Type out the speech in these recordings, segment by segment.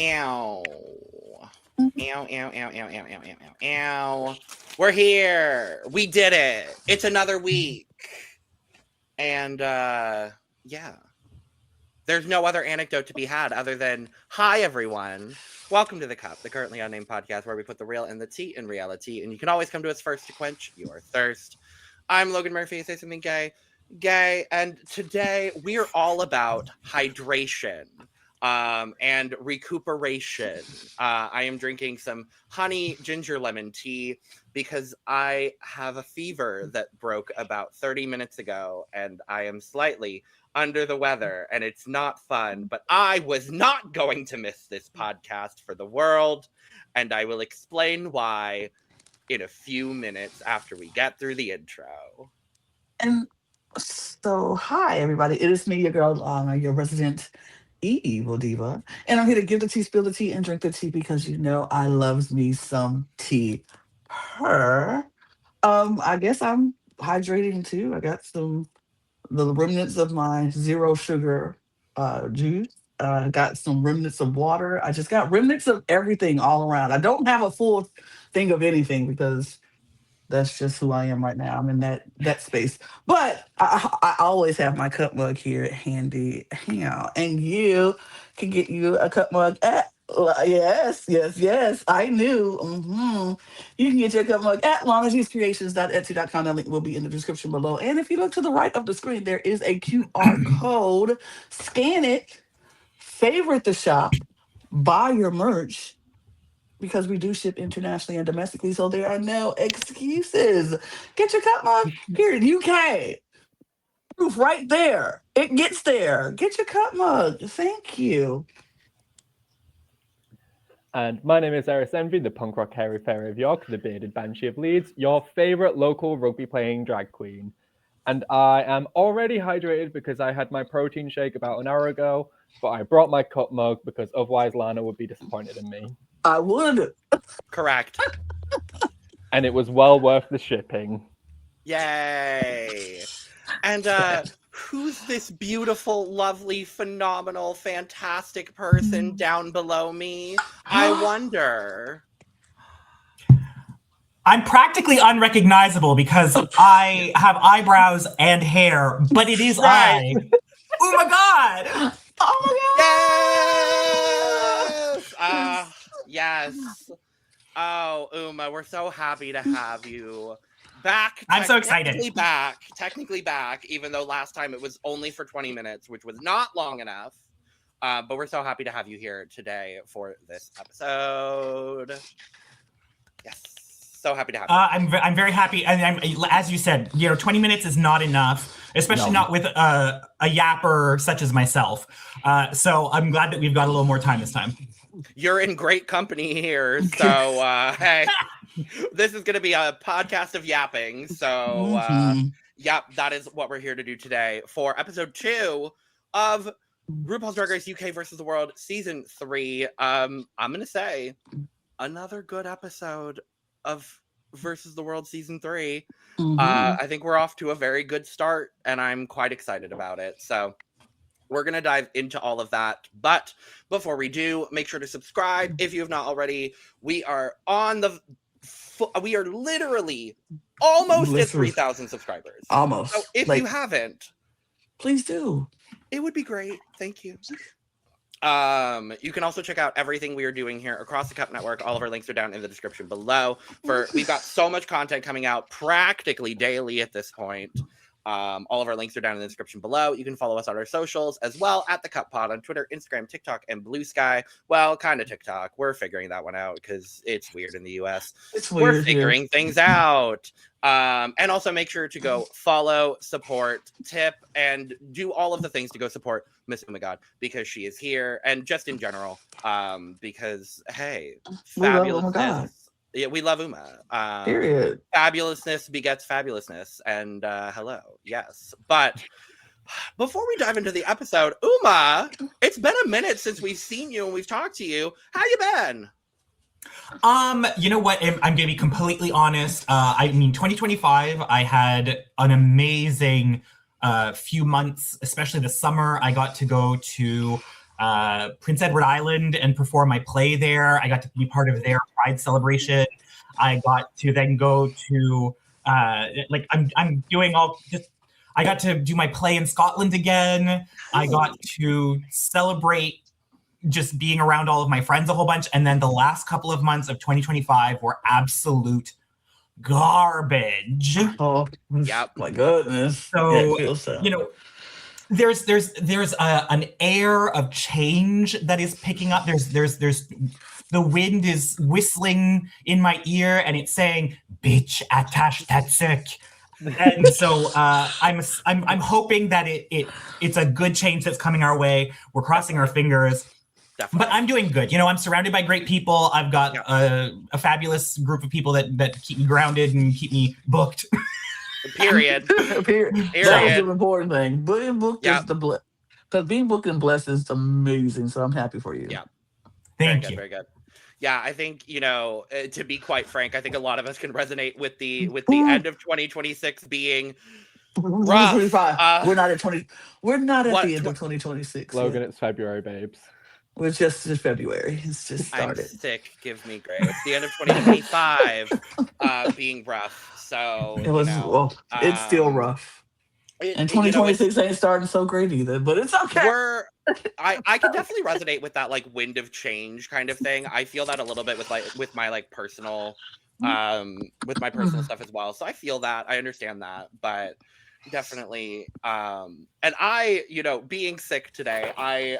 Ow. Ow, ow, ow, ow, ow, ow, ow, ow, ow. We're here. We did it. It's another week. And, yeah. There's no other anecdote to be had other than, hi, everyone. Welcome to the CUP, the Currently Unnamed Podcast, where we put the real and the tea in reality. And you can always come to us first to quench your thirst. I'm Logan Murphy. Say something gay. And today we are all about hydration. And recuperation. I am drinking some honey ginger lemon tea because I have a fever that broke about 30 minutes ago and I am slightly under the weather and it's not fun, but I was not going to miss this podcast for the world, and I will explain why in a few minutes after we get through the intro. And so, hi everybody, it is me, your girl, your resident evil diva, and I'm here to give the tea, spill the tea, and drink the tea because you know I loves me some tea. I guess I'm hydrating too. I got the remnants of my zero sugar juice. Got some remnants of water. I just got remnants of everything all around. I don't have a full thing of anything because that's just who I am right now. I'm in that space. But I always have my cup mug here handy. And you can get you a cup mug at, yes. I knew. You can get your cup mug at lanascreations.etsy.com. That link will be in the description below. And if you look to the right of the screen, there is a QR code. Scan it, favorite the shop, buy your merch, because we do ship internationally and domestically, so there are no excuses. Get your cup mug here in UK. Proof right there. It gets there. Get your cup mug. Thank you. And my name is Eris Envy, the punk rock hairy fairy of York, the bearded banshee of Leeds, your favorite local rugby playing drag queen. And I am already hydrated because I had my protein shake about an hour ago, but I brought my cup mug because otherwise Lana would be disappointed in me. I would. Correct. And it was well worth the shipping. Yay. And who's this beautiful, lovely, phenomenal, fantastic person down below me? I wonder. I'm practically unrecognizable because I have eyebrows and hair, but it is right. Uma Gahd! Oh my God! Yes. Oh, Uma, we're so happy to have you back. I'm so excited. Technically back, even though last time it was only for 20 minutes, which was not long enough. But we're so happy to have you here today for this episode. Yes. So happy to have you. I'm very happy. And as you said, 20 minutes is not enough, especially not with a yapper such as myself. So I'm glad that we've got a little more time this time. You're in great company here. So, hey, this is going to be a podcast of yapping. So, yep, that is what we're here to do today for episode 2 of RuPaul's Drag Race UK versus the World season 3. I'm going to say another good episode of versus the World season 3. I think we're off to a very good start and I'm quite excited about it. So we're going to dive into all of that. But before we do, make sure to subscribe if you have not already. We are we are literally almost at 3,000 subscribers. Almost. So if you haven't, please do. It would be great. Thank you. You can also check out everything we are doing here across the CUP network. All of our links are down in the description below. We've got so much content coming out practically daily at this point. All of our links are down in the description below. You can follow us on our socials as well at the CUP Pod on Twitter, Instagram, TikTok, and Blue Sky. Well, kind of TikTok. We're figuring that one out because it's weird in the US. We're figuring things out. And also make sure to go follow, support, tip, and do all of the things to go support Miss Uma Gahd because she is here, and just in general, because hey, fabulousness. Yeah, we love Uma. Period. Fabulousness begets fabulousness, and hello, yes. But before we dive into the episode, Uma, it's been a minute since we've seen you and we've talked to you. How you been? You know what? I'm going to be completely honest. 2025, I had an amazing few months, especially the summer. I got to go to Prince Edward Island and perform my play there. I got to be part of their Pride celebration. I got to then go to I'm doing all just. I got to do my play in Scotland again. I got to celebrate just being around all of my friends a whole bunch. And then the last couple of months of 2025 were absolute garbage. Oh, Yep. My goodness. So, so. There's an air of change that is picking up. There's the wind is whistling in my ear and it's saying, bitch, attash tatsuk. And so I'm hoping that it's a good change that's coming our way. We're crossing our fingers. Definitely. But I'm doing good. I'm surrounded by great people. I've got a fabulous group of people that keep me grounded and keep me booked. Period. Period. That's an important thing. Being booked is the bless. Because being booked and blessed is amazing. So I'm happy for you. Yeah. Thank you. Very good. Yeah, I think, to be quite frank, I think a lot of us can resonate with the end of 2026 being rough. We're not at 20. We're not at the end of 2026. Logan, it's February, babes. We're just in February. It's just started. I'm sick. Give me grace. The end of 2025 being rough. So it was. It's still rough. And 2026 ain't starting so great either, but it's okay. I can definitely resonate with that wind of change kind of thing. I feel that a little bit with my personal stuff as well. So I feel that. I understand that, but definitely and I, being sick today, I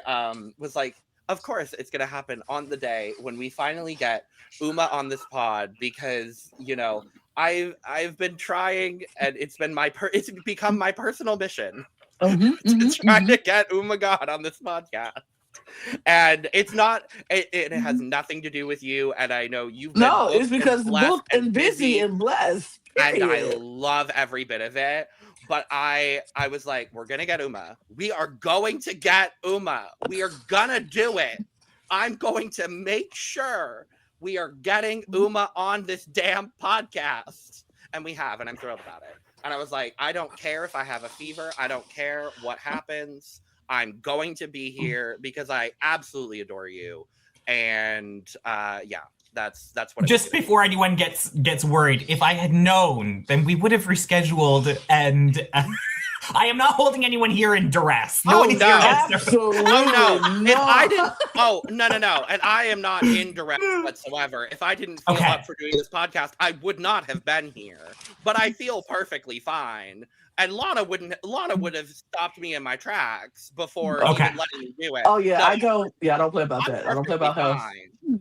was like, of course it's gonna happen on the day when we finally get Uma on this pod, because I've been trying, and it's been it's become my personal mission to try to get Uma Gahd on this podcast. And it's not, it has nothing to do with you. And I know you've been it's because booked and busy and blessed. And I love every bit of it. But I was like, we're going to get Uma. We are going to get Uma. We are going to do it. I'm going to make sure we are getting Uma on this damn podcast. And we have, and I'm thrilled about it. And I was like, I don't care if I have a fever. I don't care what happens. I'm going to be here because I absolutely adore you. And that's what. Just before anyone gets worried, if I had known, then we would have rescheduled. And I am not holding anyone here in duress. No one is here. Absolutely. Oh no! If I didn't, no, and I am not in duress whatsoever. If I didn't feel up for doing this podcast, I would not have been here. But I feel perfectly fine. And Lana would have stopped me in my tracks before even letting me do it. Oh yeah, so, I don't play about that. I don't play about health.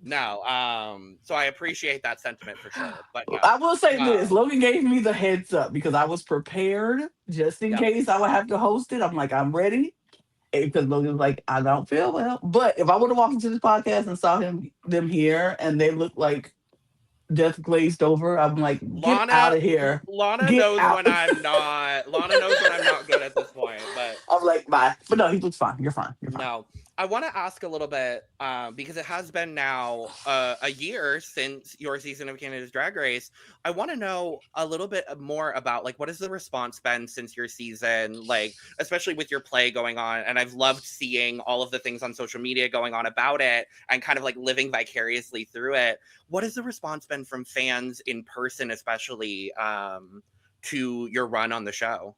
No, so I appreciate that sentiment for sure. But I will say this: Logan gave me the heads up because I was prepared just in case I would have to host it. I'm like, I'm ready. Because Logan's like, I don't feel well. But if I would have walked into this podcast and saw them here and they looked like death glazed over, I'm like, get out of here. Lana knows when I'm not good at this point. But I'm like, bye. But no, he looks fine. You're fine. No, I want to ask a little bit because it has been now a year since your season of Canada's Drag Race. I want to know a little bit more about what has the response been since your season, especially with your play going on. And I've loved seeing all of the things on social media going on about it and kind of living vicariously through it. What has the response been from fans in person, especially to your run on the show?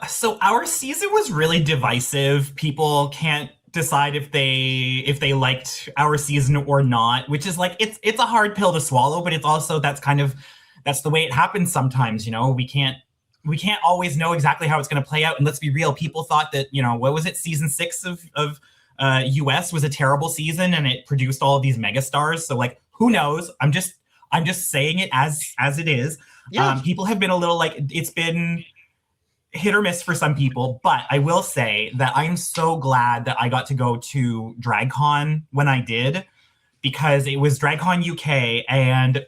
So our season was really divisive. People can't decide if they liked our season or not, which is it's a hard pill to swallow, but it's also that's the way it happens sometimes. We can't always know exactly how it's going to play out. And let's be real, people thought that, what was it, season 6 of US was a terrible season and it produced all of these megastars. So who knows? I'm just saying it as it is. Yeah. People have been a little it's been hit or miss for some people, but I will say that I'm so glad that I got to go to DragCon when I did, because it was DragCon UK, and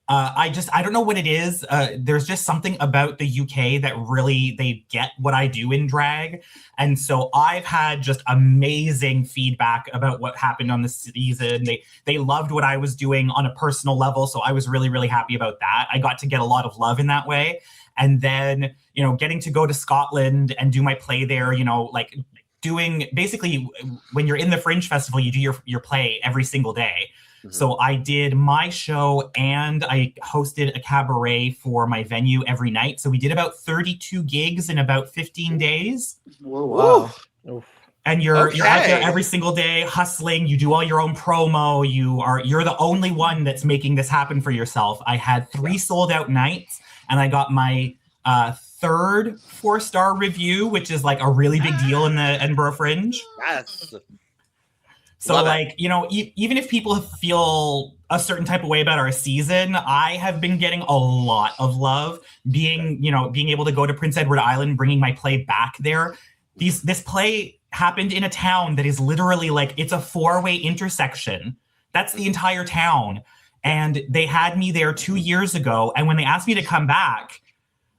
I don't know what it is. There's just something about the UK that really, they get what I do in drag. And so I've had just amazing feedback about what happened on the season. They loved what I was doing on a personal level. So I was really, really happy about that. I got to get a lot of love in that way. And then, getting to go to Scotland and do my play there, doing basically when you're in the Fringe Festival, you do your play every single day. Mm-hmm. So I did my show and I hosted a cabaret for my venue every night. So we did about 32 gigs in about 15 days. Whoa, wow. Oof. And you're out there every single day hustling. You do all your own promo. You're the only one that's making this happen for yourself. I had 3 sold out nights, and I got my third 4-star review, which is like a really big deal in the Edinburgh Fringe. Yes. So like, you know, even if people feel a certain type of way about our season, I have been getting a lot of love being able to go to Prince Edward Island, bringing my play back there. This play happened in a town that is literally like, it's a 4-way intersection. That's the entire town. And they had me there 2 years ago. And when they asked me to come back,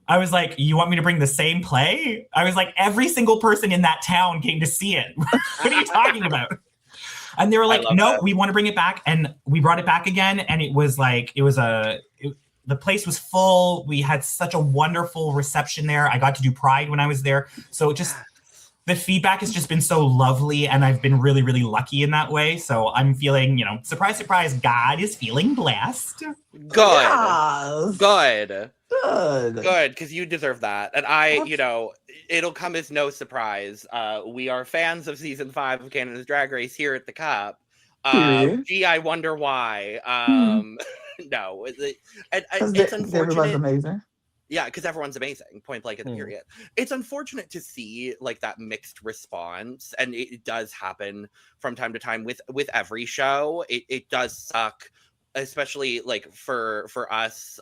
I was like, you want me to bring the same play? I was like, every single person in that town came to see it. What are you talking about? And they were like, no, we want to bring it back. And we brought it back again. And it was like, the place was full. We had such a wonderful reception there. I got to do Pride when I was there. So the feedback has just been so lovely, and I've been really, really lucky in that way. So I'm feeling, you know, surprise, surprise, God is feeling blessed. Good. Yes. Good. Good. Because you deserve that. And you know, it'll come as no surprise. We are fans of season 5 of Canada's Drag Race here at the Cup. Gee, I wonder why. No, it's unfortunate. Everybody's amazing. Yeah, because everyone's amazing, point blank at the period. It's unfortunate to see like that mixed response, and it does happen from time to time with every show. It does suck, especially like for us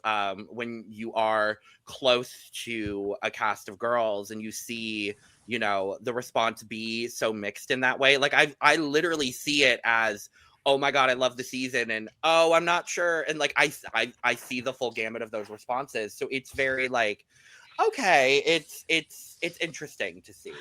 when you are close to a cast of girls and you see, you know, the response be so mixed in that way. Like I literally see it as, oh my God, I love the season, and oh, I'm not sure. And like I see the full gamut of those responses. So it's very like, okay, it's interesting to see.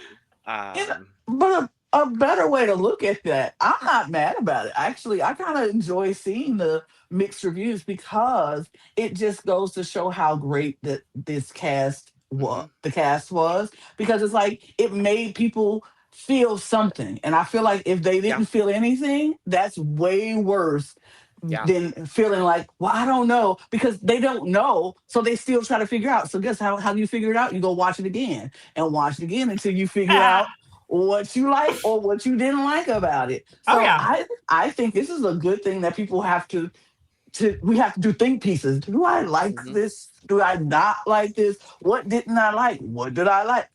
But a better way to look at that, I'm not mad about it. Actually, I kind of enjoy seeing the mixed reviews because it just goes to show how great that this cast was. The cast was, because it's like it made people feel something, and I feel like if they didn't feel anything, that's way worse than feeling like, well, I don't know, because they don't know, so they still try to figure out. So guess how do you figure it out? You go watch it again and watch it again until you figure out what you like or what you didn't like about it. So I think this is a good thing that people have to we have to do think pieces. Do I like this? Do I not like this? What didn't I like? What did I like?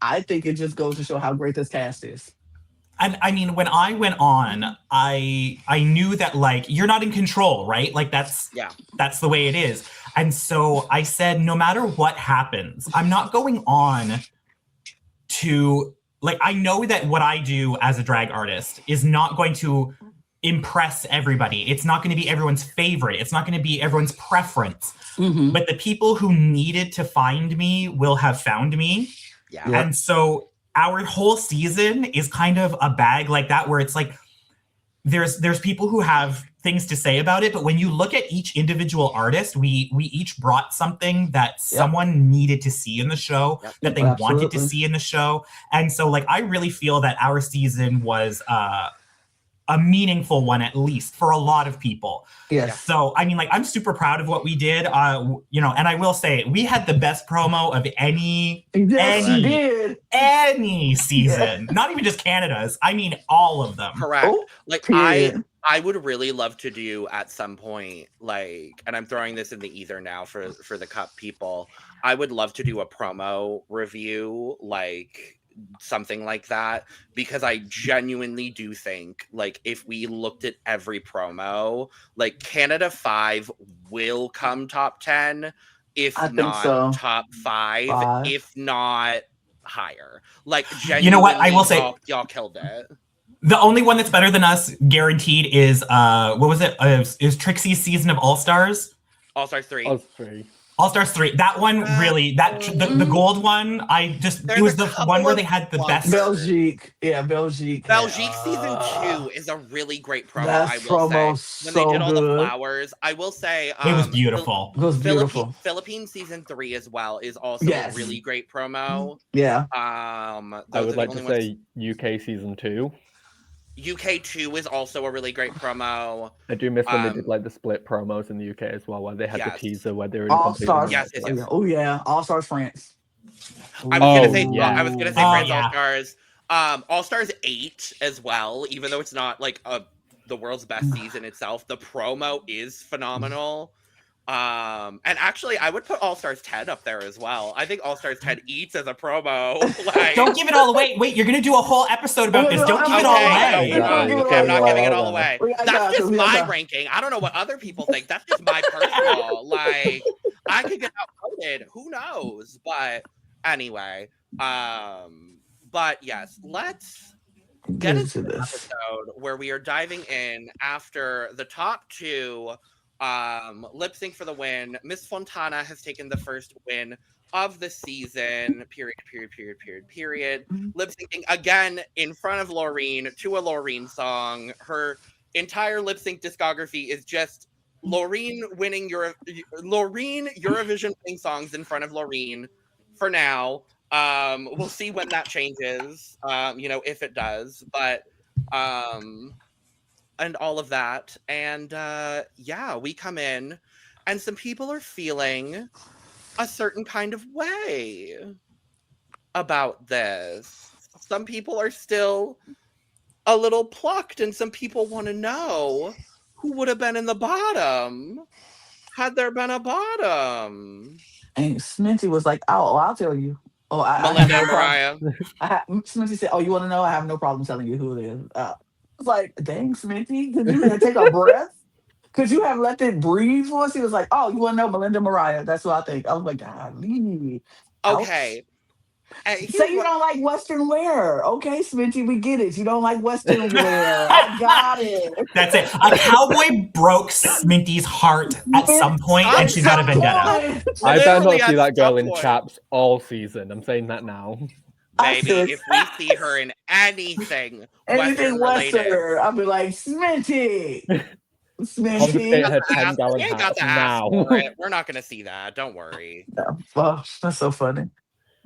I think it just goes to show how great this cast is. And I mean, when I went on, I knew that like you're not in control, right? Like that's the way it is. And so I said, no matter what happens, I'm not going on to like, I know that what I do as a drag artist is not going to impress everybody. It's not going to be everyone's favorite. It's not going to be everyone's preference. But the people who needed to find me will have found me. Yeah. And so our whole season is kind of a bag like that, where it's like there's people who have things to say about it, but when you look at each individual artist, we each brought something that someone needed to see in the show, that they wanted to see in the show. And so like I really feel that our season was a meaningful one, at least for a lot of people. Yes. So, I mean, like, I'm super proud of what we did, you know, and I will say we had the best promo of any season, not even just Canada's. I mean, all of them. Correct. Oh, like I would really love to do at some point, like, and I'm throwing this in the ether now for the Cup people. I would love to do a promo review, like something like that, because I genuinely do think, like, if we looked at every promo, like Canada 5 will come top 10, if not top 5, if not higher. Like, genuinely, you know what? I will say, y'all killed it. The only one that's better than us, guaranteed, is what was it? Is Trixie's season of All Stars? All Stars 3. All 3. All Stars 3. That one really, the gold one, it was the one where they had the best. Belgique. Yeah, Belgique. Belgique season 2 is a really great promo, That I will say. promo When they did all the good. flowers, I will say It was beautiful. It was beautiful. Philippines season 3 as well is also a really great promo. Yeah. I would like to say UK season 2. UK 2 is also a really great promo. I do miss when they did like the split promos in the UK as well, where they had the teaser where they were in All Stars. Yes. Oh yeah, All Stars France. I was gonna say France yeah. All Stars. All Stars 8 as well, even though it's not like the world's best season itself. The promo is phenomenal. And actually, I would put All Stars 10 up there as well. I think All Stars 10 eats as a promo. Like, don't give it all away. Wait, you're gonna do a whole episode about this. Don't give it all away. I'm not giving it all away. That's just my ranking. I don't know what other people think. That's just my personal. Like, I could get outvoted. Who knows? But anyway, but yes, let's get into this episode where we are diving in after the top 2. Lip sync for the win. Miss Fontana has taken the first win of the season. Period. Lip syncing again in front of Laureen to a Laureen song. Her entire lip sync discography is just Laureen winning Eurovision winning songs in front of Laureen for now. We'll see when that changes, if it does, but and all of that. And we come in and some people are feeling a certain kind of way about this. Some people are still a little plucked, and some people want to know who would have been in the bottom had there been a bottom. And Sminty was like, "Oh, I'll tell you." Oh, Melinda and Mariah. Sminty said, "Oh, you want to know? I have no problem telling you who it is." I was like, "Dang, Sminty, could you have take a breath? Could you have let it breathe for us?" He was like, "Oh, you want to know Melinda Mariah?" That's what I think. I was like, "Golly." Okay. Say you don't like Western wear. Okay, Sminty, we get it. You don't like Western wear. I got it. That's it. A cowboy broke Sminty's heart at some point, and she's got a vendetta. I better not see that girl in chaps all season. I'm saying that now. Maybe if we see her in anything Western, I'll be like, Sminty. Sminty. Her 10-gallon we ain't got to now. ask for it. We're not going to see that. Don't worry. No. Oh, that's so funny.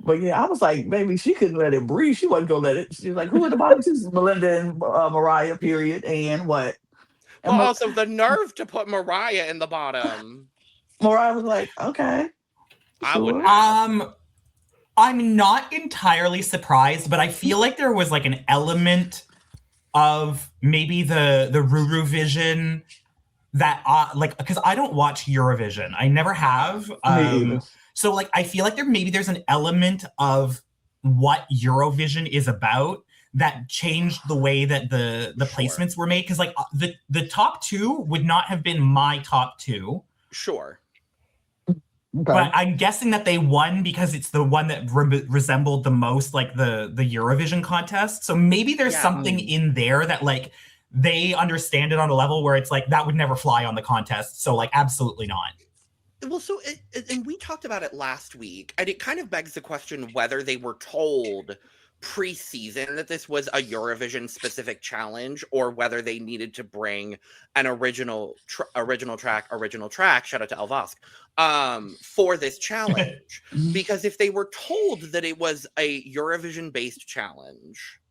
But yeah, I was like, maybe she couldn't let it breathe. She wasn't going to let it. She was like, who are the bottom two? Melinda and Mariah, period. And what? And well, also the nerve to put Mariah in the bottom. Mariah was like, okay. I would. I'm not entirely surprised, but I feel like there was like an element of maybe the Ruru vision that because I don't watch Eurovision. I never have. So like I feel like there's an element of what Eurovision is about that changed the way that the placements were made. Because like the top 2 would not have been my top 2. Sure. Okay. But I'm guessing that they won because it's the one that resembled the most like the Eurovision contest. So maybe there's something in there that like they understand it on a level where it's like that would never fly on the contest. So like absolutely not. Well, so and we talked about it last week, and it kind of begs the question whether they were told pre-season that this was a Eurovision specific challenge, or whether they needed to bring an original track. Shout out to Elvosk for this challenge, because if they were told that it was a Eurovision based challenge,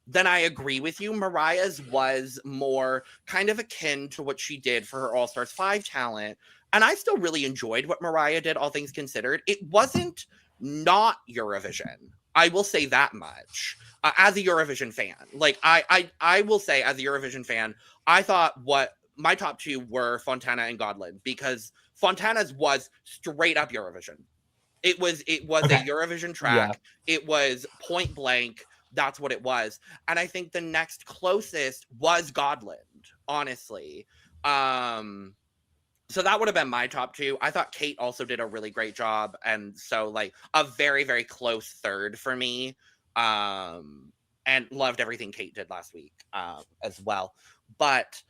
then I agree with you. Mariah's was more kind of akin to what she did for her All Stars 5 talent. And I still really enjoyed what Mariah did, all things considered. It wasn't not Eurovision. I will say that much. As a Eurovision fan, like I will say, as a Eurovision fan, I thought what my top 2 were Fontana and Gawdland, because Fontana's was straight up Eurovision. It was a Eurovision track. Yeah. It was point blank. That's what it was. And I think the next closest was Gawdland, honestly. So that would have been my top 2. I thought Kate also did a really great job. And so like a very, very close third for me. And loved everything Kate did last week as well. But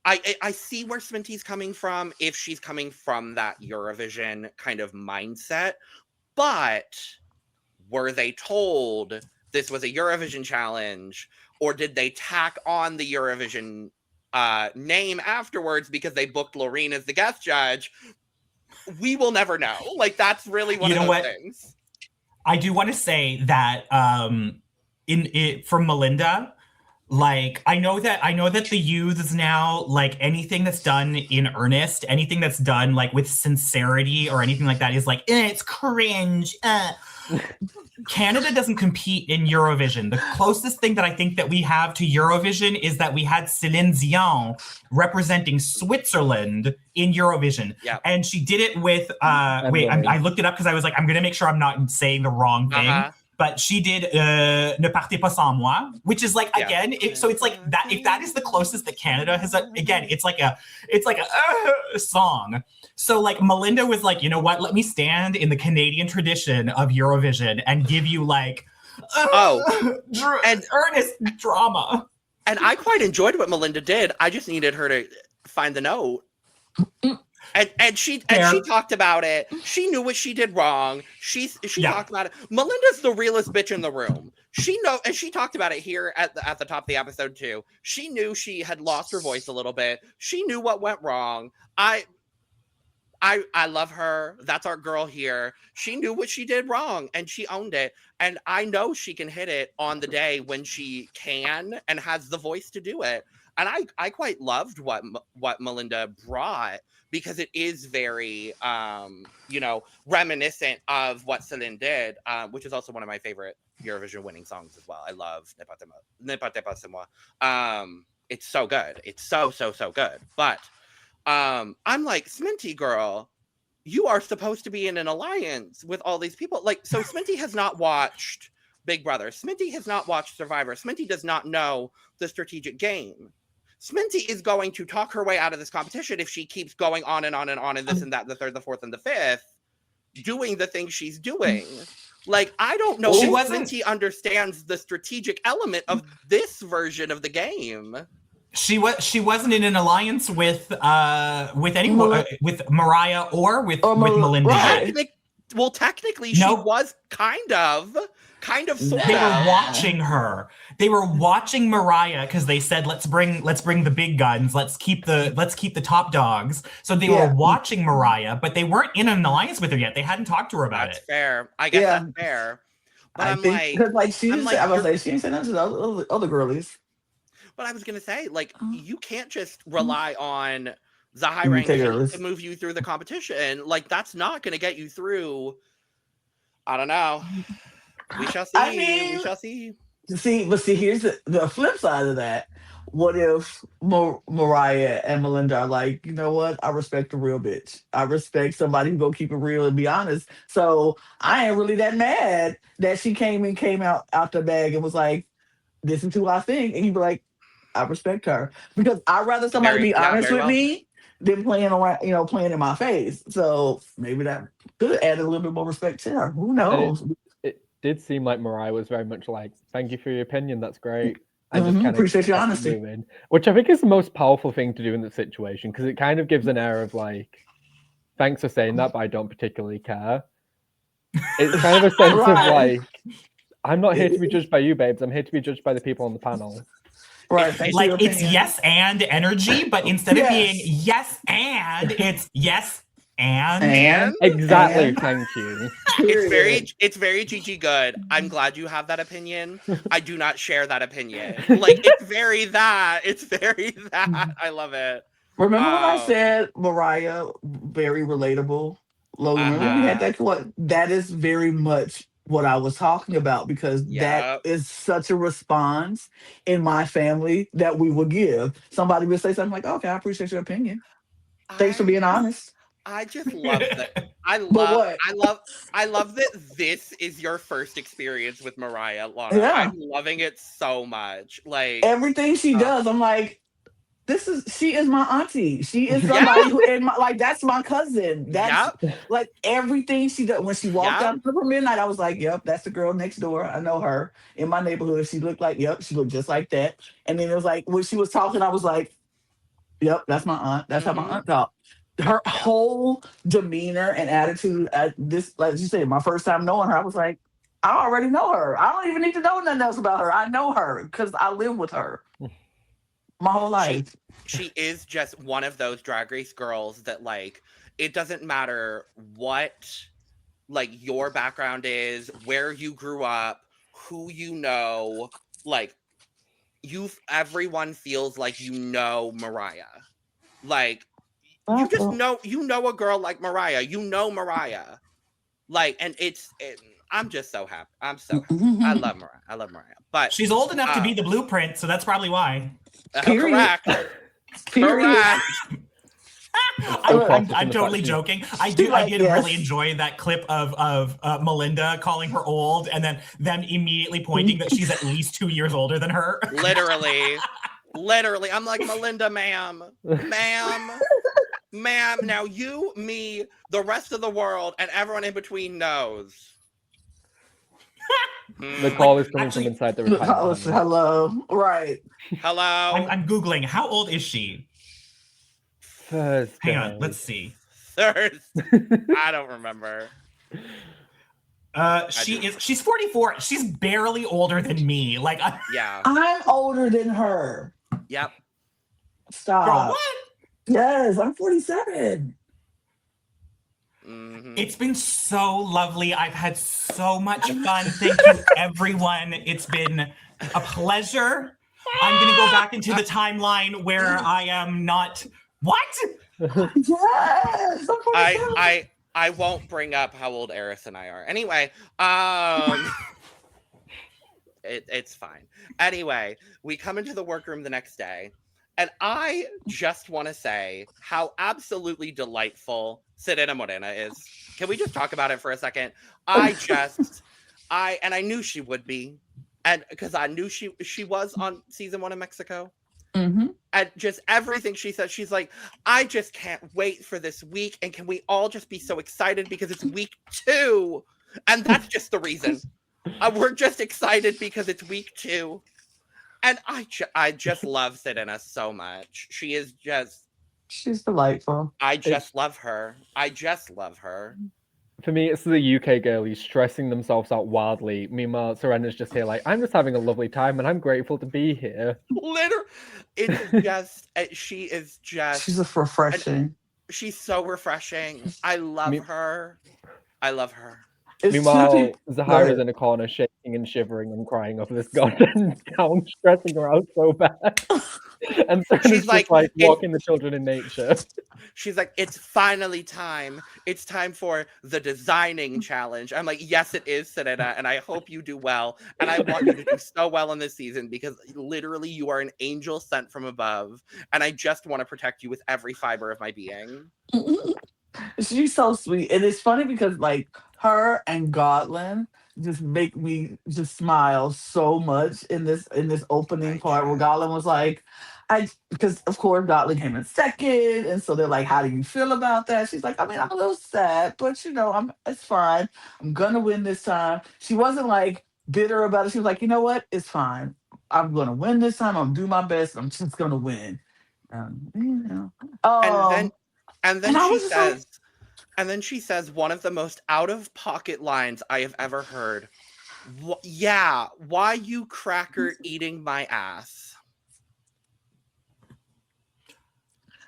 I see where Sminty's coming from if she's coming from that Eurovision kind of mindset, but were they told this was a Eurovision challenge, or did they tack on the Eurovision name afterwards because they booked Loreen as the guest judge? We will never know. Like, that's really one of those things. I do want to say that from Melinda, like, I know that the youths now, like, anything that's done in earnest, anything that's done like with sincerity or anything like that is like, it's cringe. Canada doesn't compete in Eurovision. The closest thing that I think that we have to Eurovision is that we had Céline Dion representing Switzerland in Eurovision. Yep. And she did it with, I looked it up because I was like, I'm going to make sure I'm not saying the wrong thing. But she did Ne partez pas sans moi, which is like, again, so it's like that. If that is the closest that Canada has, again, it's like a song. So like Melinda was like, you know what? Let me stand in the Canadian tradition of Eurovision and give you like, earnest drama. And I quite enjoyed what Melinda did. I just needed her to find the note. And she talked about it. She knew what she did wrong. She talked about it. Melinda's the realest bitch in the room. She talked about it here at the top of the episode too. She knew she had lost her voice a little bit. She knew what went wrong. I love her. That's our girl here. She knew what she did wrong and she owned it. And I know she can hit it on the day when she can and has the voice to do it. And I quite loved what Melinda brought, because it is very, reminiscent of what Céline did, which is also one of my favorite Eurovision winning songs as well. I love Ne partez pas sans moi. It's so good. It's so good. But I'm like, Sminty girl, you are supposed to be in an alliance with all these people. Like, so Sminty has not watched Big Brother. Sminty has not watched Survivor. Sminty does not know the strategic game. Sminty is going to talk her way out of this competition if she keeps going on and on and on and this and that, the third, the fourth, and the fifth, doing the things she's doing. Like, I don't know if Sminty understands the strategic element of this version of the game. She wasn't in an alliance with anyone, with Mariah or with Melinda. Right. Well, technically, she was kind of sort of. They were watching her. They were watching Mariah because they said, let's bring the big guns. Let's keep the top dogs. So they were watching Mariah, but they weren't in an alliance with her yet. They hadn't talked to her about That's it. Fair. I guess that's fair. But I'm like, she didn't say nothing to the other girlies. But I was gonna say, like, you can't just rely on Zahirah to move you through the competition. Like, that's not gonna get you through. I don't know. We shall see. We shall see. But here's the flip side of that. What if Mariah and Melinda are like, you know what? I respect a real bitch. I respect somebody who gonna keep it real and be honest. So I ain't really that mad that she came out the bag and was like, this is who I think. And you'd be like, I respect her. Because I'd rather somebody be honest with me than playing around, playing in my face. So maybe that could add a little bit more respect to her. Who knows? It did seem like Mariah was very much like, thank you for your opinion, that's great. I just kind of appreciate your honesty. Which I think is the most powerful thing to do in the situation, because it kind of gives an air of like, thanks for saying that, but I don't particularly care. It's kind of a sense of like, I'm not here to be judged by you, babes. I'm here to be judged by the people on the panel. Right. Like, it's yes and energy, but instead of being yes and, it's yes and exactly. Thank you. It's very Gigi good. I'm glad you have that opinion. I do not share that opinion. Like, it's very that. I love it. Remember when I said Mariah very relatable? Logan, remember we had that? That is very much what I was talking about, because that is such a response in my family that we would give. Somebody would say something like, okay, I appreciate your opinion. Thanks for being honest. I just love that. I love that this is your first experience with Mariah, Lana. Yeah. I'm loving it so much. Like, everything she does, I'm like, she is my auntie. She is somebody who, that's my cousin. That's like everything she does. When she walked out for midnight, I was like, yep, that's the girl next door. I know her. In my neighborhood, she looked like, she looked just like that. And then it was like, when she was talking, I was like, Yep, that's my aunt. That's how my Mhm. aunt talked. Her whole demeanor and attitude at this, like you said, my first time knowing her, I was like, I already know her. I don't even need to know nothing else about her. I know her because I live with her my whole life. She is just one of those Drag Race girls that, like, it doesn't matter what, like, your background is, where you grew up, who you know, like, everyone feels like you know Mariah. Like, you just know, a girl like Mariah. You know Mariah. Like, and I'm just so happy. I'm so happy. I love Mariah. But She's old enough to be the blueprint, so that's probably why. Period. correct. Period. Correct. I'm totally joking. I did really enjoy that clip of Melinda calling her old and then them immediately pointing that she's at least 2 years older than her. Literally. I'm like, Melinda, ma'am. Now you, me, the rest of the world, and everyone in between knows. The call is coming from inside the retirement home. Hello. Right. Hello. I'm Googling. How old is she? Thursday. Hang on. Let's see. Thursday. I don't remember. She's 44. She's barely older than me. Like, yeah. I'm older than her. Yep. Stop. Girl, what? Yes, I'm 47. Mm-hmm. It's been so lovely. I've had so much fun. Thank you, everyone. It's been a pleasure. I'm going to go back into the timeline where I am not... What? Yes. I won't bring up how old Eris and I are. Anyway, it's fine. Anyway, we come into the workroom the next day, and I just want to say how absolutely delightful Serena Morena is. Can we just talk about it for a second? I knew she would be, and because I knew she was on season 1 in Mexico. Mm-hmm. And just everything she says, she's like, I just can't wait for this week, and can we all just be so excited because it's week 2? And that's just the reason. We're just excited because it's week 2. And I just love Serena so much. She's delightful. I just love her. For me, it's the UK girlies stressing themselves out wildly. Meanwhile, Serena's just here like, I'm just having a lovely time and I'm grateful to be here. Literally, it's just, she is just... She's a refreshing. She's so refreshing. I love her. Meanwhile, Zahirah's in a corner shaking and shivering and crying over this goddamn gown, stressing her out so bad. And so she's like walking the children in nature. She's like, it's finally time. It's time for the designing challenge. I'm like, yes, it is, Serena, and I hope you do well. And I want you to do so well in this season because literally you are an angel sent from above. And I just want to protect you with every fiber of my being. She's so sweet. And it's funny because like her and Gawdland just make me just smile so much in this opening part where Gawdland was like, because of course Gawdland came in second, and so they're like, how do you feel about that? She's like, I mean, I'm a little sad, but it's fine. I'm gonna win this time. She wasn't like bitter about it. She was like, you know what? It's fine. I'm gonna win this time. I'm gonna do my best. I'm just gonna win. And then she says one of the most out-of-pocket lines I have ever heard. Yeah, why you cracker eating my ass?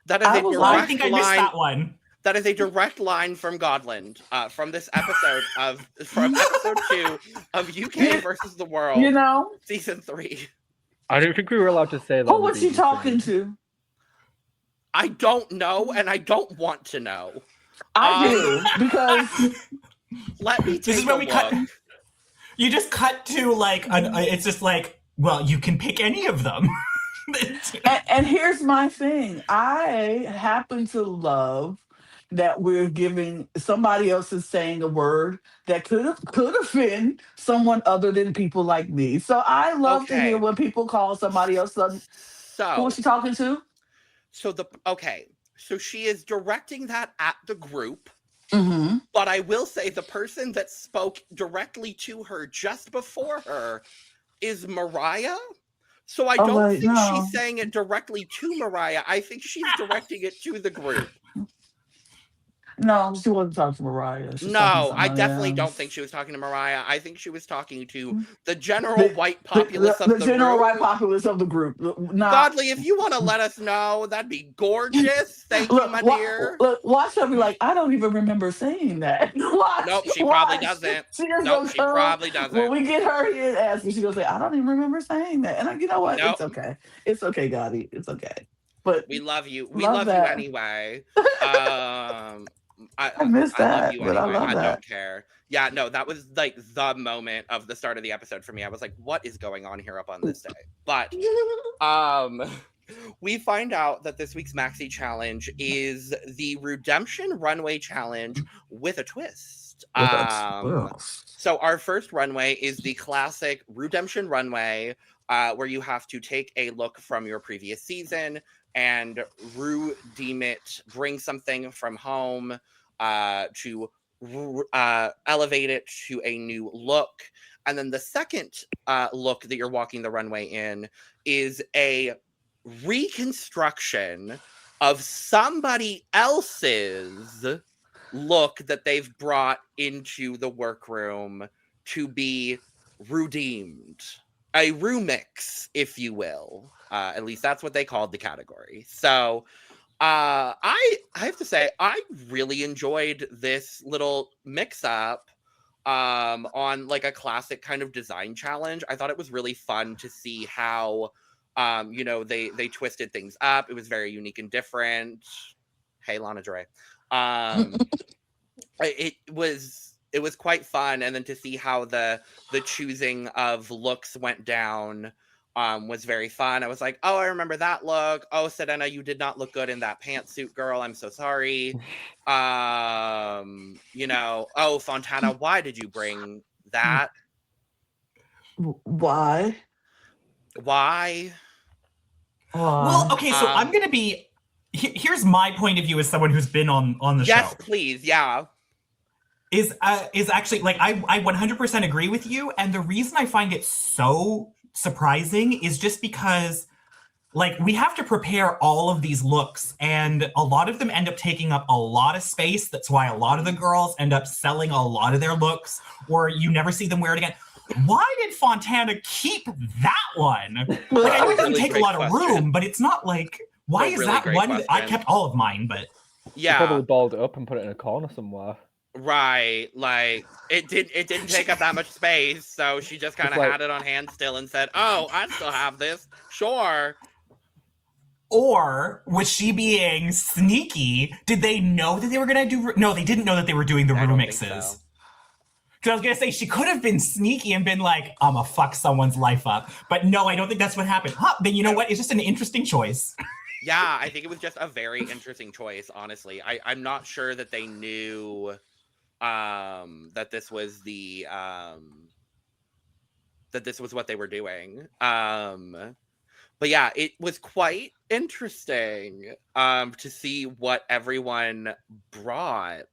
That is a direct line. I think I missed that one. That is a direct line from Gawdland, from this episode from episode 2 of UK versus the World. Season 3. I don't think we were allowed to say that. Who was she talking to? I don't know, and I don't want to know. I do, because let me take this is where we cut. You just cut to like it's just like, well, you can pick any of them. and here's my thing. I happen to love that we're giving somebody else is saying a word that could offend someone other than people like me. So I love to hear when people call somebody else. So who was she talking to? So she is directing that at the group. Mm-hmm. But I will say the person that spoke directly to her just before her is Mariah, So I I'm don't like, think no. she's saying it directly to Mariah. I think she's directing it to the group. No, she wasn't talking to Mariah. She's talking to No, I somebody definitely don't else. think she was talking to Mariah. I think she was talking to the general white populace of the the general room. white populace of the group. Not, Godly, if you want to let us know, that'd be gorgeous. Thank you, my dear. Look, watch her be like, I don't even remember saying that. Watch. Nope, she probably doesn't. She just Nope, gonna she come, probably doesn't. when we get her here and ask her, she's gonna say, I don't even remember saying that. And you know what? Nope. It's okay. It's okay, Gotti. It's okay. But We love you. We love love you that. anyway. I missed I love that, you but I anyway. love I that. don't care. Yeah, no, that was like the moment of the start of the episode for me. I was like, what is going on here up on this day? But we find out that this week's Maxi challenge is the Redemption Runway Challenge with a twist. So our first runway is the classic Redemption Runway, where you have to take a look from your previous season and redeem it, bring something from home to elevate it to a new look. And then the second look that you're walking the runway in is a reconstruction of somebody else's look that they've brought into the workroom to be redeemed. A remix, if you will. At least that's what they called the category. So I have to say, I really enjoyed this little mix-up on like a classic kind of design challenge. I thought it was really fun to see how they twisted things up. It was very unique and different. Hey, Lana Dre. It was quite fun, and then to see how the choosing of looks went down was very fun. I was like, oh, I remember that look. Oh, Serena, you did not look good in that pantsuit, girl. I'm so sorry. Oh, Fontana, why did you bring that? Why? Well, okay, so I'm gonna be. Here's my point of view as someone who's been on the show. Yes, please, yeah. Is actually like I 100% agree with you, and the reason I find it so surprising is just because like we have to prepare all of these looks, and a lot of them end up taking up a lot of space. That's why a lot of the girls end up selling a lot of their looks, or you never see them wear it again. Why did Fontana keep that one? Like I know it doesn't take a lot of room, but it's not like why is that one? I kept all of mine, but yeah, you probably balled it up and put it in a corner somewhere. Right, like it didn't take up that much space, so she just kind of had it on hand still and said, "Oh, I still have this, sure." Or was she being sneaky? Did they know that they were gonna do? No, they didn't know that they were doing the remixes. Because I was gonna say she could have been sneaky and been like, "I'ma fuck someone's life up," but no, I don't think that's what happened. Then you know what? It's just an interesting choice. Yeah, I think it was just a very interesting choice. Honestly, I'm not sure that they knew that this was that this was what they were doing. But yeah, it was quite interesting to see what everyone brought.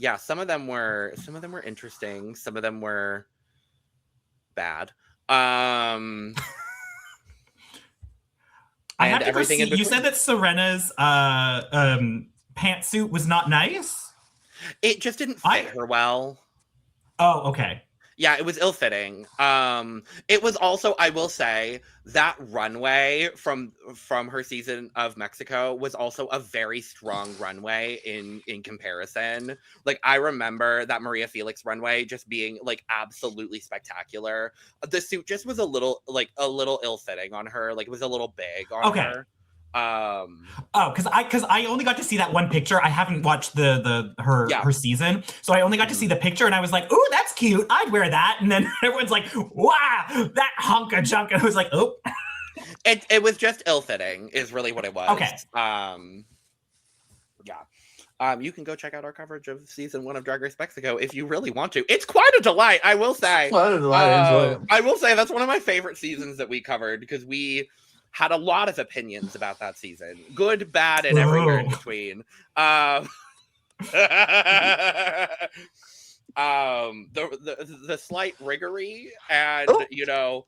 Yeah, some of them were interesting, some of them were bad. I have to everything you said that Serena's pantsuit was not nice? It just didn't fit her well. Oh, okay. Yeah, it was ill-fitting. It was also, I will say, that runway from her season of Mexico was also a very strong runway in comparison. Like, I remember that Maria Felix runway just being, like, absolutely spectacular. The suit just was a little ill-fitting on her. Like, it was a little big on her. Because I only got to see that one picture. I haven't watched her season, so I only got to see the picture, and I was like, "Ooh, that's cute. I'd wear that." And then everyone's like, "Wow, that hunk of junk," and I was like, "Oh." It was just ill-fitting, is really what it was. Okay. You can go check out our coverage of season 1 of Drag Race Mexico if you really want to. It's quite a delight, I will say. I will say that's one of my favorite seasons that we covered because we had a lot of opinions about that season. Good, bad, and everywhere in between. the slight riggery and Oh. you know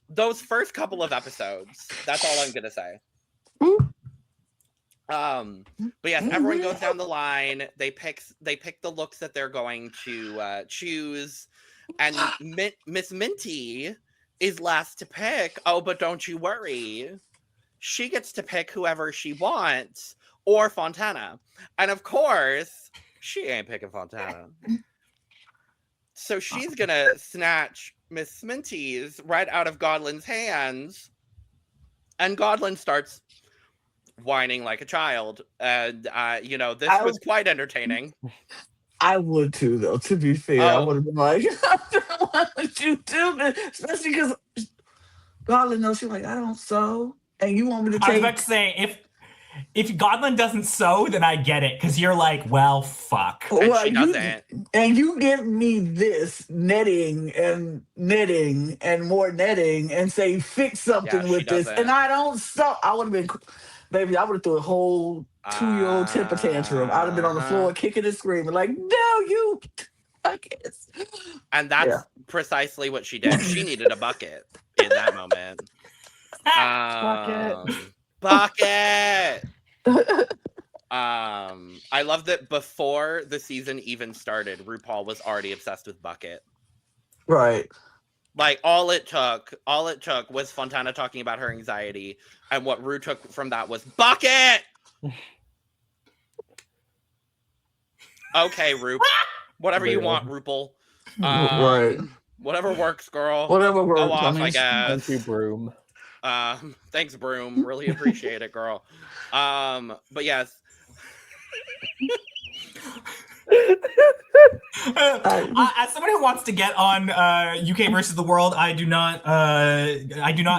those first couple of episodes. That's all I'm gonna say. But yes, everyone goes down the line. They pick the looks that they're going to choose, and Miss Minty is last to pick. Oh, but don't you worry, she gets to pick whoever she wants, or Fontana, and of course, she ain't picking Fontana. So she's gonna snatch Miss Sminty's right out of Gawdland's hands, and Gawdland starts whining like a child, and you know, this was quite entertaining. I would too, though. To be fair, I would have been like, "Why would you do this?" Especially because Gawdland knows she's like, "I don't sew," and you want me to take. I was about to say, if Gawdland doesn't sew, then I get it, because you're like, well, fuck. And she doesn't. And you give me this netting and knitting and more netting and say fix something with this, and I don't sew. I would have been, baby, I would have threw a whole 2-year-old temper tantrum. I'd have been on the floor kicking and screaming like, "No, you!" buckets. And that's precisely what she did. She needed a bucket in that moment. Bucket. I love that before the season even started, RuPaul was already obsessed with bucket. Right. Like all it took was Fontana talking about her anxiety, and what Ru took from that was bucket. Okay, Ru. Whatever you want, RuPaul. Right. Whatever works, girl. Whatever works. Go off, I guess. Thank you, Broom. Thanks, Broom. Really appreciate it, girl. But yes. As someone who wants to get on UK versus the world, I do not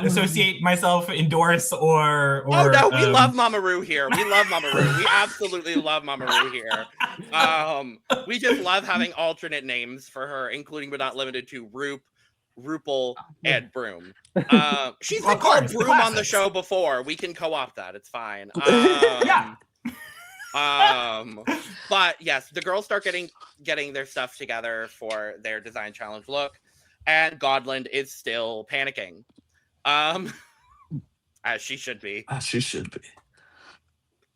associate myself, endorse, or oh no, we love Mama Ru here. We love Mama Ru. We absolutely love Mama Ru here. We just love having alternate names for her, including but not limited to RuPaul, and Broom. She's been called Broom on the show before. We can co-opt that. It's fine. Yeah. But yes, the girls start getting their stuff together for their design challenge look, and Gawdland is still panicking, as she should be. As she should be.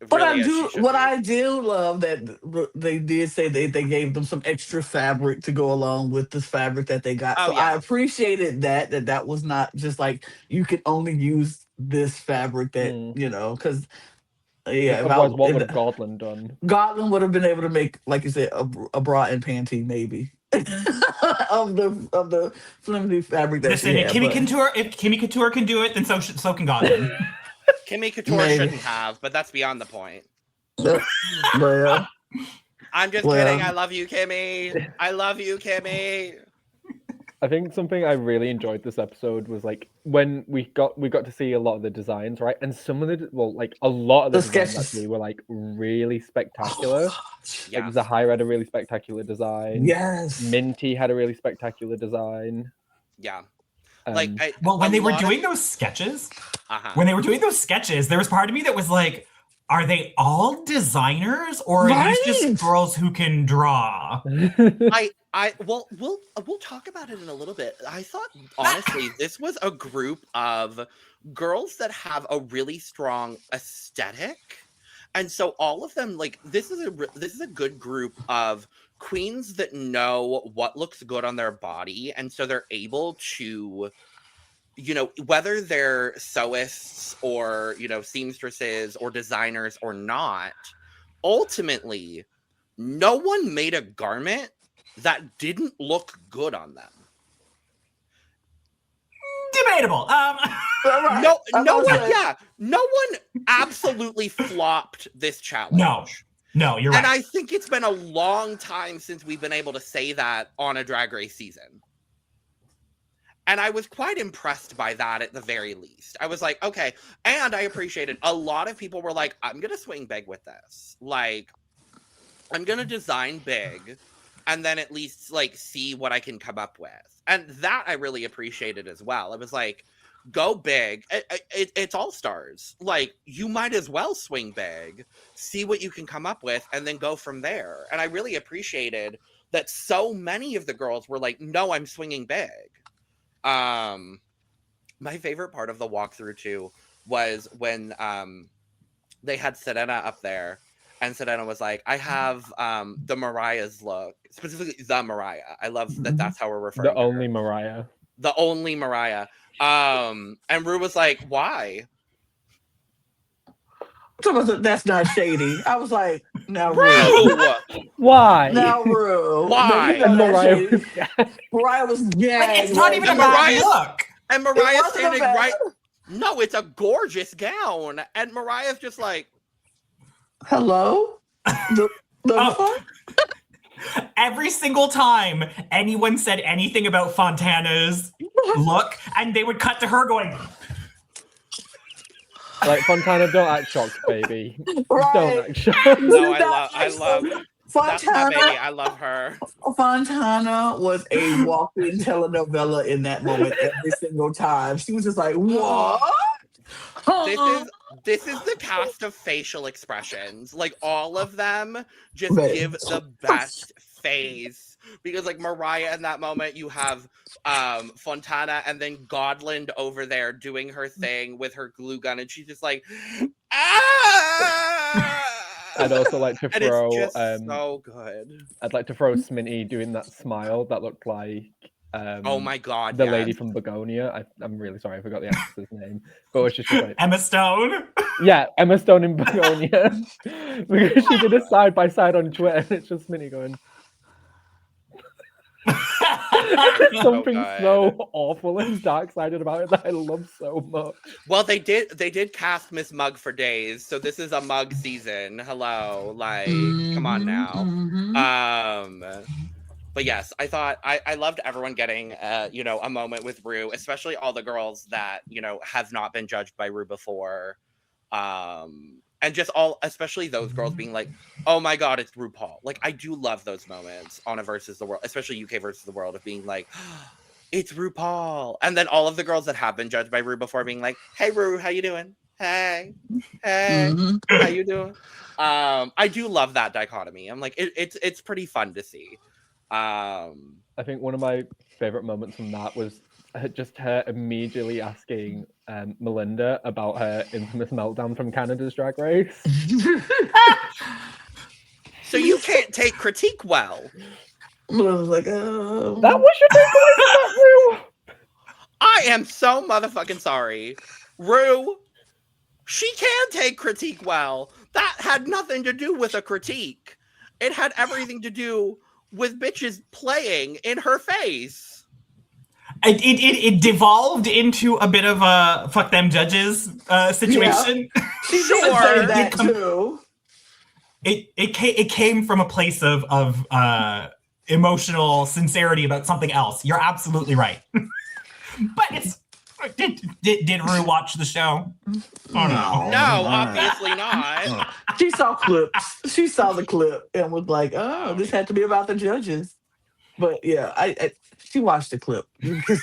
But Really, I do love that they did say they gave them some extra fabric to go along with the fabric that they got. Oh, so yeah. I appreciated that was not just like you could only use this fabric that you know, because otherwise, what would have Gawdland done? Gawdland would have been able to make, like you said, a bra and panty maybe of the flimsy fabric that Listen, she had. if Kimmy Couture can do it, then so can Gawdland. Kimmy Couture shouldn't have, but that's beyond the point. Well, I'm just kidding. I love you, Kimmy. I love you, Kimmy. I think something I really enjoyed this episode was like when we got to see a lot of the designs, right? And some of a lot of the designs sketches actually were like really spectacular. Yeah. Like Zahirah had a really spectacular design. Yes. Minty had a really spectacular design. Yeah. When they were doing those sketches, there was part of me that was like, are they all designers, or are these just girls who can draw? We'll talk about it in a little bit. I thought honestly this was a group of girls that have a really strong aesthetic, and so all of them, like, this is a good group of queens that know what looks good on their body, and so they're able to, you know, whether they're sewists or, you know, seamstresses or designers or not, ultimately no one made a garment that didn't look good on them. Debatable. No one absolutely flopped this challenge. No, you're right. And I think it's been a long time since we've been able to say that on a Drag Race season. And I was quite impressed by that at the very least. I was like, okay. And I appreciated a lot of people were like, I'm going to swing big with this. Like, I'm going to design big and then at least like see what I can come up with. And that I really appreciated as well. It was like, go big. It's all stars. Like, you might as well swing big, see what you can come up with, and then go from there. And I really appreciated that so many of the girls were like, no, I'm swinging big. My favorite part of the walkthrough too was when they had Serena up there, and Serena was like, I have the Mariah's look, specifically the Mariah. I love that that's how we're referring to her. only Mariah. The only Mariah. And Rue was like, why? That's not shady. I was like, now Rue. Rue! Why? Now Rue. Why? And Mariah was Mariah was gagged. Like, it's not even a And bad Mariah's- look. And It Mariah's wasn't standing bad. right. No, it's a gorgeous gown. And Mariah's just like, Hello? The Oh. Every single time anyone said anything about Fontana's look, and they would cut to her going, like, Fontana, don't act shocked, baby. Right. Don't act shocked. no, I love that's my baby. Fontana. I love her. Fontana was a walking telenovela in that moment every single time. She was just like, what? This is the cast of facial expressions. Like, all of them just Right. give the best face. Because, like, Mariah in that moment, you have Fontana and then Gawdland over there doing her thing with her glue gun, and she's just like, ah! I'd also like to And throw it's just so good. I'd like to throw Sminty doing that smile that looked like Oh my god, the yes. lady from Begonia. I'm really sorry, I forgot the actress's name. But it was just like, Emma Stone. yeah, Emma Stone in Begonia. Because she did a side by side on Twitter, and it's just Sminty going, something good. so awful and dark-sided about it that I love so much. Well, they did cast Miss Mug for days, so this is a Mug season. Hello, like, come on now. But yes, I thought I loved everyone getting a moment with Rue, especially all the girls that have not been judged by Rue before, and just especially those girls being like, oh my god, it's RuPaul. Like, I do love those moments on a Versus the World, especially UK Versus the World, of being like, it's RuPaul, and then all of the girls that have been judged by Rue before being like, hey Rue, how you doing? Hey, how you doing? I do love that dichotomy. I'm like, it's pretty fun to see. I think one of my favorite moments from that was just her immediately asking Melinda about her infamous meltdown from Canada's Drag Race. So you can't take critique well. I was like, oh. That was your takeaway from that, Rue? I am so motherfucking sorry. Rue, she can take critique well. That had nothing to do with a critique. It had everything to do with bitches playing in her face. It devolved into a bit of a fuck them judges situation. She did say Sure. that too. It came from a place of emotional sincerity about something else. You're absolutely right. But did Rue watch the show? Oh no. No, obviously not. She saw clips. She saw the clip and was like, oh, this had to be about the judges. But yeah, she watched the clip because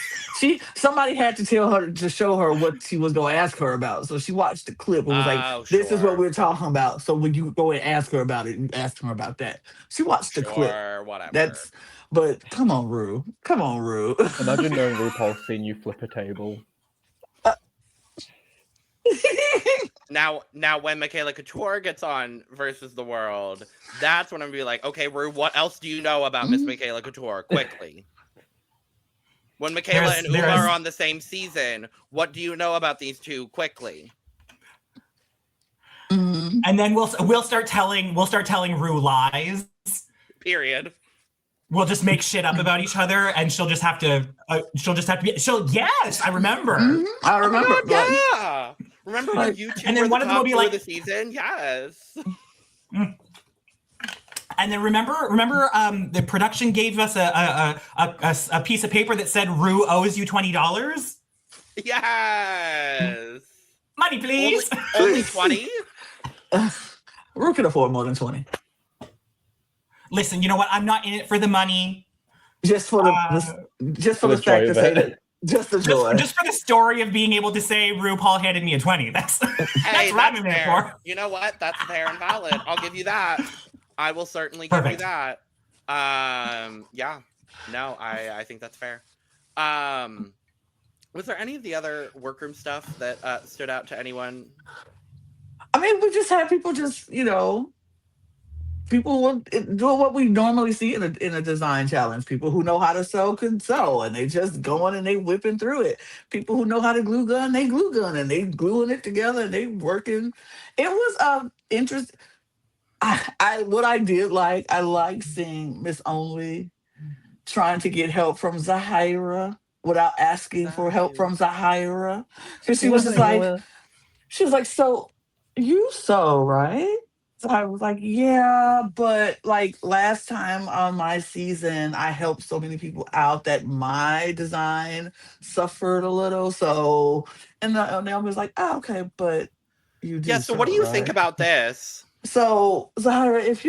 somebody had to tell her to show her what she was going to ask her about. So she watched the clip and was like, this is what we're talking about. So when you go and ask her about it, you ask her about that. She watched the clip. Whatever. But come on, Rue. Come on, Rue. Imagine knowing RuPaul's seen you flip a table. Now when Michaela Couture gets on Versus the World, that's when I'm gonna be like, okay, Rue, what else do you know about Miss Michaela Couture? Quickly. When Michaela and Uma are on the same season, what do you know about these two? Quickly. And then we'll start telling Rue lies. Period. We'll just make shit up about each other, and she'll just have to yes, I remember. I remember. Yeah. Remember when you two and then were one the of them will top be two like of the season? Yes. And then remember, the production gave us a piece of paper that said Rue owes you $20. Yes. Money, please. Only 20? Rue can afford more than 20. Listen, you know what? I'm not in it for the money. Just for the fact to say that. Just the joy. Just for the story of being able to say RuPaul handed me a 20. That's what I'm in there for. You know what? That's fair and valid. I'll give you that. I will certainly give you that. Yeah. No, I think that's fair. Was there any of the other workroom stuff that stood out to anyone? I mean, we just had people just, people were doing what we normally see in a design challenge. People who know how to sew can sew, and they just going and they whipping through it. People who know how to glue gun, they glue gun, and they gluing it together, and they working. It was interesting. What I did like, I like seeing Miss Only trying to get help from Zahirah without asking for help from Zahirah. So she was just like, so you sew, right? So I was like, yeah, but like last time on my season, I helped so many people out that my design suffered a little. So, and Naomi was like, oh, okay, but you do. Yeah, so what do you think about this? So Zahirah, if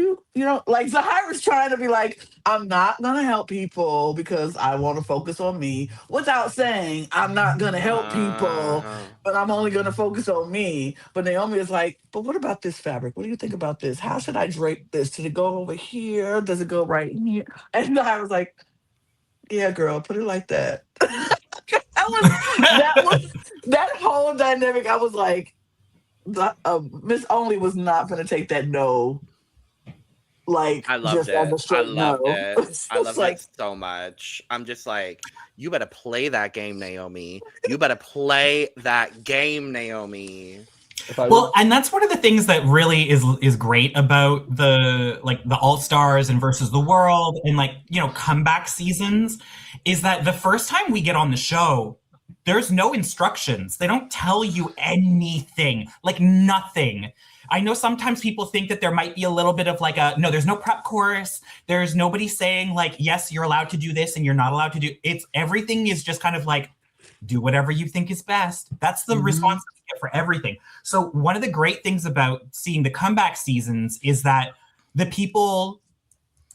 like Zahira's trying to be like, I'm not gonna help people because I want to focus on me, without saying I'm not gonna help people, but I'm only gonna focus on me. But Naomi is like, but what about this fabric? What do you think about this? How should I drape this? Should it go over here? Does it go right in here? And Zahira's like, yeah, girl, put it like that. that whole dynamic. I was like, Miss Only was not going to take that no. Like, I loved it. I loved it. I loved like, it so much. I'm just like, you better play that game, Naomi. You better play that game, Naomi. Well, and that's one of the things that really is great about the All-Stars and Versus the World and comeback seasons, is that the first time we get on the show, there's no instructions. They don't tell you anything, like nothing. I know sometimes people think that there might be a little bit of no, there's no prep course. There's nobody saying yes, you're allowed to do this and you're not allowed to do everything is just kind of do whatever you think is best. That's the response you get for everything. So one of the great things about seeing the comeback seasons is that the people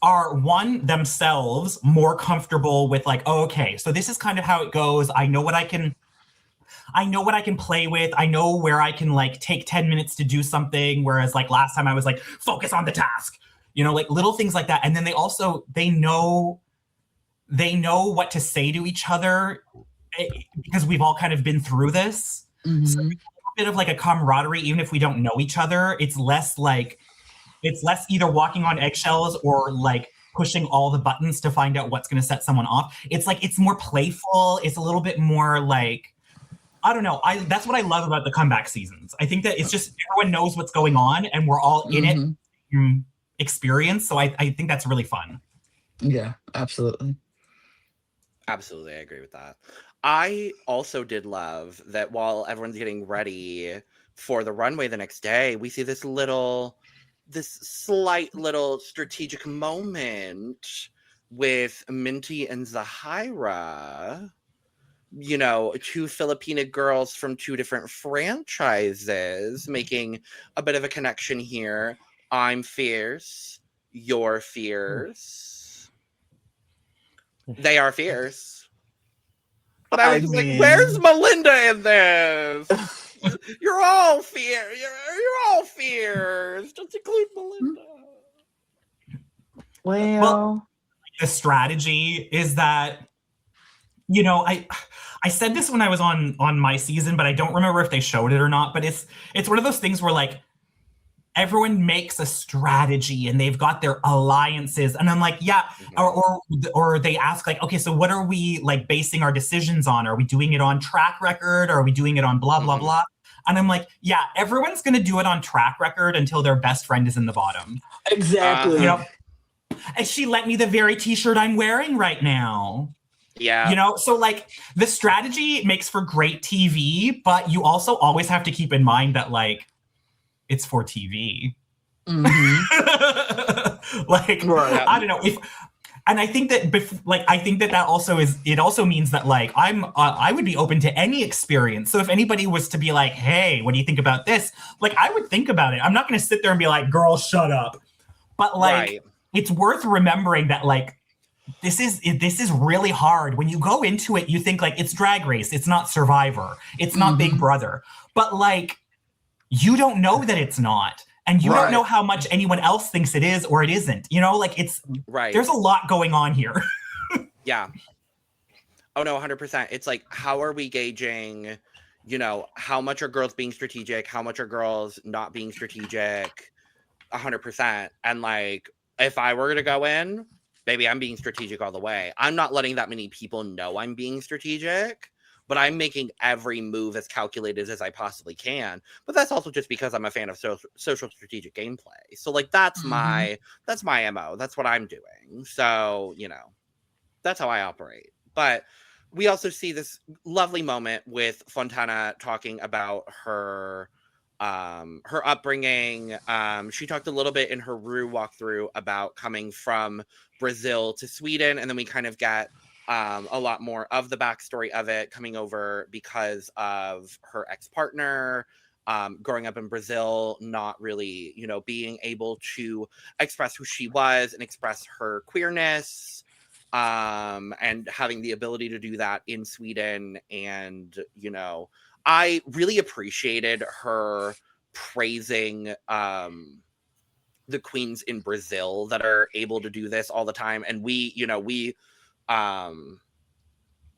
are themselves more comfortable with oh, okay, so this is kind of how it goes. I know what I can play with. I know where I can take 10 minutes to do something. Whereas last time I was focus on the task, little things like that. And then they know what to say to each other because we've all kind of been through this. Mm-hmm. So it's a bit of a camaraderie, even if we don't know each other. It's less either walking on eggshells or pushing all the buttons to find out what's going to set someone off. It's it's more playful. It's a little bit more I don't know. That's what I love about the comeback seasons. I think that it's just everyone knows what's going on and we're all in it experience. So I think that's really fun. Yeah, absolutely. Absolutely. I agree with that. I also did love that while everyone's getting ready for the runway the next day, we see this slight little strategic moment with Minty and Zahirah, two Filipina girls from two different franchises, making a bit of a connection here. I'm fierce, you're fierce. They are fierce. But I was where's Melinda in this? You're all fierce. You're all fierce. Just include Melinda. Well, the strategy is that, I said this when I was on my season, but I don't remember if they showed it or not. But it's one of those things where everyone makes a strategy and they've got their alliances, and I'm yeah, or they ask okay, so what are we basing our decisions on? Are we doing it on track record? Or are we doing it on blah blah blah? And I'm yeah, everyone's gonna do it on track record until their best friend is in the bottom. Exactly. And she lent me the very t-shirt I'm wearing right now. Yeah. So the strategy makes for great TV, but you also always have to keep in mind that it's for TV. Mm-hmm. Right. I don't know and I think that that also it also means that I would be open to any experience. So if anybody was to be hey, what do you think about this? I would think about it. I'm not going to sit there and be girl, shut up. But it's worth remembering that this is really hard. When you go into it, you think it's Drag Race. It's not Survivor. It's not Big Brother. But you don't know that it's not. and you Right. don't know how much anyone else thinks it is or it isn't. You know, like it's Right. there's a lot going on here. Yeah. Oh no, 100%. It's like, how are we gauging, you know, how much are girls being strategic? How much are girls not being strategic? 100%. And like, if I were to go in, baby, I'm being strategic all the way. I'm not letting that many people know I'm being strategic, but I'm making every move as calculated as I possibly can. But that's also just because I'm a fan of social strategic gameplay. So like, that's my MO. That's what I'm doing. So, you know, that's how I operate. But we also see this lovely moment with Fontana talking about her upbringing. She talked a little bit in her Ru walkthrough about coming from Brazil to Sweden, and then we kind of get a lot more of the backstory of it, coming over because of her ex-partner, growing up in Brazil, not really, you know, being able to express who she was and express her queerness, and having the ability to do that in Sweden. And, you know, I really appreciated her praising the queens in Brazil that are able to do this all the time. And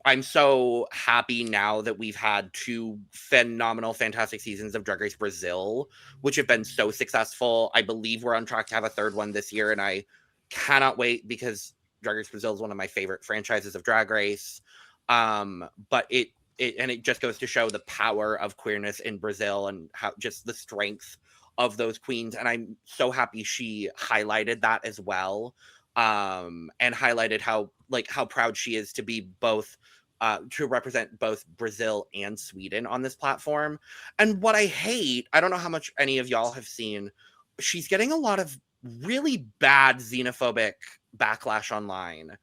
I'm so happy now that we've had 2 phenomenal, fantastic seasons of Drag Race Brazil, which have been so successful. I believe we're on track to have a 3rd one this year, and I cannot wait because Drag Race Brazil is one of my favorite franchises of Drag Race. But it just goes to show the power of queerness in Brazil and how just the strength of those queens. And I'm so happy she highlighted that as well. And highlighted how proud she is to be both, to represent both Brazil and Sweden on this platform. And what I hate, I don't know how much any of y'all have seen, she's getting a lot of really bad xenophobic backlash online,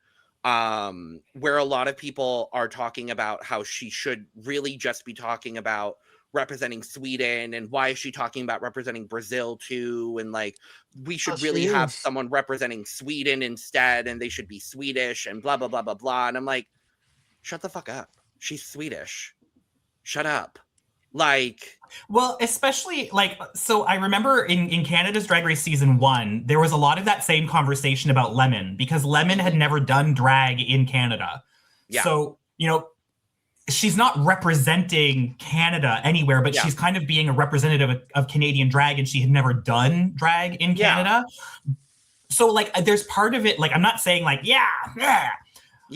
where a lot of people are talking about how she should really just be talking about representing Sweden, and why is she talking about representing Brazil too, and like we should really have someone representing Sweden instead, and they should be Swedish and blah blah blah blah blah. And I'm like, shut the fuck up, she's Swedish, shut up. Like, well, especially like, so I remember in Canada's Drag Race season 1, there was a lot of that same conversation about Lemon, because Lemon had never done drag in Canada. Yeah. So, you know, she's not representing Canada anywhere, but she's kind of being a representative of Canadian drag, and she had never done drag in Canada. So like, there's part of it, like, I'm not saying like,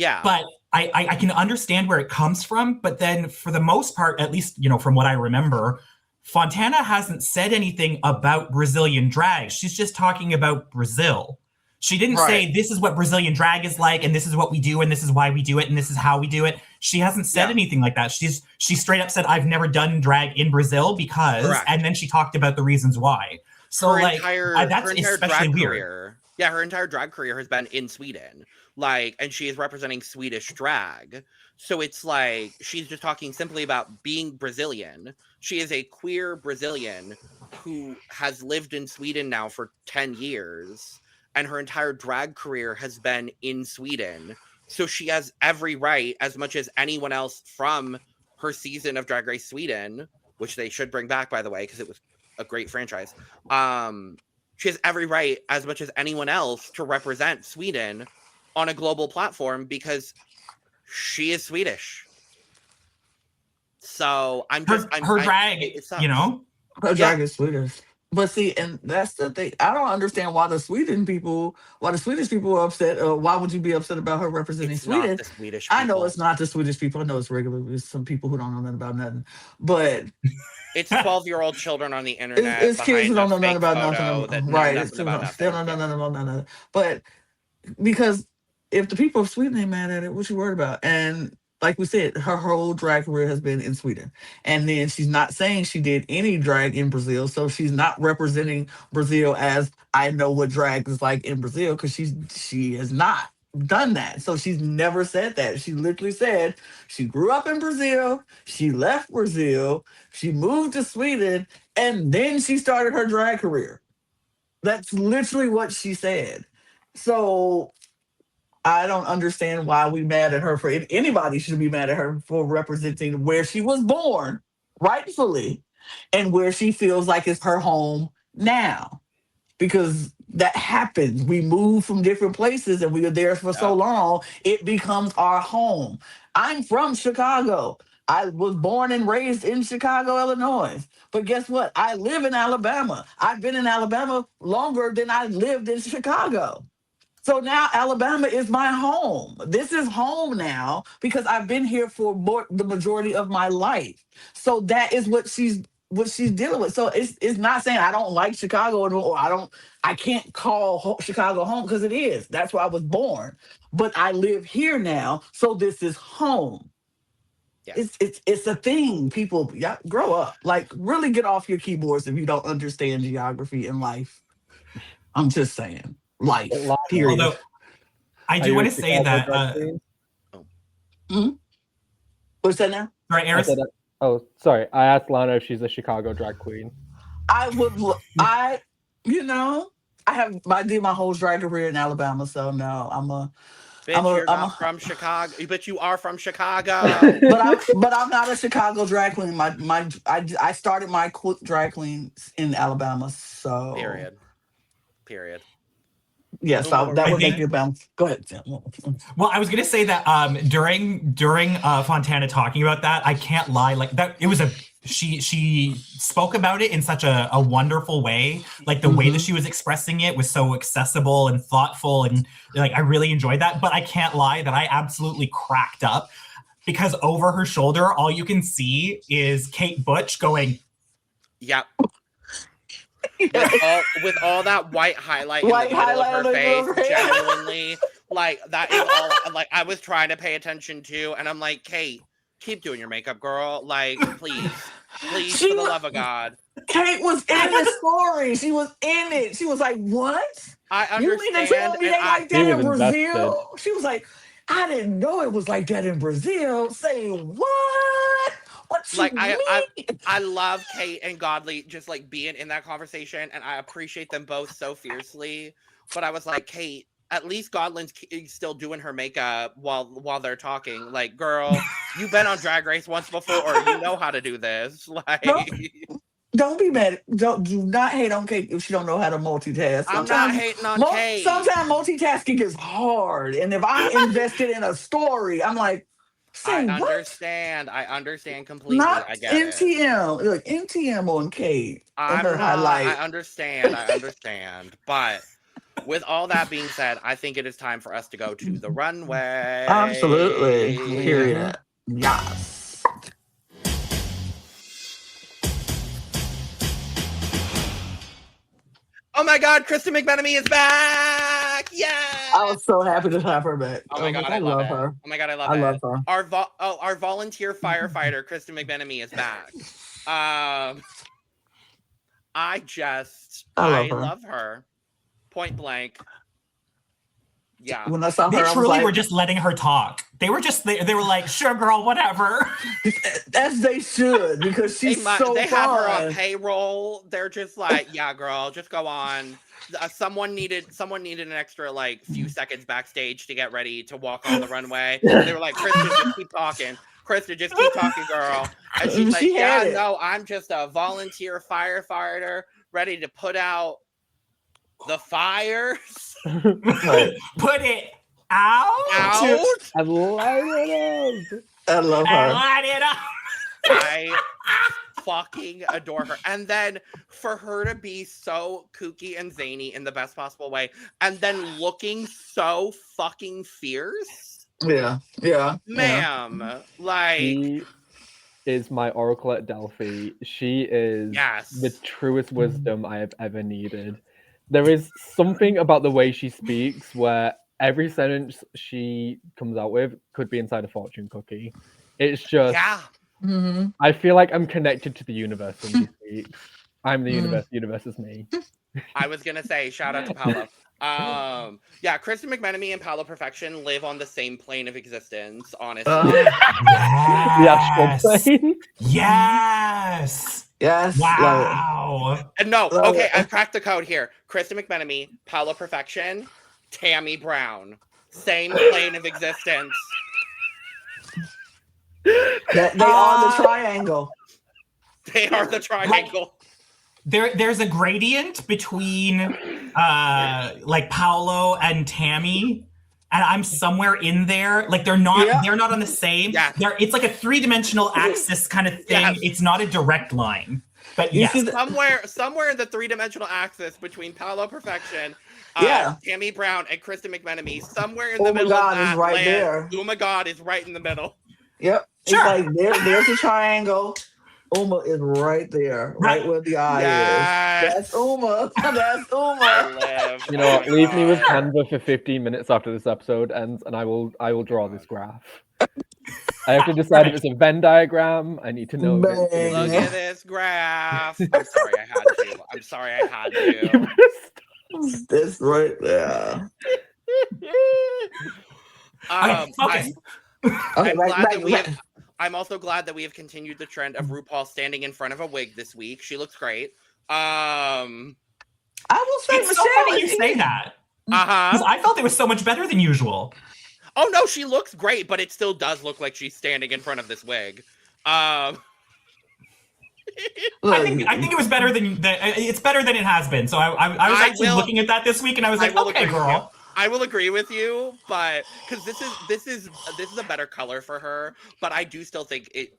but I can understand where it comes from. But then for the most part, at least, you know, from what I remember, Fontana hasn't said anything about Brazilian drag. She's just talking about Brazil. She didn't say this is what Brazilian drag is like, and this is what we do, and this is why we do it, and this is how we do it. She hasn't said anything like that. She straight up said, I've never done drag in Brazil because, and then she talked about the reasons why. So like, that's especially weird. Yeah, her entire drag career has been in Sweden. Like, and she is representing Swedish drag. So it's like, she's just talking simply about being Brazilian. She is a queer Brazilian who has lived in Sweden now for 10 years. And her entire drag career has been in Sweden. So she has every right, as much as anyone else from her season of Drag Race Sweden, which they should bring back, by the way, because it was a great franchise. She has every right, as much as anyone else, to represent Sweden on a global platform because she is Swedish. So her drag, you know? Her drag is Swedish. But see, and that's the thing. I don't understand why the Swedish people are upset. Why would you be upset about her representing Sweden? Not the Swedish people. I know it's not the Swedish people. I know it's regular. It's some people who don't know nothing about nothing. But it's 12-year-old children on the internet. It's kids who don't know nothing about nothing. Right. They don't know nothing about nothing. But because if the people of Sweden ain't mad at it, what you worried about? And like we said, her whole drag career has been in Sweden. And then she's not saying she did any drag in Brazil. So she's not representing Brazil as I know what drag is like in Brazil, because she has not done that. So she's never said that. She literally said she grew up in Brazil, she left Brazil, she moved to Sweden, and then she started her drag career. That's literally what she said. So I don't understand why we mad at her for it. Anybody should be mad at her for representing where she was born, rightfully, and where she feels like it's her home now because that happens. We move from different places and we are there for so long, it becomes our home. I'm from Chicago. I was born and raised in Chicago, Illinois. But guess what? I live in Alabama. I've been in Alabama longer than I lived in Chicago. So now Alabama is my home. This is home now because I've been here for the majority of my life. So that is what she's dealing with. So it's not saying I don't like Chicago or I can't call Chicago home because it is. That's where I was born. But I live here now, so this is home. Yeah. It's a thing. People, grow up. Like, really get off your keyboards if you don't understand geography in life. I'm just saying. Life, period. Although, I do want to say that... What's that now? Sorry, Eris? Sorry. I asked Lana if she's a Chicago drag queen. I did my whole drag career in Alabama, so no, you're not from Chicago, but you are from Chicago. but I'm not a Chicago drag queen. I started my drag queens in Alabama, so Period. Yes, that would make you bounce. Go ahead, Tim. Well, I was gonna say that during Fontana talking about that, I can't lie, like that it was she spoke about it in such a wonderful way. Like the way that she was expressing it was so accessible and thoughtful, and like I really enjoyed that. But I can't lie that I absolutely cracked up because over her shoulder, all you can see is Kate Butch going, "Yep." with all that white highlight in the middle of her face, genuinely, like that is all. Like I was trying to pay attention to, and I'm like, Kate, keep doing your makeup, girl. Like, please, for the love of God. Kate was in the story. She was in it. She was like, "What? I understand." You mean to tell me they like that in Brazil?" She was like, "I didn't know it was like that in Brazil." Say what? I love Kate and Gawdland just like being in that conversation, and I appreciate them both so fiercely. But I was like, Kate, at least Gawdland's still doing her makeup while they're talking. Like, girl, you've been on Drag Race once before, you know how to do this. Like, don't be mad. Do not hate on Kate if she don't know how to multitask. I'm not hating on Kate. Sometimes multitasking is hard, and if I'm invested in a story, I'm like. I understand completely. Not I get NTM. Look, NTM on Kate. I understand. But with all that being said, I think it is time for us to go to the runway. Absolutely. Period. Yes. Oh my God, Kristen McMenemy is back! Yeah! I was so happy to have her back. Oh my God, I love her. Oh my God, I love it. I love her. Our volunteer firefighter, Kristen McMenemy, is back. I love her. Point blank. Yeah. When I saw her, they truly were just letting her talk. They were like, "Sure, girl, whatever." As they should, because she's they have her on payroll. They're just like, "Yeah, girl, just go on." Someone needed an extra like few seconds backstage to get ready to walk on the runway. They were like, "Kristen, just keep talking. Kristen, just keep talking, girl." And she's like, "Yeah, no, I'm just a volunteer firefighter ready to put out the fires." Put it out. I light it up. I love her. Light it up. I fucking adore her. And then for her to be so kooky and zany in the best possible way, and then looking so fucking fierce. Yeah. Ma'am. Like, she is my oracle at Delphi. She is the truest wisdom I have ever needed. There is something about the way she speaks where every sentence she comes out with could be inside a fortune cookie. It's just, I feel like I'm connected to the universe when she speaks. I'm the universe. The universe is me. I was going to say, shout out to Paolo. Kristen McMenemy and Paolo Perfection live on the same plane of existence, honestly. Yes. Wow. No, okay, I've cracked the code here. Kristen McMenemy, Paolo Perfection, Tammy Brown. Same plane of existence. They are the triangle. They are the triangle. there's a gradient between like Paolo and Tammy, and I'm somewhere in there. Like they're not on the same. Yeah. It's like a 3-dimensional axis kind of thing. Yes. It's not a direct line. But You yes, see somewhere in the 3-dimensional axis between Paolo Perfection, Tammy Brown, and Kristen McMenemy, somewhere in the Uma middle Gahd of that is right land, there. Uma Gahd is right in the middle. Yep. Sure. It's like there's a triangle. Uma is right there, right where the eye Yes. is. That's Uma. That's I Uma. live. You know what? Oh my Leave me with God. Canva for 15 minutes after this episode ends, and I will draw this graph. I have to decide if it's a Venn diagram. I need to know. If it's Bang. Look at this graph. I'm sorry I had to. That's right there. focus. I'm also glad that we have continued the trend of RuPaul standing in front of a wig this week. She looks great. I will say, It's so Michelle. funny you say that. Uh-huh. Because I felt it was so much better than usual. Oh no, she looks great, but it still does look like she's standing in front of this wig. I think it was better than it's better than it has been. So I was actually looking at that this week, and I was like, okay, girl. I will agree with you, but because this is a better color for her, but I do still think it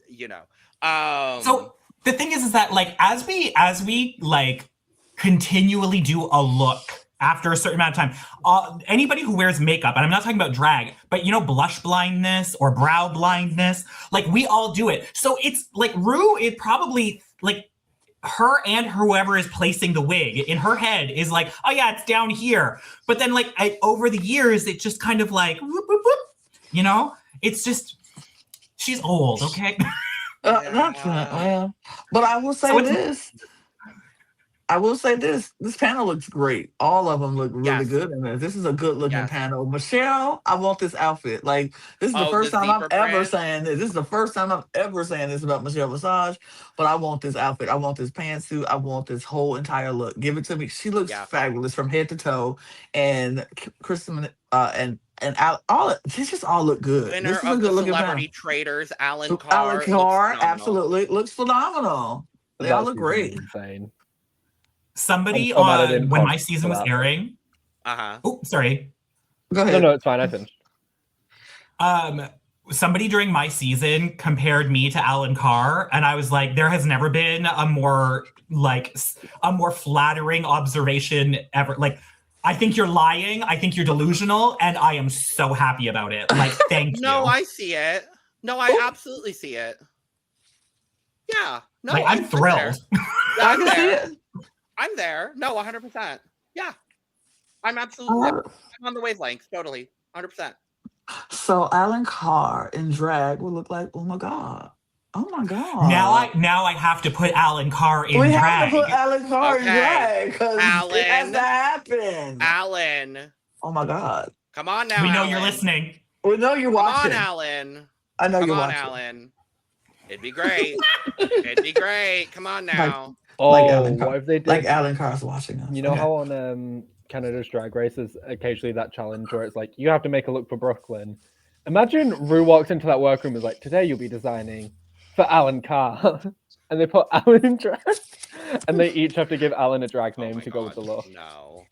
you know. So the thing is that like as we like continually do a look after a certain amount of time, anybody who wears makeup, and I'm not talking about drag, but you know, blush blindness or brow blindness, like we all do it. So it's like Rue, it probably like her and whoever is placing the wig in her head is like, oh yeah, it's down here. But then like over the years, it just kind of like, whoop, whoop, whoop, you know, it's just, she's old, okay? Well, but I will say this. This panel looks great. All of them look really good in this. This is a good looking panel. Michelle, I want this outfit. Like, this is the first time I'm ever saying this. This is the first time I'm ever saying this about Michelle Visage, but I want this outfit. I want this pantsuit. I want this whole entire look. Give it to me. She looks fabulous from head to toe. And Kristen and they just all look good. Winner this is of a good the looking Celebrity panel. Traders, Alan Carr. Absolutely looks phenomenal. They all look great. Insane. Somebody on when my season was airing. Oh, sorry. Go ahead. No, it's fine. I finished. Somebody during my season compared me to Alan Carr, and I was like, there has never been a more flattering observation ever. Like, I think you're lying. I think you're delusional, and I am so happy about it. Like, thank you. No, I see it. No, I absolutely see it. Yeah. No, like, I'm thrilled. I'm there. I'm there. No, 100%. Yeah. I'm absolutely I'm on the wavelength. Totally. 100%. So Alan Carr in drag would look like Uma Gahd. Oh my God. Now I have to put Alan Carr in drag. We have to put Alan Carr in drag because it has to happen. Alan. Oh my God. Come on now, We know Alan. you're listening. We know you're watching. Come on, Alan. I know Come you're on, watching. Alan. It'd be great. It'd be great. Come on now. What if they did? Like Alan Carr's watching us. You know how on Canada's Drag Race there's occasionally that challenge where it's like, you have to make a look for Brooklyn. Imagine Rue walks into that workroom and is like, today you'll be designing for Alan Carr. And they put Alan in drag. And they each have to give Alan a drag name to go with the look. No.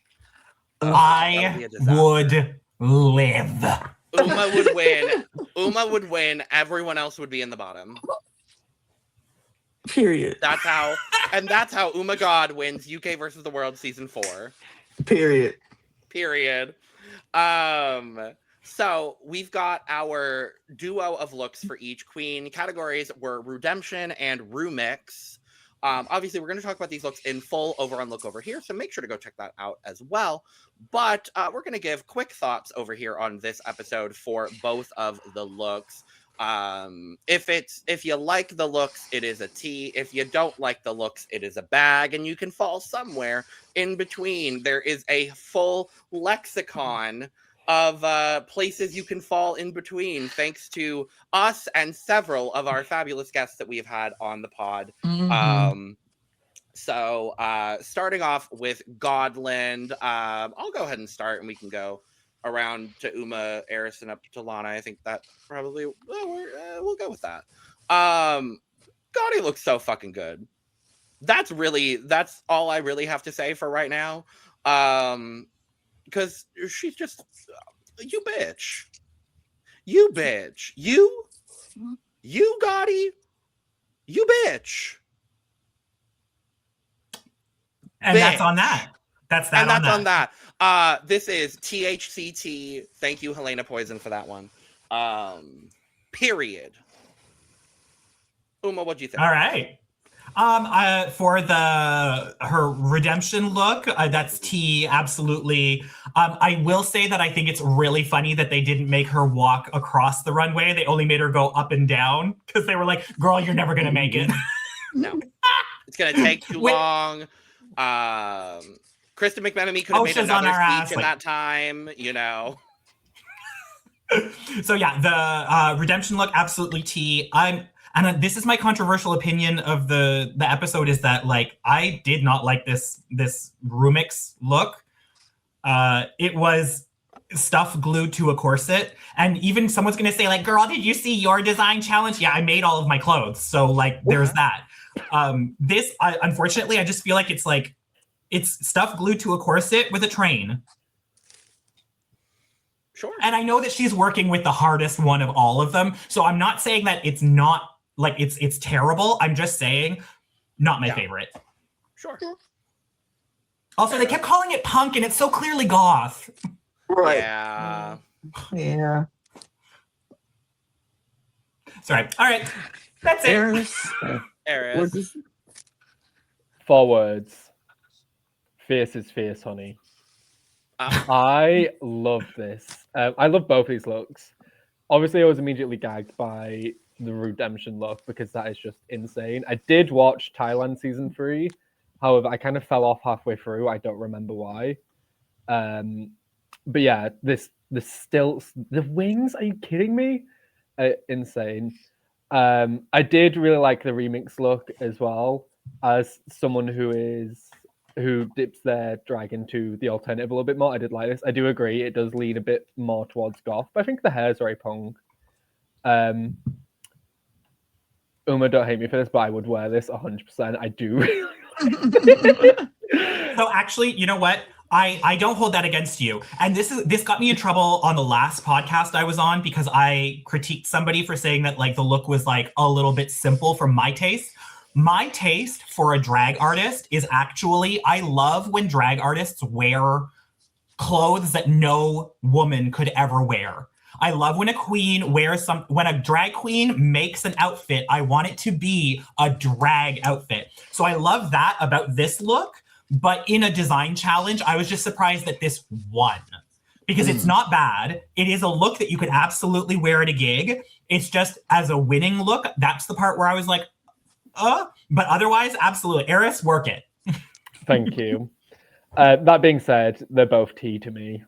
I would live. Uma would win. Uma would win. Everyone else would be in the bottom. Period. That's how Uma Gahd wins UK versus the World season 4. Period. So we've got our duo of looks for each queen. Categories were Redemption and Rumix. Obviously, we're going to talk about these looks in full over on Look Over Here, so make sure to go check that out as well. But we're going to give quick thoughts over here on this episode for both of the looks. If you like the looks, it is a T. If you don't like the looks, it is a bag, and you can fall somewhere in between. There is a full lexicon of places you can fall in between, thanks to us and several of our fabulous guests that we have had on the pod. So starting off with Gawdland, I'll go ahead and start, and we can go around to Uma, Eris, and up to Lana. I think that probably we'll go with that. Gawdy looks so fucking good. that's all I really have to say for right now. Because she's just, you bitch. You bitch. You Gotti. You bitch. And that's on that. That's on that. This is THCT. Thank you, Helena Poison, for that one. Period. Uma, what'd you think? All right. For her redemption look, that's T, absolutely. I will say that I think it's really funny that they didn't make her walk across the runway. They only made her go up and down because they were like, girl, you're never gonna make it. No. It's gonna take too long. Kristen McMenemy could have made another speech in that time, you know. So yeah, the redemption look, absolutely T. And this is my controversial opinion of the episode, is that like I did not like this Rumix look. It was stuff glued to a corset, and even someone's gonna say like, "Girl, did you see your design challenge?" Yeah, I made all of my clothes, so like there's that. Unfortunately, I just feel like it's stuff glued to a corset with a train. Sure. And I know that she's working with the hardest one of all of them, so I'm not saying that it's not. Like it's terrible. I'm just saying, not my favorite. Sure. Also, they kept calling it punk, and it's so clearly goth. Right. Yeah. Yeah. Sorry. All right. That's it. Eris. 4 words. Fierce is fierce, honey. I love this. I love both these looks. Obviously, I was immediately gagged by the redemption look because that is just insane. I did watch Thailand season 3. However, I kind of fell off halfway through. I don't remember why. But yeah, the stilts, the wings, are you kidding me? Insane. I did really like the remix look as well. As someone who dips their drag into the alternative a little bit more, I did like this. I do agree it does lean a bit more towards goth, but I think the hair is very punk. Uma, don't hate me for this, but I would wear this 100%. I do really like it. So actually, you know what? I don't hold that against you. And this got me in trouble on the last podcast I was on because I critiqued somebody for saying that like the look was like a little bit simple for my taste. My taste for a drag artist is actually, I love when drag artists wear clothes that no woman could ever wear. I love when a queen wears when a drag queen makes an outfit, I want it to be a drag outfit. So I love that about this look, but in a design challenge, I was just surprised that this won. Because it's not bad. It is a look that you could absolutely wear at a gig. It's just as a winning look, that's the part where I was like, but otherwise, absolutely. Eris, work it. Thank you. That being said, they're both T to me.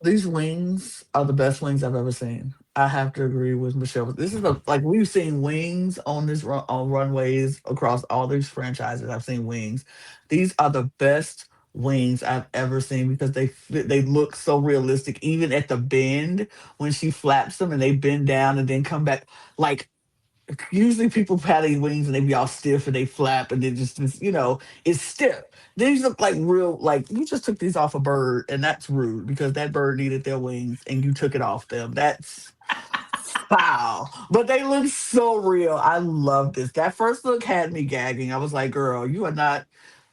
These wings are the best wings I've ever seen. I have to agree with Michelle. This is like we've seen wings on this on runways across all these franchises. I've seen wings. These are the best wings I've ever seen because they look so realistic. Even at the bend when she flaps them and they bend down and then come back. Like usually people patting wings and they be all stiff and they flap and then just it's stiff. These look like real, like you just took these off a bird, and that's rude because that bird needed their wings and you took it off them. That's foul. But they look so real. I love this. That first look had me gagging. I was like, girl, you are not,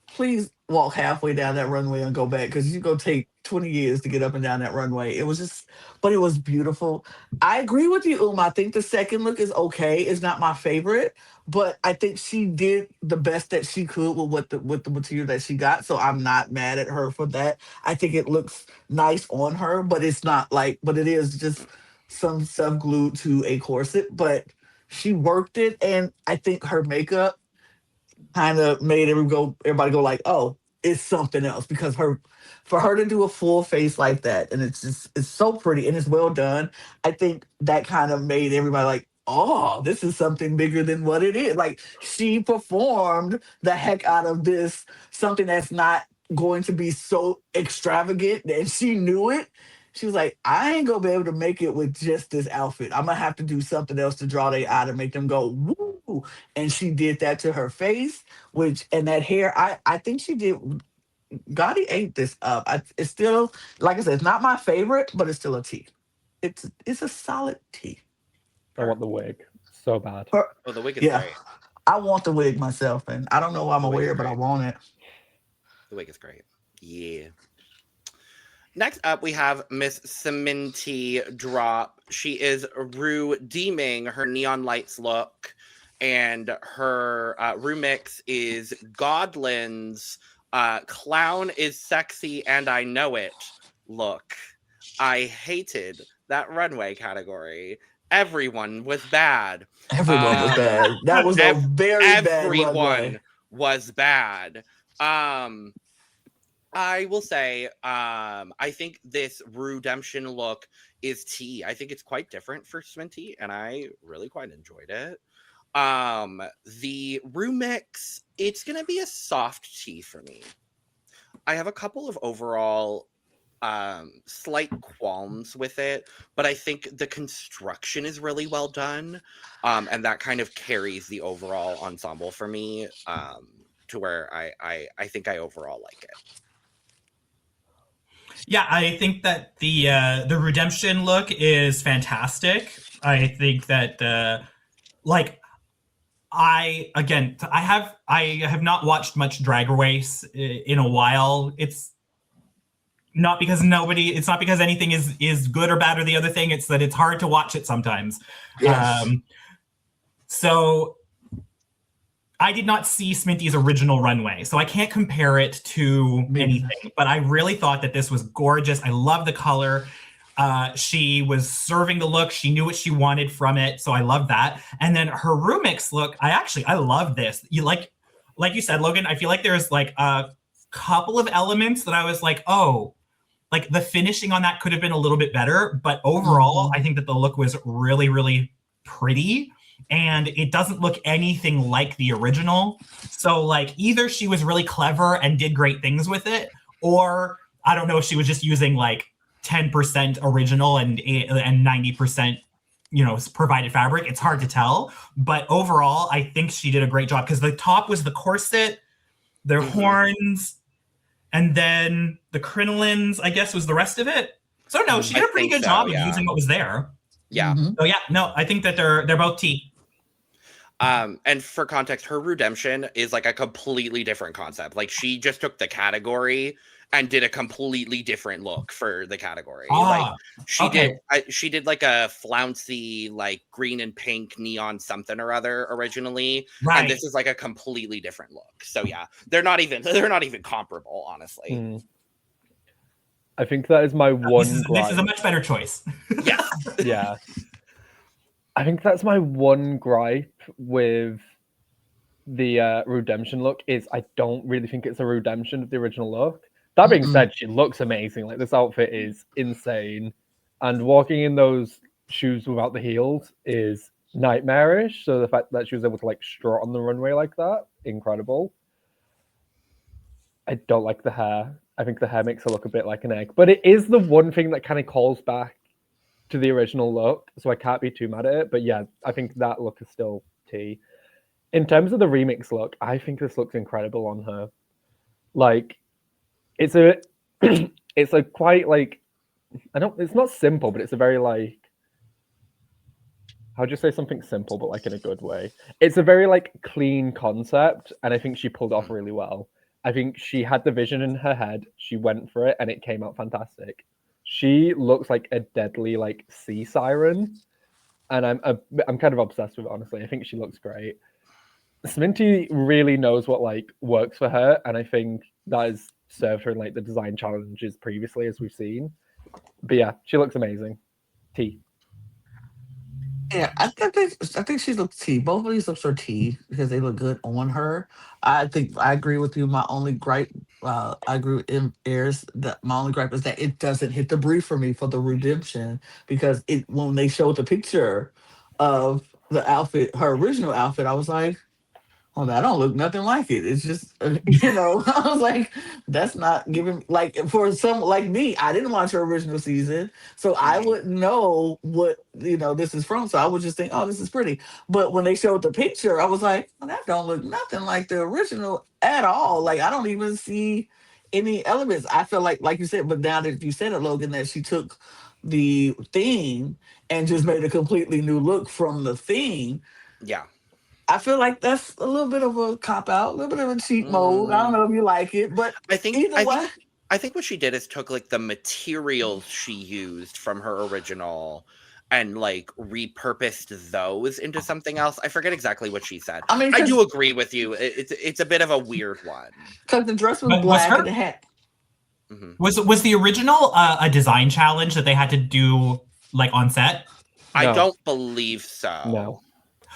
please walk halfway down that runway and go back because you're going to take 20 years to get up and down that runway. It was just, but it was beautiful. I agree with you, Uma. I think the second look is okay. It's not my favorite, but I think she did the best that she could with the material that she got. So I'm not mad at her for that. I think it looks nice on her, but it's not like, but it is just some stuff glued to a corset. But she worked it, and I think her makeup kind of made everybody go like, oh, it's something else, because for her to do a full face like that, and it's so pretty and it's well done. I think that kind of made everybody like, oh, this is something bigger than what it is. Like she performed the heck out of this, something that's not going to be so extravagant, and she knew it. She was like, I ain't gonna be able to make it with just this outfit. I'm gonna have to do something else to draw their eye to make them go, woo. too. And she did that to her face, and that hair. I think she did. Gotti ate this up. It's still, like I said, it's not my favorite, but it's still a T. It's a solid T. I want the wig so bad. Oh, the wig is great. I want the wig myself, and I don't know why I'm gonna wear it, but I want it. The wig is great. Yeah. Next up, we have Miss Sminty Drop. She is redeeming her neon lights look, and her Rumix is Gawdland's clown is sexy and I know it look. I hated that runway category. Everyone was bad. Everyone was bad. That was a very bad runway. Everyone was bad. I will say, I think this Redemption look is tea. I think it's quite different for Sminty, and I really quite enjoyed it. The Rumix, it's going to be a soft tea for me. I have a couple of overall slight qualms with it, but I think the construction is really well done, and that kind of carries the overall ensemble for me, to where I think I overall like it. Yeah, I think that the Redemption look is fantastic. I think that I have not watched much Drag Race in a while. It's not because anything is good or bad or the other thing. It's that it's hard to watch it sometimes. Yes. So I did not see Sminty's original runway, so I can't compare it to anything. But I really thought that this was gorgeous. I love the color. She was serving the look. She knew what she wanted from it, so I love that. And then her Rumix look, I love this. You like you said, Logan, I feel like there's like a couple of elements that I was like, oh, like the finishing on that could have been a little bit better. But overall, I think that the look was really, really pretty. And it doesn't look anything like the original. So like either she was really clever and did great things with it, or I don't know if she was just using like 10% original and 90%, provided fabric. It's hard to tell. But overall, I think she did a great job because the top was the corset, the horns, and then the crinolines, I guess, was the rest of it. So no, she did a pretty good job of using what was there. Yeah. So yeah, no, I think that they're both tea. And for context, her Redemption is like a completely different concept. Like she just took the category and did a completely different look for the category. Like she did like a flouncy, like green and pink neon something or other originally. Right. And this is like a completely different look. So yeah, they're not even comparable, honestly. I think that is my one this is a much better choice. Yeah. Yeah. I think that's my one gripe with the Redemption look is I don't really think it's a redemption of the original look. That being said, she looks amazing. Like this outfit is insane. And walking in those shoes without the heels is nightmarish. So the fact that she was able to like strut on the runway like that, incredible. I don't like the hair. I think the hair makes her look a bit like an egg. But it is the one thing that kind of calls back to the original look. So I can't be too mad at it. But yeah, I think that look is still tea. In terms of the remix look, I think this looks incredible on her. Like, it's a quite like, it's not simple, but it's a very like, how'd you say something simple, but like in a good way? It's a very like clean concept. And I think she pulled off really well. I think she had the vision in her head. She went for it and it came out fantastic. She looks like a deadly like sea siren. And I'm kind of obsessed with it, honestly. I think she looks great. Sminty really knows what like works for her. And I think that has served her in like the design challenges previously, as we've seen. But yeah, she looks amazing. T. Yeah, I think she looks tea. Both of these looks are tea because they look good on her. I think I agree with you. My only gripe, I agree with Eris. That my only gripe is that it doesn't hit the brief for me for the redemption because when they showed the picture of the outfit, her original outfit, I was like, oh, that don't look nothing like it. It's just, I was like, that's not giving, like, for some, like me, I didn't watch her original season, so I Mhm. wouldn't know what, this is from. So I would just think, oh, this is pretty. But when they showed the picture, I was like, well, that don't look nothing like the original at all. Like, I don't even see any elements. I feel like you said, but now that you said it, Logan, that she took the theme and just made a completely new look from the theme. Yeah. I feel like that's a little bit of a cop out, a little bit of a cheat mode. I don't Mm. know if you like it, but I think either way, I think what she did is took like the materials she used from her original and like repurposed those into something else. I forget exactly what she said. I mean, I do agree with you. It's a bit of a weird one. because the dress was But was black her and it had. Mhm. was the original a design challenge that they had to do like on set? I No. don't believe so. No.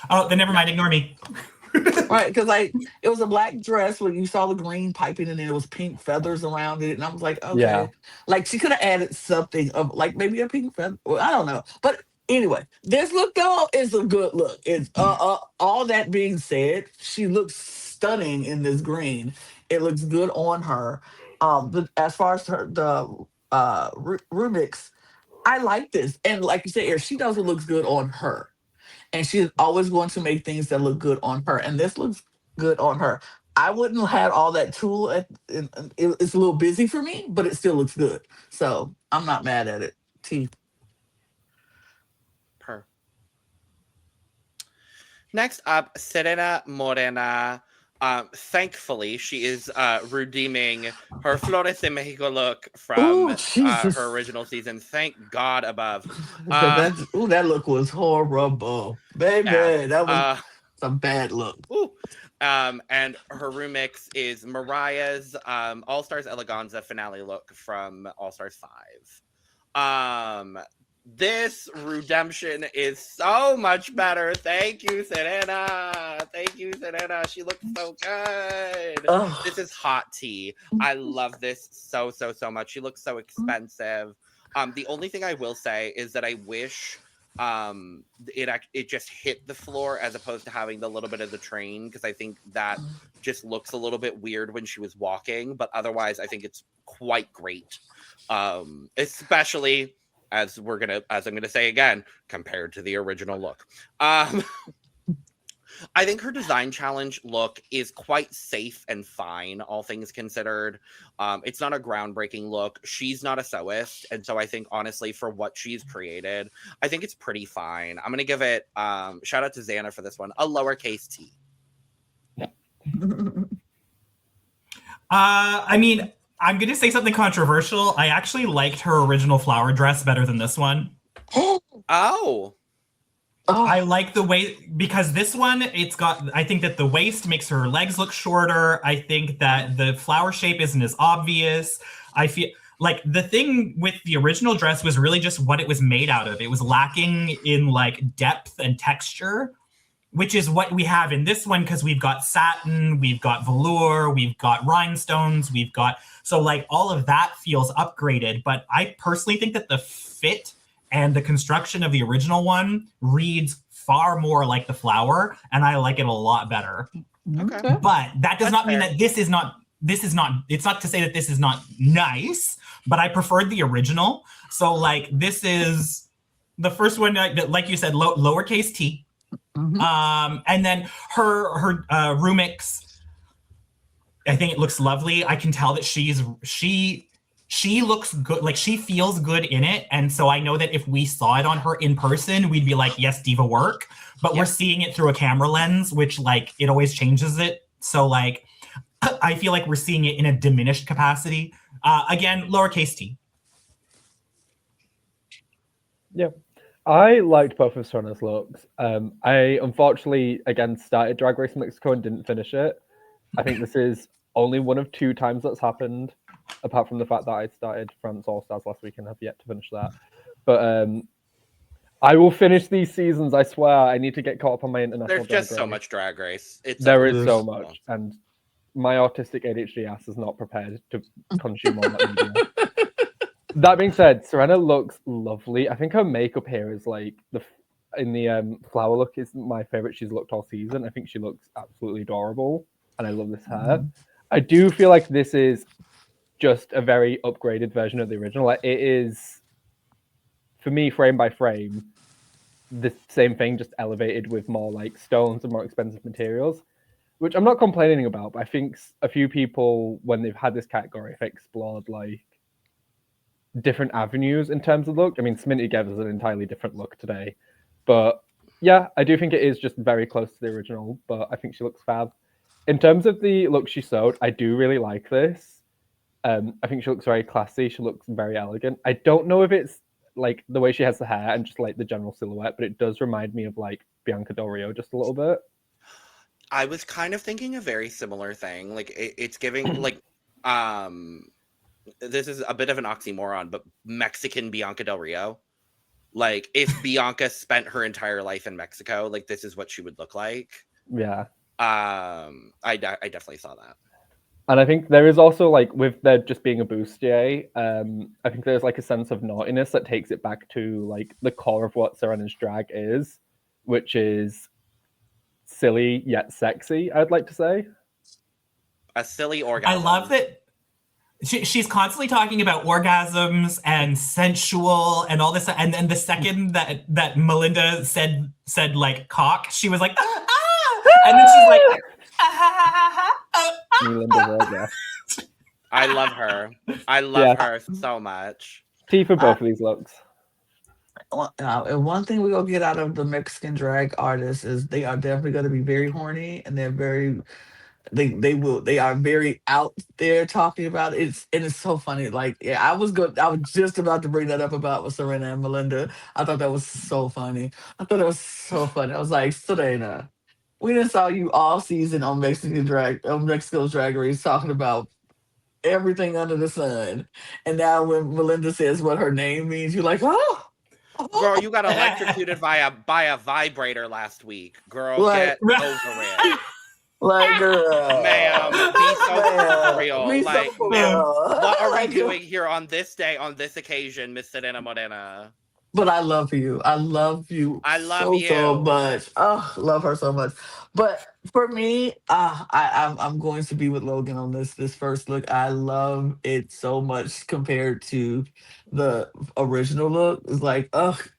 Oh, then never mind. Ignore me. Right, because like it was a black dress where you saw the green piping and then it was pink feathers around it, and I was like, okay, Yeah. like she could have added something of like maybe a pink feather. Well, I don't know, but anyway, this look though is a good look. It's all that being said, she looks stunning in this green. It looks good on her. As far as the Rumix, I like this, and like you said, Eris, she knows it looks good on her. And she's always going to make things that look good on her. And this looks good on her. I wouldn't have all that tulle. It's a little busy for me, but it still looks good. So I'm not mad at it. T. Per. Next up, Serena Morena. Thankfully, she is redeeming her Flores de Mexico look from Ooh, Jesus. her original season. Thank God above. That look was horrible. Baby, Yeah. that was a bad look. Ooh. And her remix is Mariah's All Stars Eleganza finale look from All Stars 5. This redemption is so much better. Thank you, Serena. Thank you, Serena. She looks so good. Ugh. This is hot tea. I love this so much. She looks so expensive. The only thing I will say is that I wish it just hit the floor as opposed to having the little bit of the train, because I think that just looks a little bit weird when she was walking, but otherwise I think it's quite great. Especially as I'm gonna say again, compared to the original look. I think her design challenge look is quite safe and fine, all things considered. It's not a groundbreaking look. She's not a sewist, and so I think honestly, for what she's created, I think it's pretty fine. I'm gonna give it shout out to Xana for this one, a lowercase t. I mean, I'm going to say something controversial. I actually liked her original flower dress better than this one. Oh. I like the way, because this one, I think that the waist makes her legs look shorter. I think that the flower shape isn't as obvious. I feel like the thing with the original dress was really just what it was made out of. It was lacking in like depth and texture, which is what we have in this one, because we've got satin, we've got velour, we've got rhinestones, so like all of that feels upgraded. But I personally think that the fit and the construction of the original one reads far more like the flower, and I like it a lot better. Okay. But that does not mean that it's not to say that this is not nice, but I preferred the original. So like this is the first one, like you said, lowercase t. Mhm. And then her Rumix, I think it looks lovely. I can tell that she looks good, like she feels good in it. And so I know that if we saw it on her in person, we'd be like, yes, diva work. But we're seeing it through a camera lens, which like it always changes it. So like I feel like we're seeing it in a diminished capacity. Again, lowercase t. Yeah. I liked both of Serena's looks. I unfortunately, again, started Drag Race Mexico and didn't finish it. I think this is only one of 2 times that's happened, apart from the fact that I started France All Stars last week and have yet to finish that. But I will finish these seasons, I swear. I need to get caught up on my international There's just Drag so Race. much Drag Race. There is so much, and my autistic ADHD ass is not prepared to consume all that media. That being said, Serena looks lovely. I think her makeup here is like in the flower look is my favorite she's looked all season. I think she looks absolutely adorable, and I love this hair. I do feel like this is just a very upgraded version of the original. Like, it is, for me, frame by frame, the same thing, just elevated with more like stones and more expensive materials, which I'm not complaining about, but I think a few people, when they've had this category, have explored like different avenues in terms of look. I mean, Sminty gave us an entirely different look today, but yeah, I do think it is just very close to the original, but I think she looks fab. In terms of the look she sewed, I do really like this. I think she looks very classy. She looks very elegant. I don't know if it's like the way she has the hair and just like the general silhouette, but it does remind me of like Bianca Del Rio just a little bit. I was kind of thinking a very similar thing. Like it's giving like this is a bit of an oxymoron, but Mexican Bianca Del Rio. Like if Bianca spent her entire life in Mexico, like this is what she would look like. Yeah. I definitely saw that. And I think there is also, like, with there just being a bustier, I think there's, like, a sense of naughtiness that takes it back to, like, the core of what Serena's drag is, which is silly yet sexy, I'd like to say. A silly orgasm. I love that she's constantly talking about orgasms and sensual and all this. And then the second that Melinda said like cock, she was like, ah! And then she's like, Melinda Verga. I love her. I love her so much. T for both of these looks. And one thing we're gonna get out of the Mexican drag artists is they are definitely gonna be very horny, and they're very they are very out there talking about it. It's so funny. Like, yeah, I was just about to bring that up about with Serena and Melinda. I thought that was so funny. I was like, Serena, we just saw you all season on Mexico's Drag Race talking about everything under the sun, and now when Melinda says what her name means, you're like, oh. Girl, you got electrocuted by a vibrator last week. Girl, Like, get over it. Like, girl, Ma'am, be so for real. Be Like, so for ma'am, real. what are we Like, doing here on this day, on this occasion, Miss Serena Morena? But I love you. I love you. I love so, you. so much. Oh, love her so much. But for me, I'm going to be with Logan on this first look. I love it so much compared to the original look. It's like,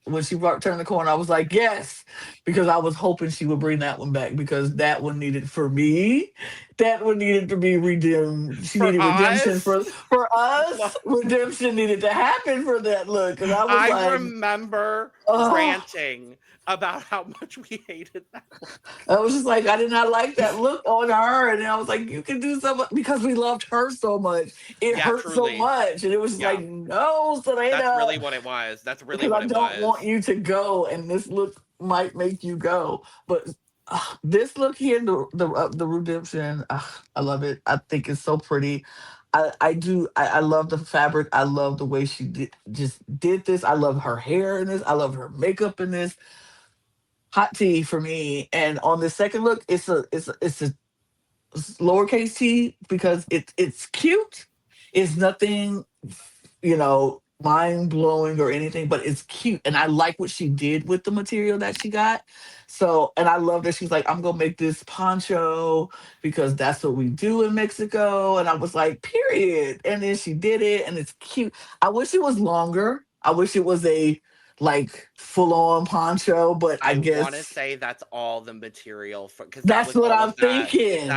when she turned the corner, I was like, yes, because I was hoping she would bring that one back, because that one needed, for me, that one needed to be redeemed. She needed redemption for us. Redemption needed to happen for that look. And I remember ranting about how much we hated that look. I was just like, I did not like that look on her. And I was like, you can do something, because we loved her so much. It hurt truly. so much. And it was like, no, Serena. That's really what it was. Because I don't want you to go. And this look might make you go. But this look here, the redemption, I love it. I think it's so pretty. I love the fabric. I love the way she did this. I love her hair in this. I love her makeup in this. Hot tea for me. And on the second look, it's a lowercase t, because it's cute. It's nothing, mind blowing or anything, but it's cute. And I like what she did with the material that she got. So, and I love that she's like, I'm gonna make this poncho because that's what we do in Mexico. And I was like, period. And then she did it, and it's cute. I wish it was longer. I wish it was a full-on poncho, but I guess want to say that's all the material for, because that's what I'm thinking.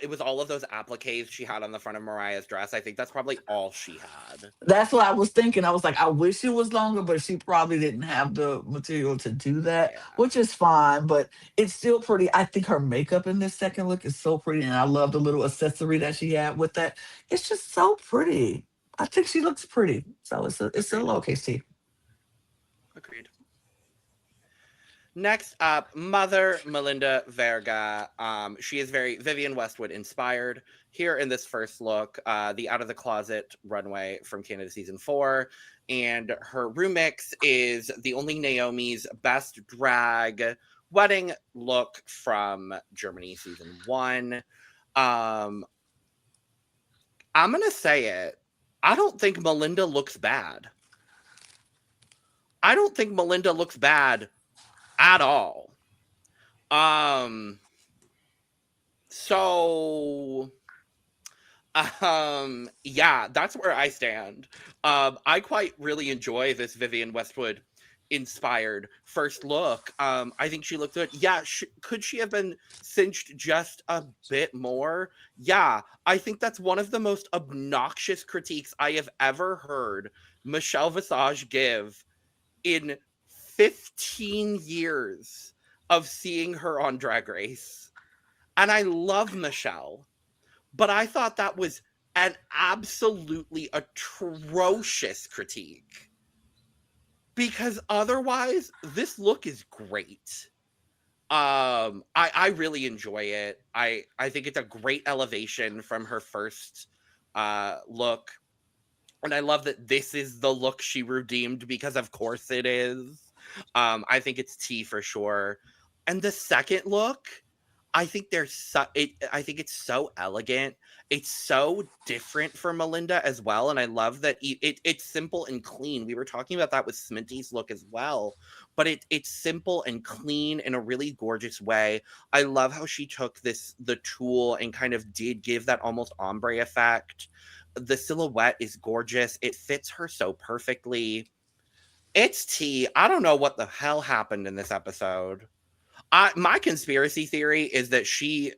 It was all of those appliques she had on the front of Mariah's dress. I think that's probably all she had. That's what I was thinking. I was like, I wish it was longer, but she probably didn't have the material to do that, which is fine, but it's still pretty. I think her makeup in this second look is so pretty, and I love the little accessory that she had with that. It's just so pretty. I think she looks pretty. So it's a lowercase t. Agreed. Next up, Mother Melinda Verga. She is very Vivienne Westwood inspired. Here in this first look, the Out of the Closet runway from Canada season 4. And her Rumix is the Only Naomi's best drag wedding look from Germany season 1. I'm going to say it. I don't think Melinda looks bad. I don't think Melinda looks bad at all. So yeah, that's where I stand. I quite really enjoy this Vivienne Westwood inspired first look. I think she looked good. Yeah, could she have been cinched just a bit more? Yeah, I think that's one of the most obnoxious critiques I have ever heard Michelle Visage give in 15 years of seeing her on Drag Race. And I love Michelle, but I thought that was an absolutely atrocious critique. Because otherwise, this look is great. I really enjoy it. I think it's a great elevation from her first look. And I love that this is the look she redeemed, because of course it is. I think it's tea for sure. And the second look, I think I think it's so elegant. It's so different from Melinda as well, and I love that it's simple and clean. We were talking about that with Sminty's look as well, but it's simple and clean in a really gorgeous way. I love how she took the tulle and kind of did give that almost ombre effect. The silhouette is gorgeous. It fits her so perfectly. It's tea. I don't know what the hell happened in this episode. My conspiracy theory is that she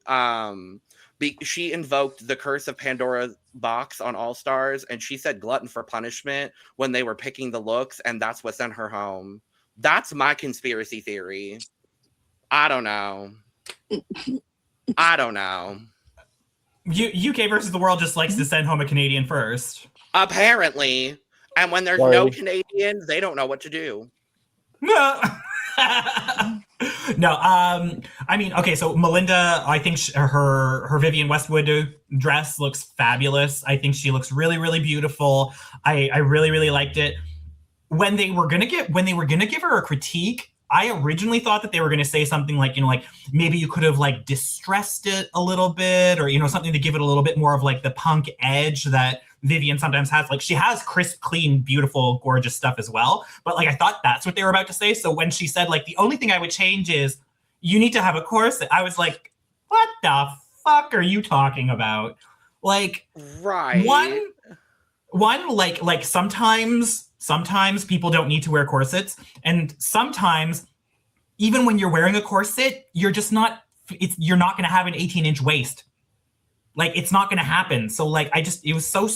invoked the curse of Pandora's box on All Stars, and she said glutton for punishment when they were picking the looks, and that's what sent her home. That's my conspiracy theory. I don't know. UK versus the world just likes to send home a Canadian first. Apparently. And when there's no Canadians, they don't know what to do. No. No, I mean, okay, so Melinda, I think her Vivienne Westwood dress looks fabulous. I think she looks really, really beautiful. I really, really liked it. When they were gonna give her a critique, I originally thought that they were gonna say something like, like maybe you could have like distressed it a little bit, or something to give it a little bit more of like the punk edge that Vivienne sometimes has. Like, she has crisp, clean, beautiful, gorgeous stuff as well. But like, I thought that's what they were about to say. So when she said like, the only thing I would change is you need to have a corset, I was like, what the fuck are you talking about? Like, right. One, like sometimes people don't need to wear corsets. And sometimes even when you're wearing a corset, you're not going to have an 18-inch waist. Like, it's not going to happen. So like, it was so,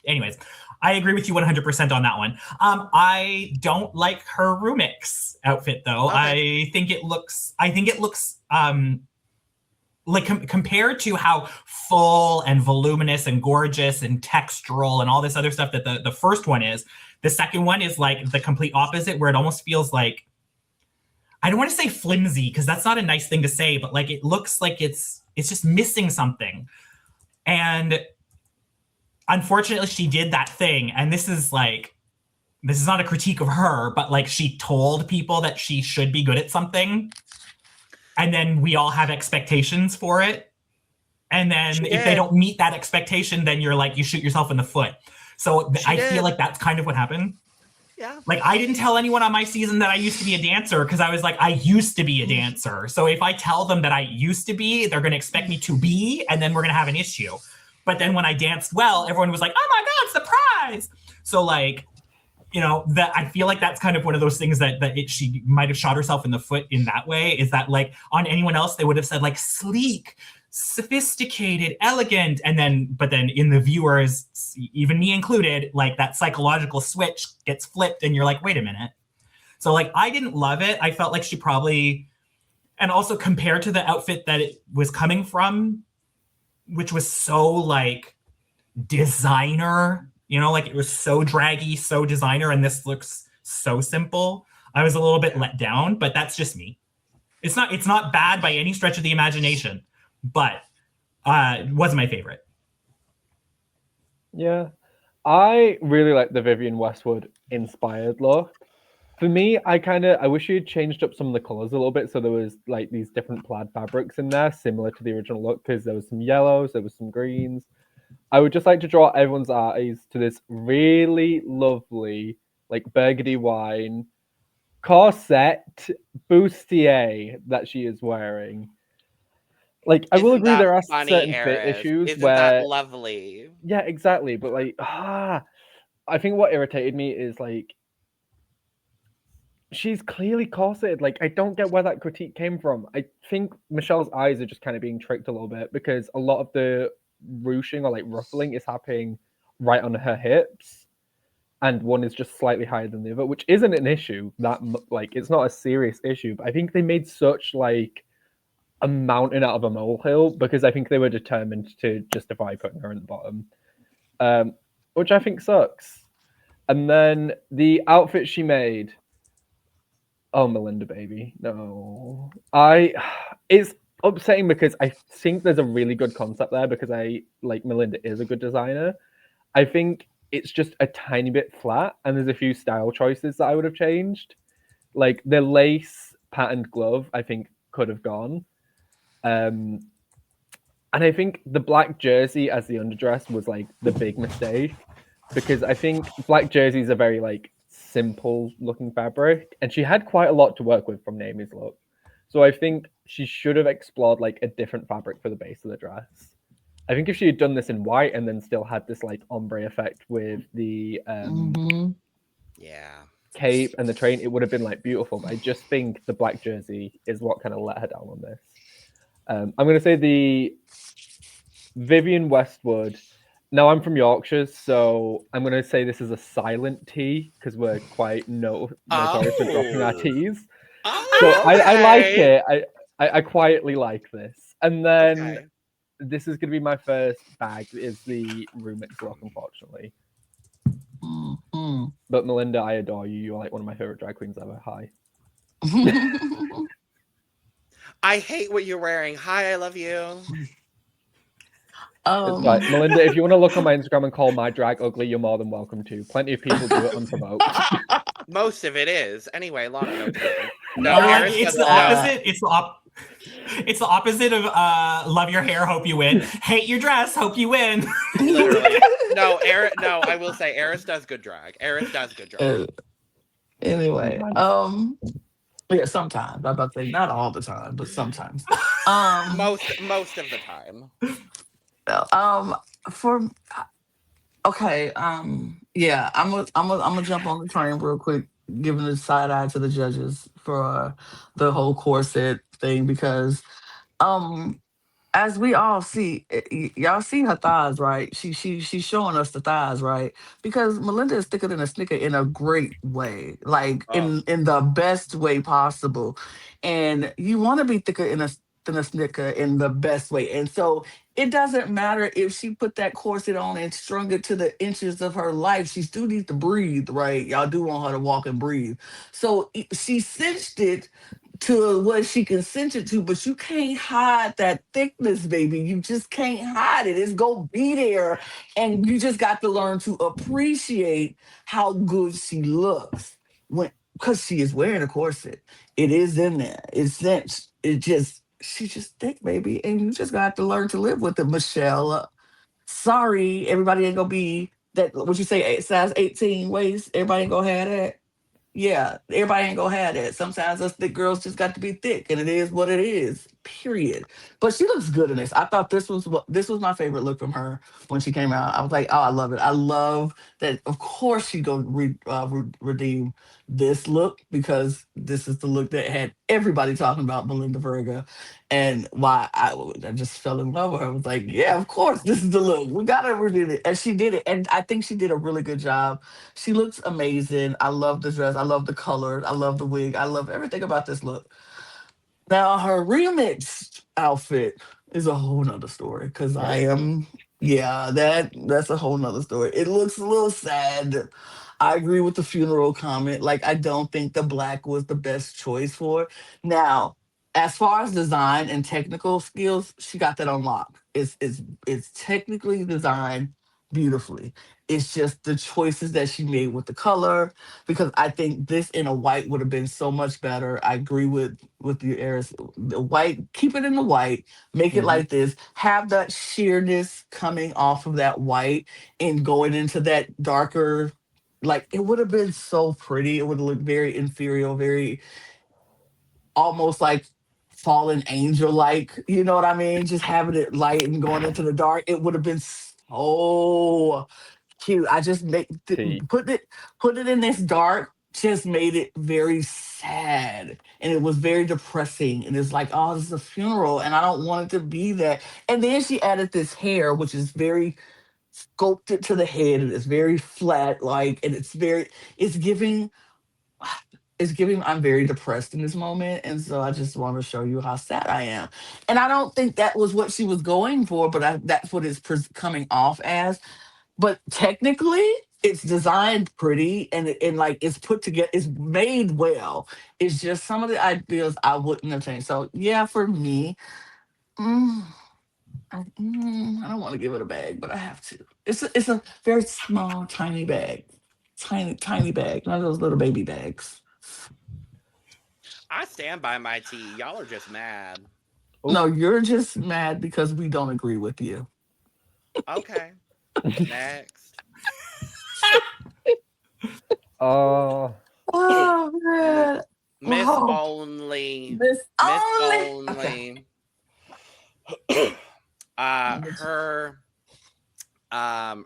anyways, I agree with you 100% on that one. I don't like her Rumix outfit though. Okay. I think it looks like compared to how full and voluminous and gorgeous and textural and all this other stuff that the first one is, the second one is like the complete opposite, where it almost feels like, I don't want to say flimsy because that's not a nice thing to say, but like, it looks like it's just missing something. And unfortunately, she did that thing. And this is not a critique of her, but like, she told people that she should be good at something. And then we all have expectations for it. And then if they don't meet that expectation, then you're like, you shoot yourself in the foot. So I feel like that's kind of what happened. Yeah. Like, I didn't tell anyone on my season that I used to be a dancer because I was like, I used to be a dancer. So if I tell them that I used to be, they're going to expect me to be, and then we're going to have an issue. But then when I danced well, everyone was like, oh my God, surprise. So like, that I feel like that's kind of one of those things that she might have shot herself in the foot in that way, is that like on anyone else, they would have said like sleek, sophisticated, elegant. But then in the viewers, even me included, like that psychological switch gets flipped and you're like, wait a minute. So like, I didn't love it. I felt like she probably, and also compared to the outfit that it was coming from, which was so like designer, like it was so draggy, so designer, and this looks so simple. I was a little bit let down, but that's just me. It's not bad by any stretch of the imagination, but it wasn't my favorite. Yeah, I really like the Vivienne Westwood inspired look. For me, I wish she had changed up some of the colors a little bit, so there was like these different plaid fabrics in there, similar to the original look, because there was some yellows, there was some greens. I would just like to draw everyone's eyes to this really lovely, like burgundy wine corset bustier that she is wearing. Like, I will Isn't agree that there are funny, certain fit Eris? issues Isn't where, that lovely? yeah, exactly. But like, I think what irritated me is like, she's clearly corseted. Like, I don't get where that critique came from. I think Michelle's eyes are just kind of being tricked a little bit because a lot of the ruching or like ruffling is happening right on her hips, and one is just slightly higher than the other, which isn't an issue. That like, it's not a serious issue. But I think they made such like a mountain out of a molehill because I think they were determined to justify putting her in the bottom, which I think sucks. And then the outfit she made. Oh, Melinda, baby. No. It's upsetting because I think there's a really good concept there because Melinda is a good designer. I think it's just a tiny bit flat and there's a few style choices that I would have changed. Like the lace patterned glove, I think could have gone. And I think the black jersey as the underdress was like the big mistake because I think black jerseys are very like simple looking fabric and she had quite a lot to work with from Naomi's look. So I think she should have explored like a different fabric for the base of the dress. I think if she had done this in white and then still had this like ombre effect with the yeah, cape and the train, it would have been like beautiful. But I just think the black jersey is what kind of let her down on this. I'm going to say the Vivienne Westwood. Now I'm from Yorkshire, so I'm going to say this is a silent T because we're quite notorious for dropping our T's. So I like it. I quietly like this. And then this is going to be my first bag, is the Rumix look, unfortunately. Mm-hmm. But Melinda, I adore you. You're like one of my favorite drag queens ever. Hi. I hate what you're wearing. Hi, I love you. It's fine. Melinda, if you want to look on my Instagram and call my drag ugly, you're more than welcome to. Plenty of people do it unprovoked. Most of it is. Anyway, Lana. No, like, it's the opposite. It's the opposite of love your hair, hope you win. Hate your dress, hope you win. Literally. No, I will say Eris does good drag. Eris does good drag. Anyway, yeah, sometimes. I'm about to say not all the time, but sometimes. Most of the time. Yeah, I'm gonna jump on the train real quick, giving the side eye to the judges for the whole corset thing because as we all see, y'all see her thighs, right? She's showing us the thighs, right? Because Melinda is thicker than a Snicker in a great way, like in the best way possible. And you want to be thicker than a Snicker in the best way. And so it doesn't matter if she put that corset on and strung it to the inches of her life. She still needs to breathe, right? Y'all do want her to walk and breathe. So she cinched it to what she can cinch it to, but you can't hide that thickness, baby. You just can't hide it. It's gonna be there. And you just got to learn to appreciate how good she looks because she is wearing a corset. It is in there. It's cinched. She's just thick, baby. And you just got to learn to live with it, Michelle. Sorry, everybody ain't gonna be that, what you say, size 18 waist. Everybody ain't gonna have that. Yeah, everybody ain't gonna have that. Sometimes us thick girls just got to be thick, and it is what it is. Period. But she looks good in this. I thought this was my favorite look from her when she came out. I was like, oh, I love it. I love that. Of course, she go redeem this look because this is the look that had everybody talking about Melinda Verga, and why I just fell in love with her. I was like, yeah, of course, this is the look. We gotta redeem it, and she did it. And I think she did a really good job. She looks amazing. I love the dress. I love the color. I love the wig. I love everything about this look. Now her remix outfit is a whole nother story because that's a whole nother story. It looks a little sad. I agree with the funeral comment. Like, I don't think the black was the best choice for it. Now, as far as design and technical skills, she got that on lock. It's technically designed beautifully. It's just the choices that she made with the color, because I think this in a white would have been so much better. I agree with you, Eris. The white, keep it in the white, make it like this, have that sheerness coming off of that white and going into that darker like it would have been so pretty. It would have looked very ethereal, very almost like fallen angel like, you know what I mean? Just having it light and going into the dark. It would have been so cute. I just Tea. put it in this dark just made it very sad, and it was very depressing, and it's like, oh, this is a funeral and I don't want it to be that. And then she added this hair which is very sculpted to the head, and it's very flat like, and it's giving I'm very depressed in this moment, and so I just want to show you how sad I am. And I don't think that was what she was going for, but that's what it's coming off as. But technically, it's designed pretty, and like it's put together, it's made well. It's just some of the ideas I wouldn't have changed. So yeah, for me, I don't want to give it a bag, but I have to. It's a very small, tiny bag, tiny bag, not those little baby bags. I stand by my tea. Y'all are just mad. No, you're just mad because we don't agree with you. Okay. Next. Oh man, Miss Wow. Only. Miss Miss Only. Only. Her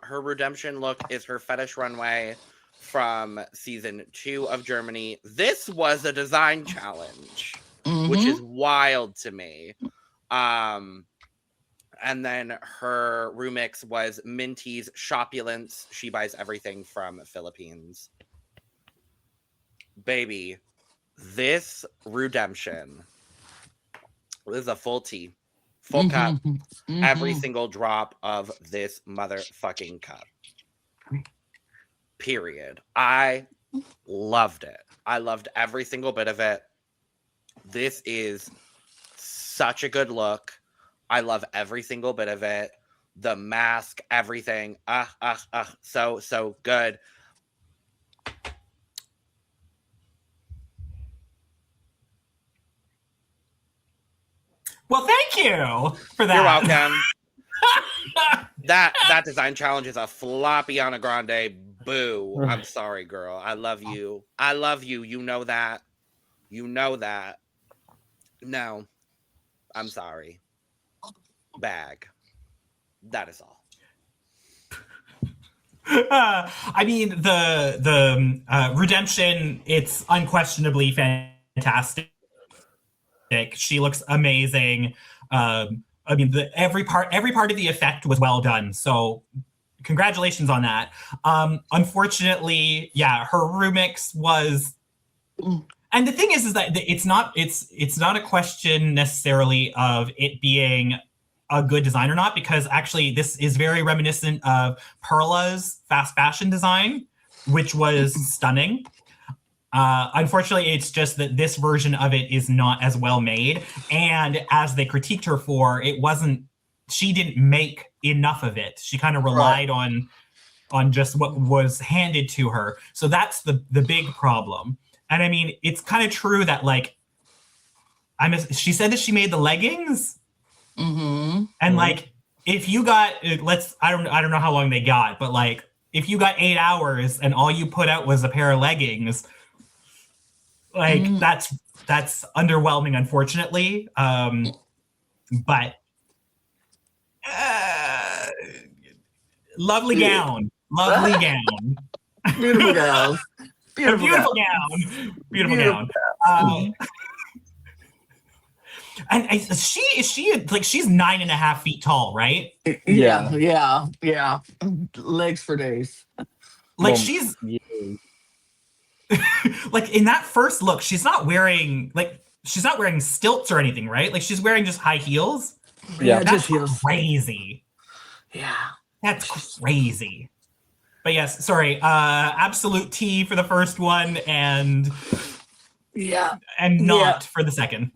redemption look is her fetish runway from season 2 of Germany. This was a design challenge, which is wild to me. And then her remix was Minty's Shopulence. She buys everything from Philippines. Baby, this redemption is a full tea. Full cup. Every single drop of this motherfucking cup. Period. I loved it. I loved every single bit of it. This is such a good look. I love every single bit of it. The mask, everything. So good. Well, thank you for that. You're welcome. That design challenge is a floppy on a grande. Boo. I'm sorry, girl. I love you. I love you. You know that. You know that. No. I'm sorry. Bag. That is all. I mean, the redemption, it's unquestionably fantastic. She looks amazing. I mean, every part of the effect was well done. So congratulations on that. Unfortunately, yeah, her remix was, and the thing is that it's not a question necessarily of it being a good design or not, because actually this is very reminiscent of Perla's fast fashion design, which was stunning. Unfortunately, it's just that this version of it is not as well made. And as they critiqued her for, she didn't make enough of it. She kind of relied on just what was handed to her. So that's the big problem. And I mean, it's kind of true that like, she said that she made the leggings. And like, if you got, I don't know how long they got, but like, if you got 8 hours and all you put out was a pair of leggings, like that's underwhelming, unfortunately. But lovely gown. Beautiful gals. Beautiful gown. And she's 9.5 feet tall, right? Yeah. Legs for days. Like she's like in that first look, she's not wearing stilts or anything, right? Like she's wearing just high heels. Yeah, that's just heels. Crazy. Yeah, that's crazy. But yes, sorry. Absolute T for the first one, and not for the second.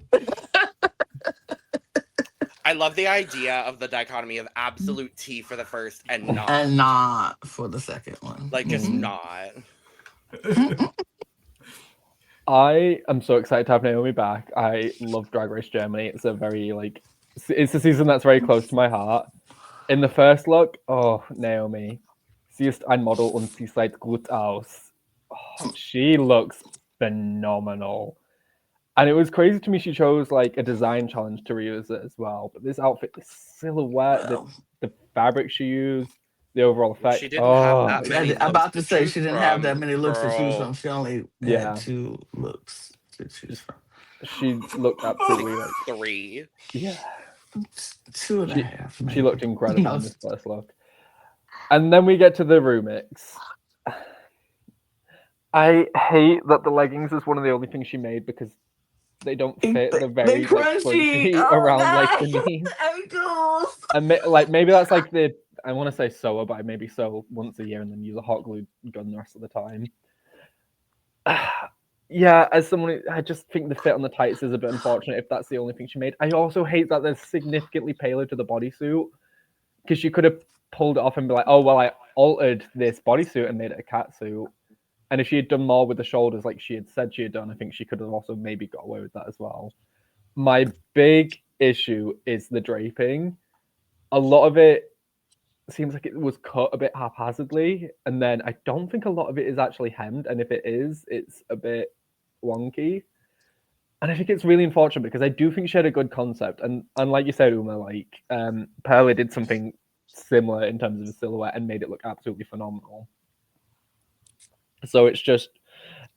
I love the idea of the dichotomy of absolute T for the first and not for the second one. Like just not. I am so excited to have Naomi back. I love Drag Race Germany. It's it's a season that's very close to my heart. In the first look, oh, Naomi, Sie ist ein Model und sie sieht gut aus. Oh, she looks phenomenal. And it was crazy to me she chose like a design challenge to reuse it as well. But this outfit, the silhouette, the fabric she used, the overall effect. She didn't have that many I'm about looks to say choose she didn't have that from, many looks to choose girl. from. She only Yeah. had 2 looks to choose from. She looked absolutely like 3. yeah. 2.5. She maybe. looked incredible No. in this first look. And then we get to the Rumix. I hate that the leggings is one of the only things she made because they don't fit. They're very They like, crunchy around like the knees. ankles. And like maybe that's like the I want to say sew, but I maybe sew once a year and then use a hot glue gun the rest of the time. Yeah, as someone, I just think the fit on the tights is a bit unfortunate if that's the only thing she made. I also hate that they're significantly paler to the bodysuit because she could have pulled it off and be like, oh, well, I altered this bodysuit and made it a catsuit. And if she had done more with the shoulders like she had said she had done, I think she could have also maybe got away with that as well. My big issue is the draping. A lot of it seems like it was cut a bit haphazardly, and then I don't think a lot of it is actually hemmed, and if it is, it's a bit wonky. And I think it's really unfortunate because I do think she had a good concept, and like you said, Uma, like Pearly did something similar in terms of the silhouette and made it look absolutely phenomenal. So it's just,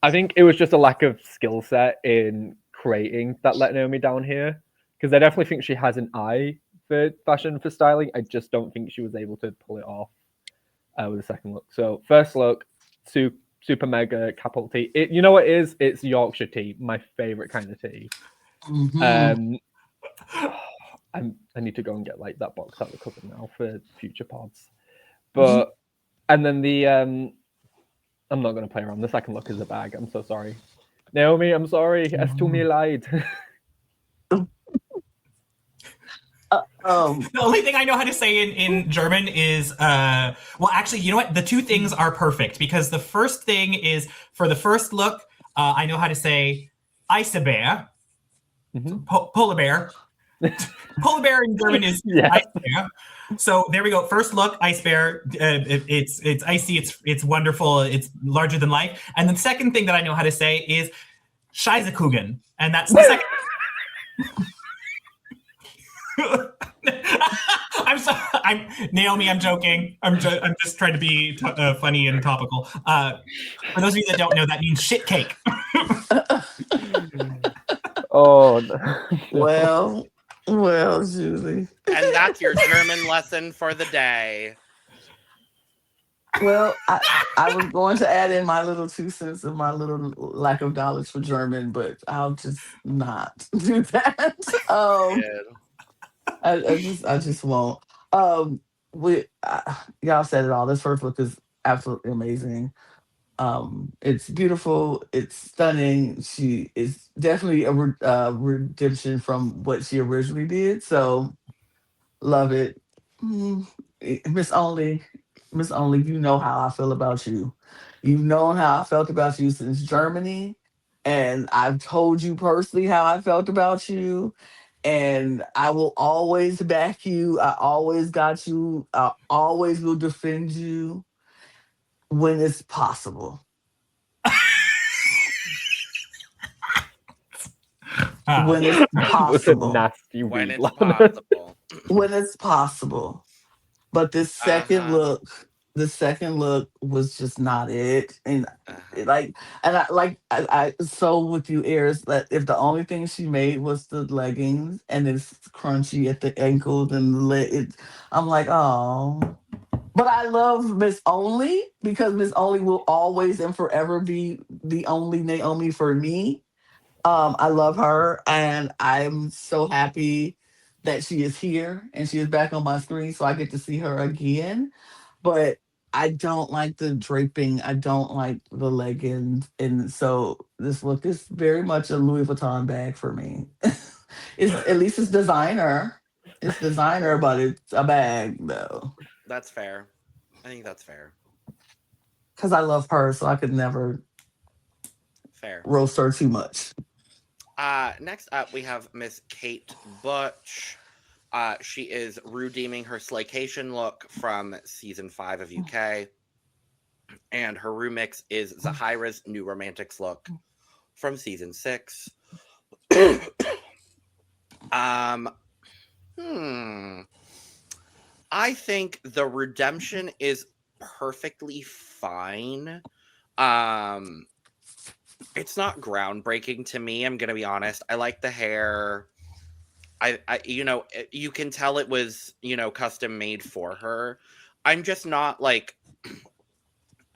I think it was just a lack of skill set in creating that let Naomi down here, because I definitely think she has an eye for fashion, for styling. I just don't think she was able to pull it off with the second look. So first look, super mega capital tea. You know what it is? It's Yorkshire tea, my favorite kind of tea. Mm-hmm. I need to go and get like that box out of the cupboard now for future pods. But and then the I'm not going to play around. The second look is a bag. I'm so sorry, Naomi. I'm sorry. Es tut mir leid. The only thing I know how to say in German is, well, actually, you know what? The two things are perfect because the first thing is for the first look, I know how to say Eisbär, polar bear. Polar bear in German is Eisbär. So there we go. First look, Eisbär. It's icy. It's wonderful. It's larger than life. And the second thing that I know how to say is Scheisekuchen, and that's the second. I'm Naomi. I'm joking. I'm just trying to be funny and topical. For those of you that don't know, that means shit cake. Oh, no. Well, Julie. And that's your German lesson for the day. Well, I was going to add in my little 2 cents of my little lack of knowledge for German, but I'll just not do that. I just won't. Y'all said it all. This first look is absolutely amazing. It's beautiful. It's stunning. She is definitely a redemption from what she originally did. So love it. Miss Only, you know how I feel about you. You've known how I felt about you since Germany, and I've told you personally how I felt about you. And I will always back you. I always got you. I always will defend you when it's possible. When it's possible. Nasty When read, it's Lana. possible. When it's possible. But this second look, was just not it. And I so with you, Eris, that if the only thing she made was the leggings and it's crunchy at the ankles and the leg, I'm like, oh. But I love Miss Only because Miss Only will always and forever be the only Naomi for me. I love her, and I'm so happy that she is here and she is back on my screen, so I get to see her again. But I don't like the draping. I don't like the leggings, and so this look is very much a Louis Vuitton bag for me. At least it's designer. It's designer, but it's a bag though. That's fair. I think that's fair. Because I love her, so I could never roast her too much. Next up, we have Miss Kate Butch. She is redeeming her Slaycation look from season 5 of UK. And her remix is Zahirah's New Romantics look from season 6. I think the redemption is perfectly fine. It's not groundbreaking to me, I'm gonna be honest. I like the hair. I you can tell it was, custom made for her. I'm just not like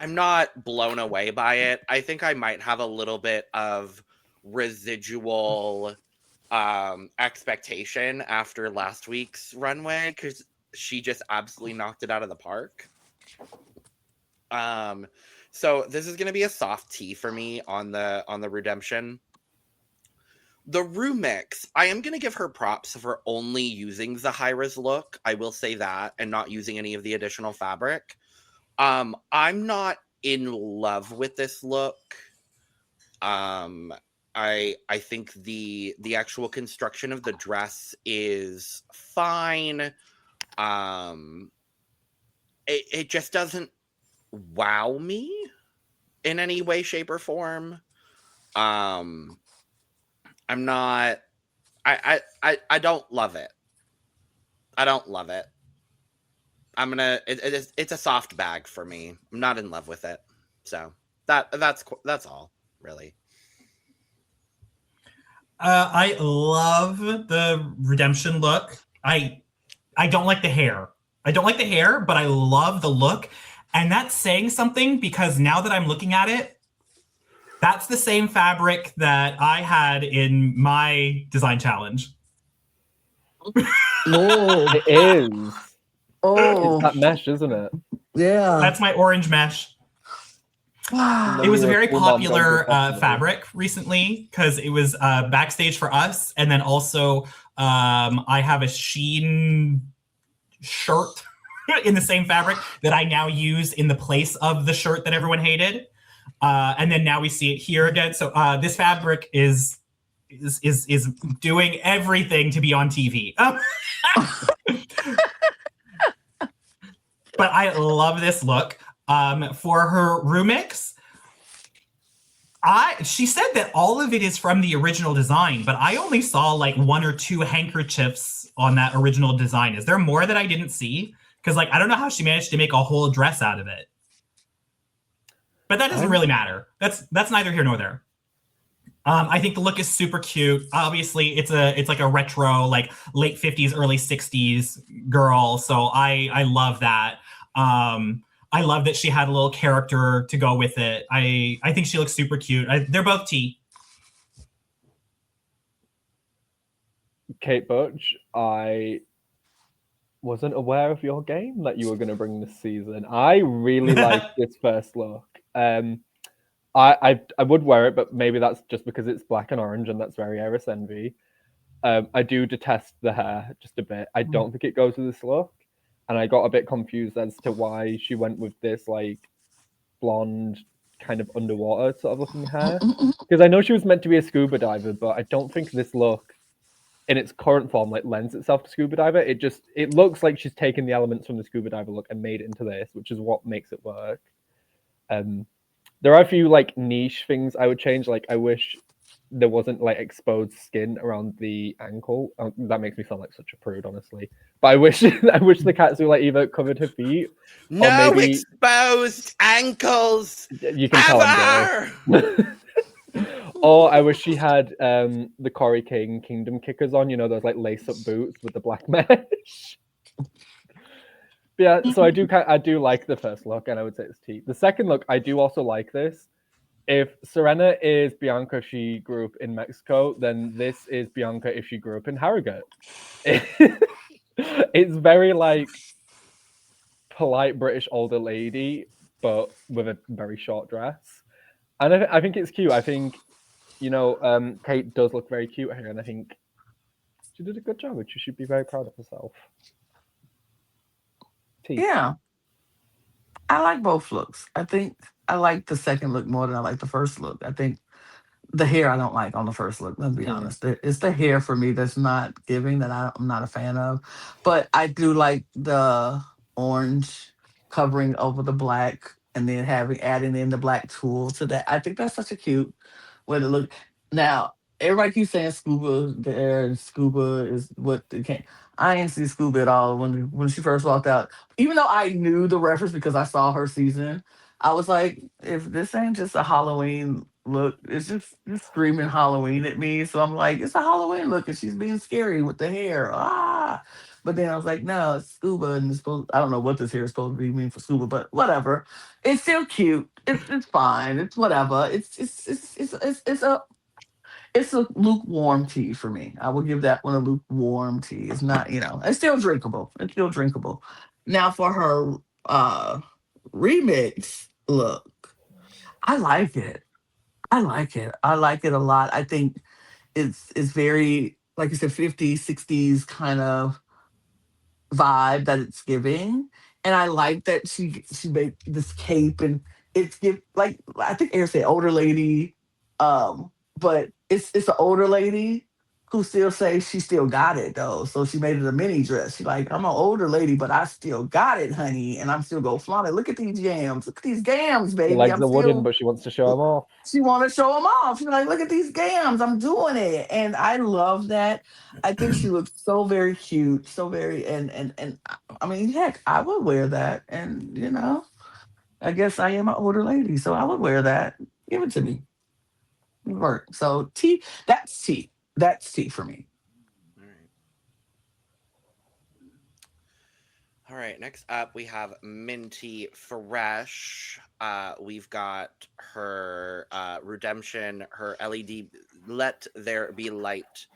I'm not blown away by it. I think I might have a little bit of residual expectation after last week's runway because she just absolutely knocked it out of the park. So this is gonna be a soft T for me on the redemption. The Rumix, I am gonna give her props for only using Zahirah's look. I will say that, and not using any of the additional fabric. I'm not in love with this look. I think the actual construction of the dress is fine. It just doesn't wow me in any way, shape, or form. I'm not. I don't love it. I don't love it. It's a soft bag for me. I'm not in love with it. So that's all, really. I love the redemption look. I don't like the hair. But I love the look. And that's saying something because now that I'm looking at it, that's the same fabric that I had in my design challenge. Oh, It is. oh, It's that mesh, isn't it? yeah. That's my orange mesh. Wow. It was a You were very full mom popular dog fabric recently because it was backstage for us. And then also I have a Shein shirt in the same fabric that I now use in the place of the shirt that everyone hated. And then now we see it here again. So this fabric is doing everything to be on TV. But I love this look. For her remix, she said that all of it is from the original design, but I only saw like 1 or 2 handkerchiefs on that original design. Is there more that I didn't see? Because I don't know how she managed to make a whole dress out of it. But that doesn't really matter. That's neither here nor there. I think the look is super cute. Obviously, it's like a retro, like late 50s, early 60s girl. So I love that. I love that she had a little character to go with it. I think she looks super cute. They're both T. Kate Butch, I wasn't aware of your game that you were going to bring this season. I really liked this first look. I would wear it, but maybe that's just because it's black and orange, and that's very Eris envy. I do detest the hair just a bit. I don't think it goes with this look, and I got a bit confused as to why she went with this like blonde kind of underwater sort of looking hair. Because I know she was meant to be a scuba diver, but I don't think this look in its current form like lends itself to scuba diver. It looks like she's taken the elements from the scuba diver look and made it into this, which is what makes it work. There are a few like niche things I would change. Like I wish there wasn't like exposed skin around the ankle. That makes me sound like such a prude, honestly. But I wish the Katsu like either covered her feet. No or maybe, exposed ankles. You can tell I'm gay. Or I wish she had the Corey King Kingdom kickers on. You know, those like lace-up boots with the black mesh. Yeah, so I do like the first look, and I would say it's T. The second look, I do also like this. If Serena is Bianca, she grew up in Mexico, then this is Bianca if she grew up in Harrogate. It's very like polite British older lady, but with a very short dress. And I think it's cute. I think, Kate does look very cute here, and I think she did a good job, which she should be very proud of herself. T. Yeah. I like both looks. I think I like the second look more than I like the first look. I think the hair I don't like on the first look, let's be honest. It's the hair for me that's not giving, that I'm not a fan of. But I do like the orange covering over the black and then adding in the black tulle to that. I think that's such a cute way to look. Now, everybody keeps saying scuba there, and scuba is what they can't. I ain't see scuba at all when she first walked out. Even though I knew the reference because I saw her season, I was like, if this ain't just a Halloween look, it's just screaming Halloween at me. So I'm like, it's a Halloween look, and she's being scary with the hair. Ah. But then I was like, no, it's scuba, and it's supposed. I don't know what this hair is supposed to be mean for scuba, but whatever. It's still cute. It's fine. It's whatever. It's a lukewarm tea for me. I will give that one a lukewarm tea. It's not, it's still drinkable. It's still drinkable. Now for her remix look, I like it. I like it. I like it a lot. I think it's very, like you said, 50s, 60s kind of vibe that it's giving. And I like that she made this cape, and it's like I think Eris said older lady, but it's an older lady who still says she still got it though. So she made it a mini dress. She's like, I'm an older lady, but I still got it, honey, and I'm still gonna flaunt it. Look at these jams. Look at these gams, baby. The legs are wooden, but she wants to show them off. She want to show them off. She's like, look at these gams. I'm doing it. And I love that. I think she looks so very cute. So very, and I mean, heck, I would wear that. And, I guess I am an older lady, so I would wear that. Give it to me. Work. So tea, that's tea. That's tea for me. All right, next up we have Minty Fresh. We've got her redemption, her LED Let There Be Light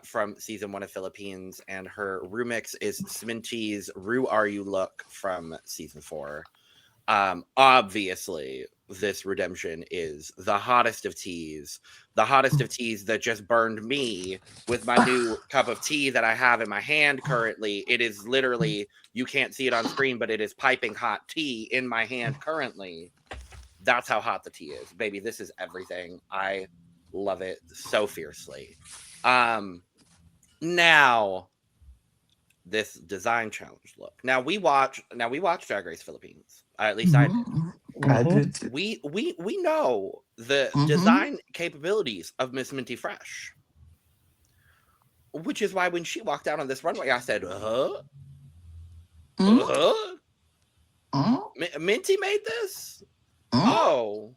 from season 1 of Philippines, and her remix is Sminty's Ru Are You look from season 4. Obviously, this redemption is the hottest of teas that just burned me with my new cup of tea that I have in my hand currently. It is literally, you can't see it on screen, but it is piping hot tea in my hand currently. That's how hot the tea is, baby. This is everything. I love it so fiercely. Now, this design challenge look. Now we watch Drag Race Philippines. At least I did. I did too. We know the design capabilities of Miss Minty Fresh, which is why when she walked out on this runway, I said, Minty made this? Oh,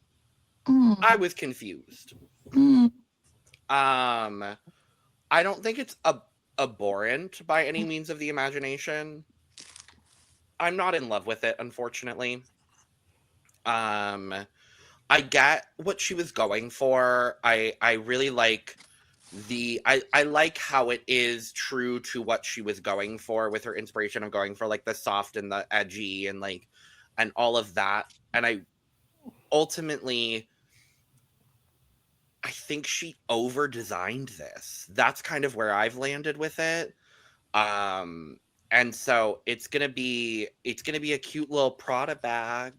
I was confused. I don't think it's abhorrent by any means of the imagination. I'm not in love with it, unfortunately. I get what she was going for. I really like I like how it is true to what she was going for with her inspiration of going for like the soft and the edgy and like and all of that. And I think she over designed this. That's kind of where I've landed with it. And so it's gonna be a cute little Prada bag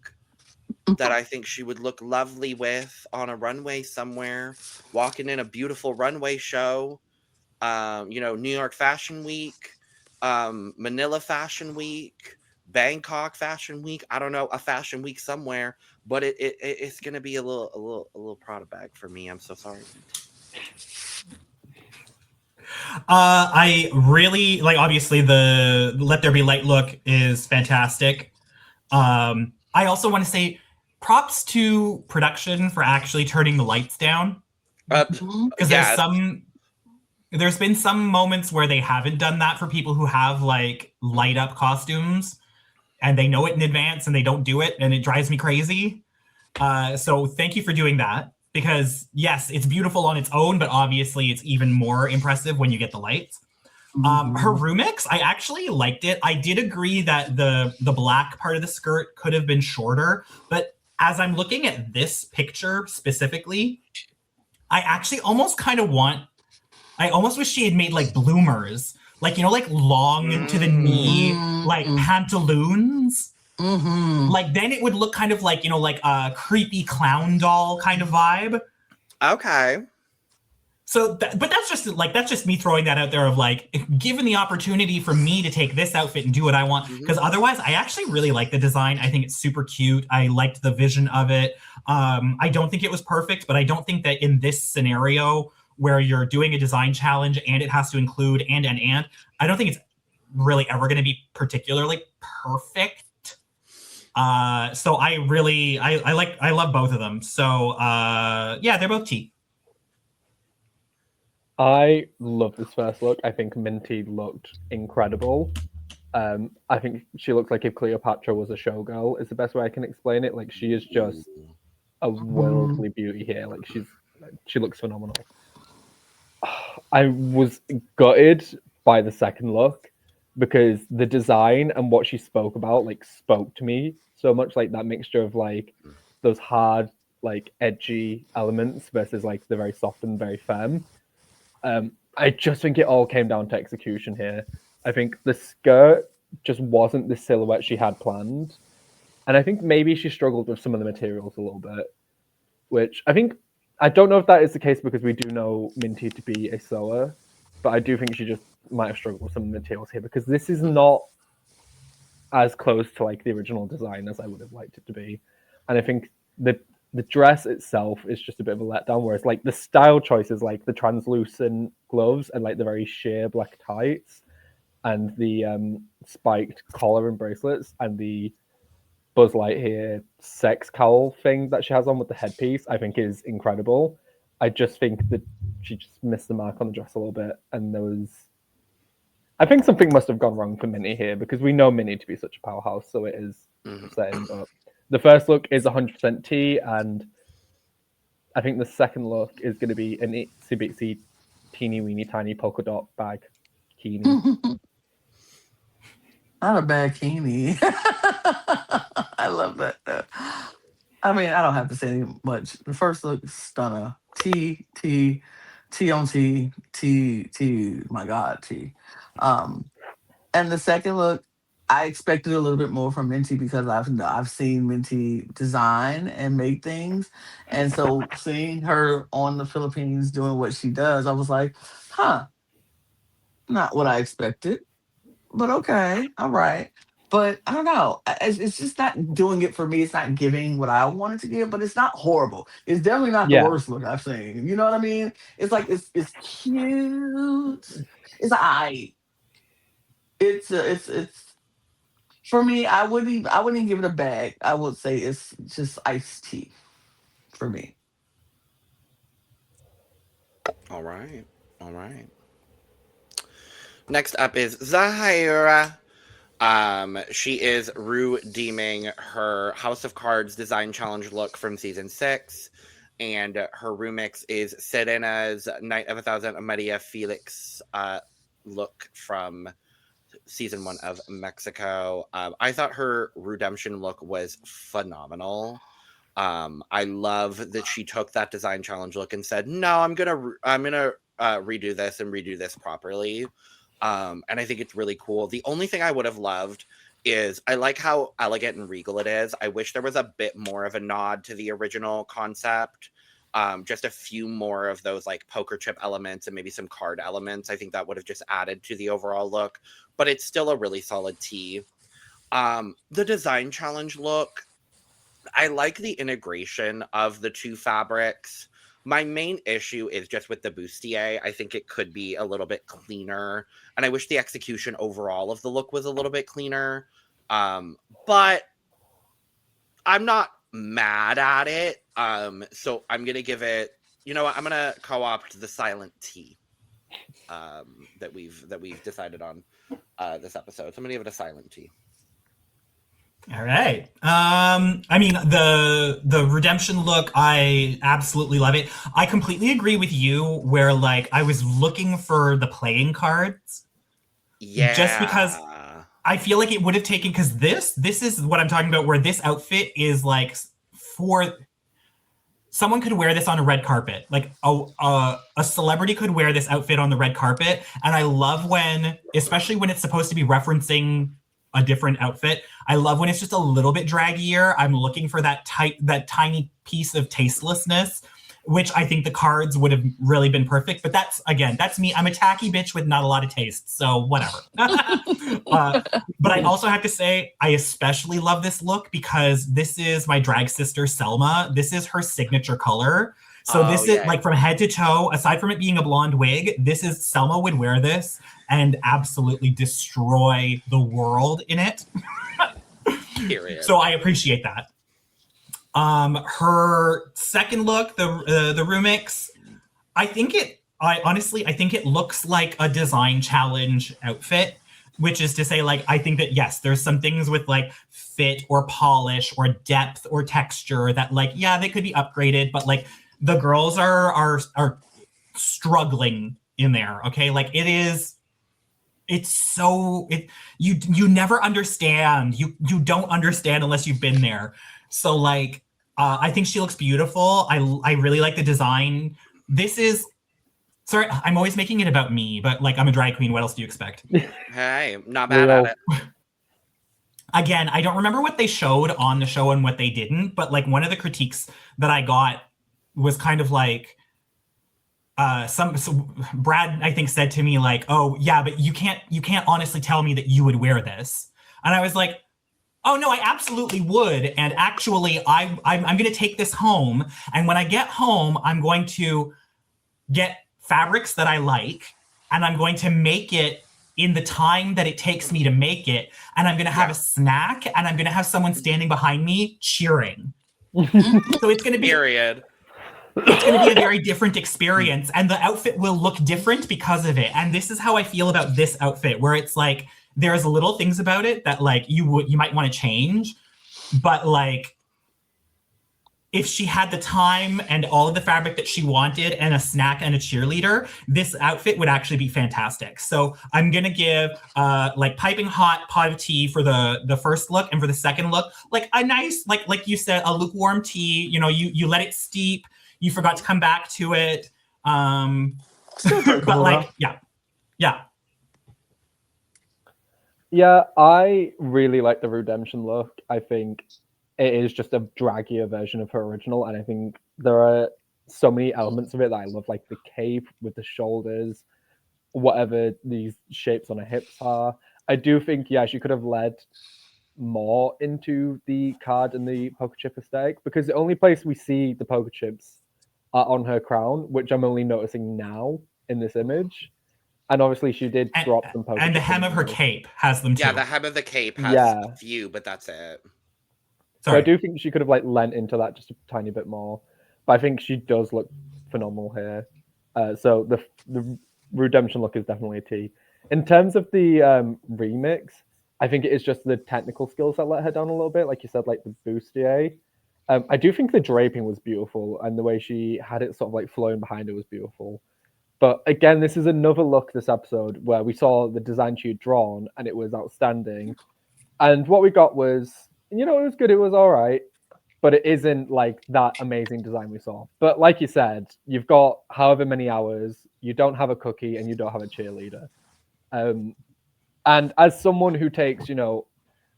that I think she would look lovely with on a runway somewhere, walking in a beautiful runway show. New York Fashion Week, Manila Fashion Week, Bangkok Fashion Week. I don't know, a fashion week somewhere, but it's gonna be a little Prada bag for me. I'm so sorry. I really like, obviously the Let There Be Light look is fantastic. I also want to say props to production for actually turning the lights down. Because there's been some moments where they haven't done that for people who have like light up costumes and they know it in advance and they don't do it, and it drives me crazy. So thank you for doing that. Because yes, it's beautiful on its own, but obviously it's even more impressive when you get the lights. Her remix, I actually liked it. I did agree that the black part of the skirt could have been shorter, but as I'm looking at this picture specifically, I actually almost I almost wish she had made like bloomers, like, like long to the knee, like pantaloons. Like then it would look kind of like, like a creepy clown doll kind of vibe. Okay. but that's just me throwing that out there of like, given the opportunity for me to take this outfit and do what I want, because otherwise I actually really like the design. I think it's super cute. I liked the vision of it. I don't think it was perfect, but I don't think that in this scenario where you're doing a design challenge and it has to include and, I don't think it's really ever going to be particularly perfect. So I love both of them. So yeah, they're both tea. I love this first look. I think Minty looked incredible. I think she looks like if Cleopatra was a showgirl, is the best way I can explain it. Like, she is just a worldly beauty here. Like, she looks phenomenal. I was gutted by the second look because the design and what she spoke about, like, spoke to me so much. Like, that mixture of, like, those hard, like, edgy elements versus, like, the very soft and very femme. I just think it all came down to execution here. I think the skirt just wasn't the silhouette she had planned. And I think maybe she struggled with some of the materials a little bit, which I don't know if that is the case because we do know Minty to be a sewer, but I do think she just might have struggled with some of the materials here because this is not as close to like the original design as I would have liked it to be. And I think the dress itself is just a bit of a letdown, whereas like the style choices, like the translucent gloves and like the very sheer black tights and the spiked collar and bracelets and the Buzz Lightyear sex cowl thing that she has on with the headpiece, I think is incredible. I just think that she just missed the mark on the dress a little bit, and I think something must have gone wrong for Minty here because we know Minty to be such a powerhouse, so it is upsetting. But the first look is 100% tea, and I think the second look is going to be an itsy bitsy, teeny weeny tiny polka dot bag bikini. Not a bikini. I love that. I mean, I don't have to say much. The first look is stunner. T on T. My God, T. And the second look, I expected a little bit more from Minty because I've seen Minty design and make things, and so seeing her on the Philippines doing what she does, I was like, huh, not what I expected, but okay, all right. But I don't know. It's just not doing it for me. It's not giving what I wanted to give, but it's not horrible. It's definitely not the worst look I've seen. You know what I mean? It's like it's cute. It's it's for me. I wouldn't even give it a bag. I would say it's just iced tea for me. All right. Next up is Zahirah. She is redeeming her House of Cards design challenge look from season 6, and her remix is Serena's Night of 1,000 Maria Felix look from season 1 of Mexico. I thought her redemption look was phenomenal. I love that she took that design challenge look and said, "No, I'm gonna redo this properly." And I think it's really cool. The only thing I would have loved is I like how elegant and regal it is. I wish there was a bit more of a nod to the original concept. Just a few more of those like poker chip elements and maybe some card elements. I think that would have just added to the overall look, but it's still a really solid tee. The design challenge look, I like the integration of the two fabrics. My main issue is just with the bustier. I think it could be a little bit cleaner, and I wish the execution overall of the look was a little bit cleaner. But I'm not mad at it. So I'm gonna give it. You know what? I'm gonna co-opt the silent T that we've decided on this episode. So I'm gonna give it a silent T. All right. I mean, the redemption look, I absolutely love it. I completely agree with you where like I was looking for the playing cards. Yeah. Just because I feel like it would have taken, because this is what I'm talking about, where this outfit is like for someone could wear this on a red carpet. Like a celebrity could wear this outfit on the red carpet. And I love when, especially when it's supposed to be referencing a different outfit. I love when it's just a little bit draggier. I'm looking for that tiny piece of tastelessness. which I think the cards would have really been perfect. But that's me. I'm a tacky bitch with not a lot of taste, so whatever. But I also have to say, I especially love this look because this is my drag sister, Selma. This is her signature color. So this is like from head to toe, aside from it being a blonde wig, this is Selma would wear this and absolutely destroy the world in it. Period. So I appreciate that. Her second look, the Rumix, I think it looks like a design challenge outfit, which is to say, like, I think that yes, there's some things with like fit or polish or depth or texture that like, yeah, they could be upgraded, but like the girls are struggling in there. Okay, like you never understand. You don't understand unless you've been there. So like, I think she looks beautiful. I really like the design. This is, sorry, I'm always making it about me, but like I'm a drag queen. What else do you expect? Hey, not bad at it. Again, I don't remember what they showed on the show and what they didn't, but like one of the critiques that I got was kind of like, Brad, I think, said to me like, oh yeah, but you can't honestly tell me that you would wear this. And I was like, oh no, I absolutely would. And actually I'm going to take this home. And when I get home, I'm going to get fabrics that I like, and I'm going to make it in the time that it takes me to make it. And I'm going to have a snack, and I'm going to have someone standing behind me cheering. So it's going to be Period. It's going to be a very different experience, and the outfit will look different because of it. And this is how I feel about this outfit, where it's like there's little things about it that like you might want to change, but like if she had the time and all of the fabric that she wanted and a snack and a cheerleader, this outfit would actually be fantastic. So I'm going to give like piping hot pot of tea for the first look, and for the second look, like a nice, like you said, a lukewarm tea, you know, you let it steep. You forgot to come back to it. But like, yeah. Yeah, I really like the Redemption look. I think it is just a draggier version of her original, and I think there are so many elements of it that I love, like the cape with the shoulders, whatever these shapes on her hips are. I do think, yeah, she could have led more into the card and the poker chip aesthetic, because the only place we see the poker chips are on her crown, which I'm only noticing now in this image. And obviously she did drop some poker chips. And the hem of her cape has them too. Yeah, the hem of the cape has a few, but that's it. So I do think she could have like lent into that just a tiny bit more. But I think she does look phenomenal here. So the Redemption look is definitely a T. In terms of the remix, I think it is just the technical skills that let her down a little bit. Like you said, like the bustier. I do think the draping was beautiful, and the way she had it sort of like flowing behind her was beautiful. But again, this is another look this episode where we saw the design she'd drawn and it was outstanding. And what we got was, you know, it was good, it was all right, but it isn't like that amazing design we saw. But like you said, you've got however many hours, you don't have a cookie and you don't have a cheerleader. And as someone who takes, you know,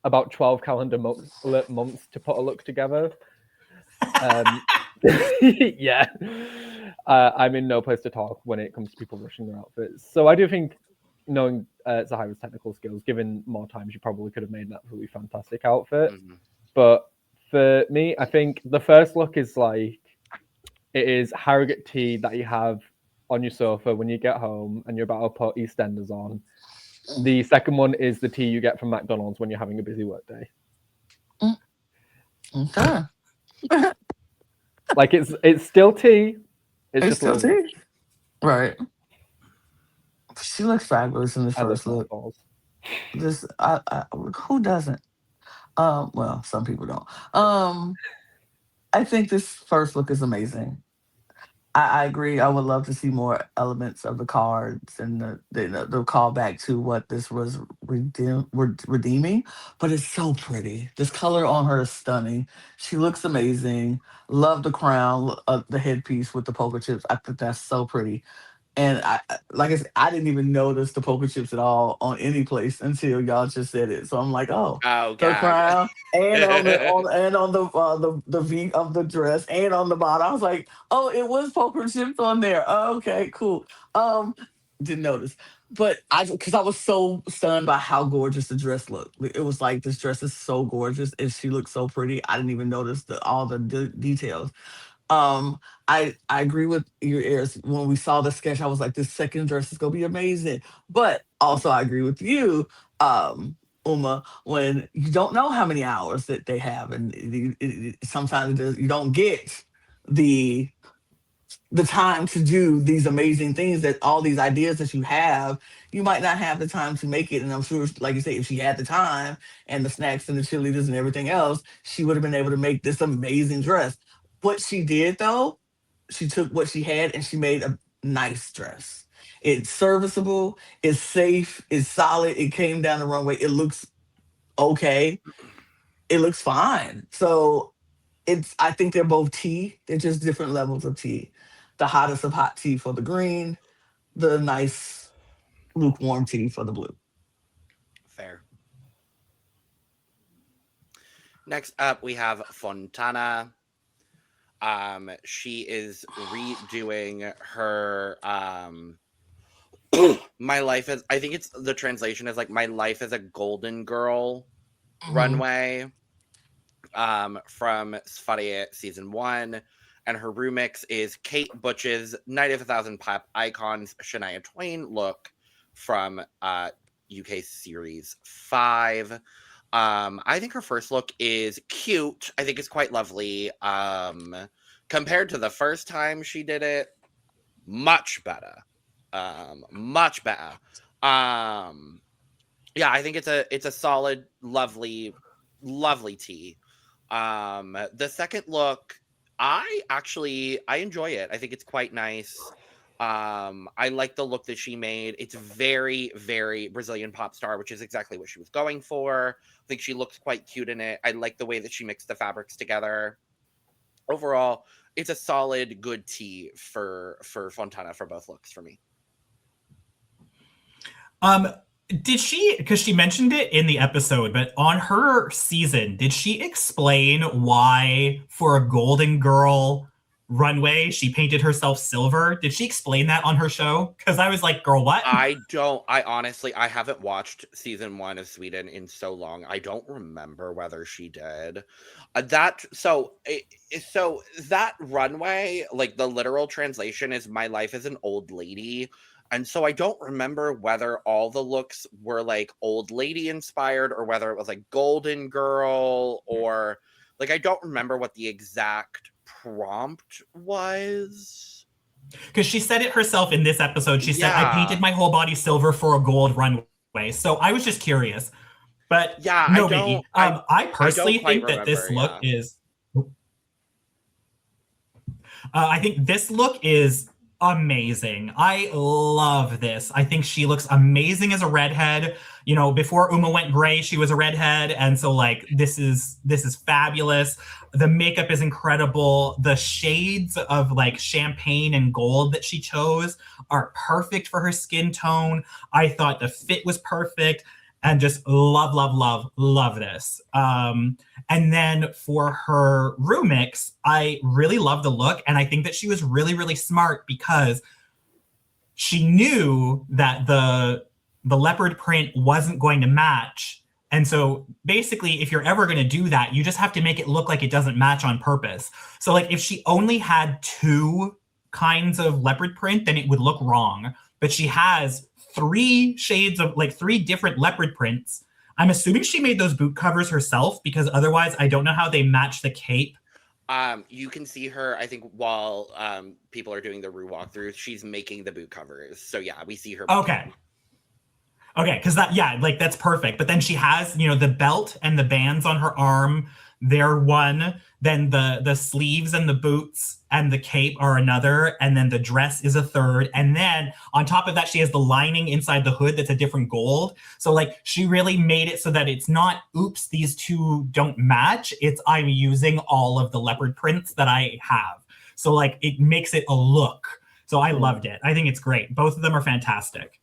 about 12 calendar months to put a look together, yeah, I'm in no place to talk when it comes to people rushing their outfits. So I do think, knowing Zahirah's technical skills, given more time, she probably could have made an absolutely fantastic outfit. Mm-hmm. But for me, I think the first look is like, it is Harrogate tea that you have on your sofa when you get home and you're about to put EastEnders on. The second one is the tea you get from McDonald's when you're having a busy work day. Okay. Like it's still tea. It's just still tea. Right. She looks fabulous in the first look. Just who doesn't? Well, some people don't. I think this first look is amazing. I agree. I would love to see more elements of the cards and the callback to what this was redeeming. But it's so pretty. This color on her is stunning. She looks amazing. Love the crown, the headpiece with the poker chips. I think that's so pretty. And like I said, I didn't even notice the poker chips at all on any place until y'all just said it. So I'm like, oh, Oh the God. crown, and on the V of the dress, and on the bottom. I was like, oh, it was poker chips on there. Oh, okay, cool. Didn't notice, but because I was so stunned by how gorgeous the dress looked. It was like, this dress is so gorgeous, and she looked so pretty. I didn't even notice all the details. I agree with your ears. When we saw the sketch, I was like, this second dress is gonna be amazing. But also, I agree with you, Uma, when you don't know how many hours that they have, and sometimes you don't get the time to do these amazing things, that all these ideas that you have, you might not have the time to make it. And I'm sure, like you say, if she had the time and the snacks and the cheerleaders and everything else, she would have been able to make this amazing dress. What she did, though, she took what she had and she made a nice dress. It's serviceable, it's safe, it's solid. It came down the runway. It looks okay. It looks fine. So I think they're both tea. They're just different levels of tea. The hottest of hot tea for the green, the nice lukewarm tea for the blue. Fair. Next up, we have Fontana. She is redoing her my life as, I think it's, the translation is like, my life as a golden girl runway from Sminty season 1. And her remix is Kate Butch's Night of 1,000 Pop Icons Shania Twain look from UK series 5. I think her first look is cute. I think it's quite lovely. Compared to the first time she did it, much better. Much better. Yeah, I think it's a solid, lovely tee. The second look, I enjoy it. I think it's quite nice. I like the look that she made. It's very, very Brazilian pop star, which is exactly what she was going for. I think she looks quite cute in it. I like the way that she mixed the fabrics together. Overall, it's a solid, good tee for Fontana for both looks for me. Did she, because she mentioned it in the episode, but on her season, did she explain why for a Golden Girl runway she painted herself silver? Did she explain that on her show? Because I was like, girl, what? I honestly haven't watched season 1 of Sweden in so long. I don't remember whether she did so that runway, like the literal translation is my life as an old lady. And so I don't remember whether all the looks were like old lady inspired or whether it was like Golden Girl, or like, I don't remember what the exact prompt was. Because she said it herself in this episode. She said, I painted my whole body silver for a gold runway. So I was just curious. But yeah, no biggie. I personally think that this look is... I think this look is amazing. I love this. I think she looks amazing as a redhead. You know, before Uma went gray, she was a redhead, and so like this is fabulous. The makeup is incredible. The shades of like champagne and gold that she chose are perfect for her skin tone. I thought the fit was perfect, and just love this. And then for her remix, I really love the look, and I think that she was really, really smart because she knew that the leopard print wasn't going to match. And so basically, if you're ever going to do that, you just have to make it look like it doesn't match on purpose. So like if she only had 2 kinds of leopard print, then it would look wrong. But she has 3 shades of like 3 different leopard prints. I'm assuming she made those boot covers herself, because otherwise I don't know how they match the cape. You can see her, I think, while people are doing the Ru walkthrough, she's making the boot covers. So yeah, we see her. Okay, because that's perfect. But then she has, the belt and the bands on her arm. They're one. Then the sleeves and the boots and the cape are another. And then the dress is a third. And then on top of that, she has the lining inside the hood that's a different gold. So like she really made it so that it's not, oops, these 2 don't match. It's I'm using all of the leopard prints that I have. So like it makes it a look. So I loved it. I think it's great. Both of them are fantastic.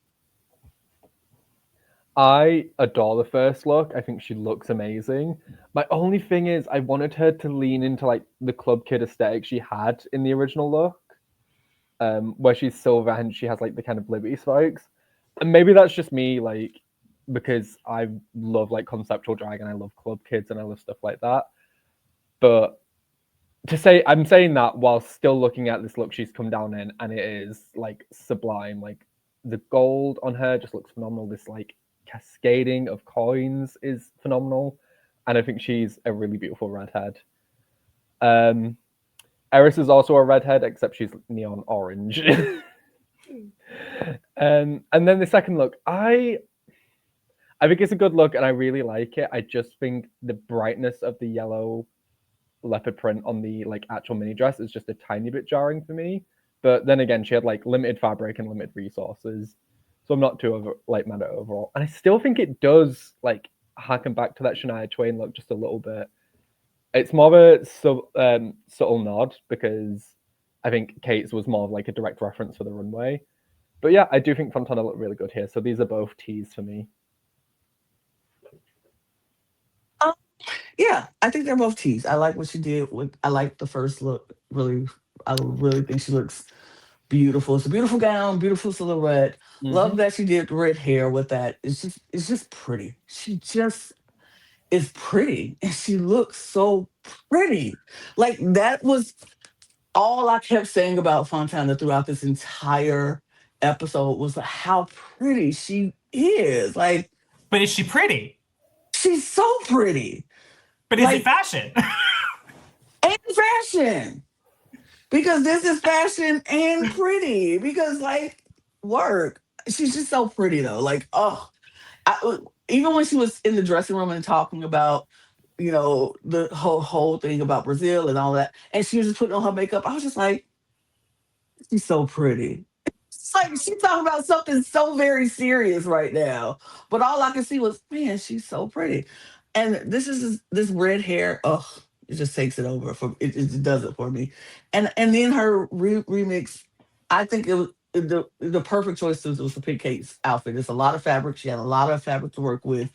I adore the first look. I think she looks amazing. My only thing is I wanted her to lean into like the club kid aesthetic she had in the original look. Where she's silver and she has like the kind of Liberty spikes. And maybe that's just me, like, because I love like conceptual drag and I love club kids and I love stuff like that. But I'm saying that while still looking at this look she's come down in, and it is like sublime. Like the gold on her just looks phenomenal. This like cascading of coins is phenomenal, and I think she's a really beautiful redhead. Eris is also a redhead, except she's neon orange. And then the second look, I think it's a good look and I really like it. I just think the brightness of the yellow leopard print on the like actual mini dress is just a tiny bit jarring for me. But then again, she had like limited fabric and limited resources, so I'm not too mad at it overall. And I still think it does like harken back to that Shania Twain look just a little bit. It's more of a subtle nod because I think Kate's was more of like a direct reference for the runway. But yeah, I do think Fontana looked really good here. So these are both T's for me. Yeah, I think they're both T's. I like what she did I like the first look. I really think she looks beautiful. It's a beautiful gown, beautiful silhouette. Love that she did red hair with that. It's just pretty. She just is pretty. And she looks so pretty. Like that was all I kept saying about Fontana throughout this entire episode was how pretty she is. Like, but is she pretty? She's so pretty. But is it fashion? And fashion. Because this is fashion and pretty. Because like work. She's just so pretty though. Like, even when she was in the dressing room and talking about, you know, the whole thing about Brazil and all that, and she was just putting on her makeup, I was just like, she's so pretty. It's like she's talking about something so very serious right now. But all I could see was, man, she's so pretty. And this red hair, it just takes it over for it does it for me. And then her remix, I think it was the perfect choice was to pick Kate's outfit. It's a lot of fabric. She had a lot of fabric to work with.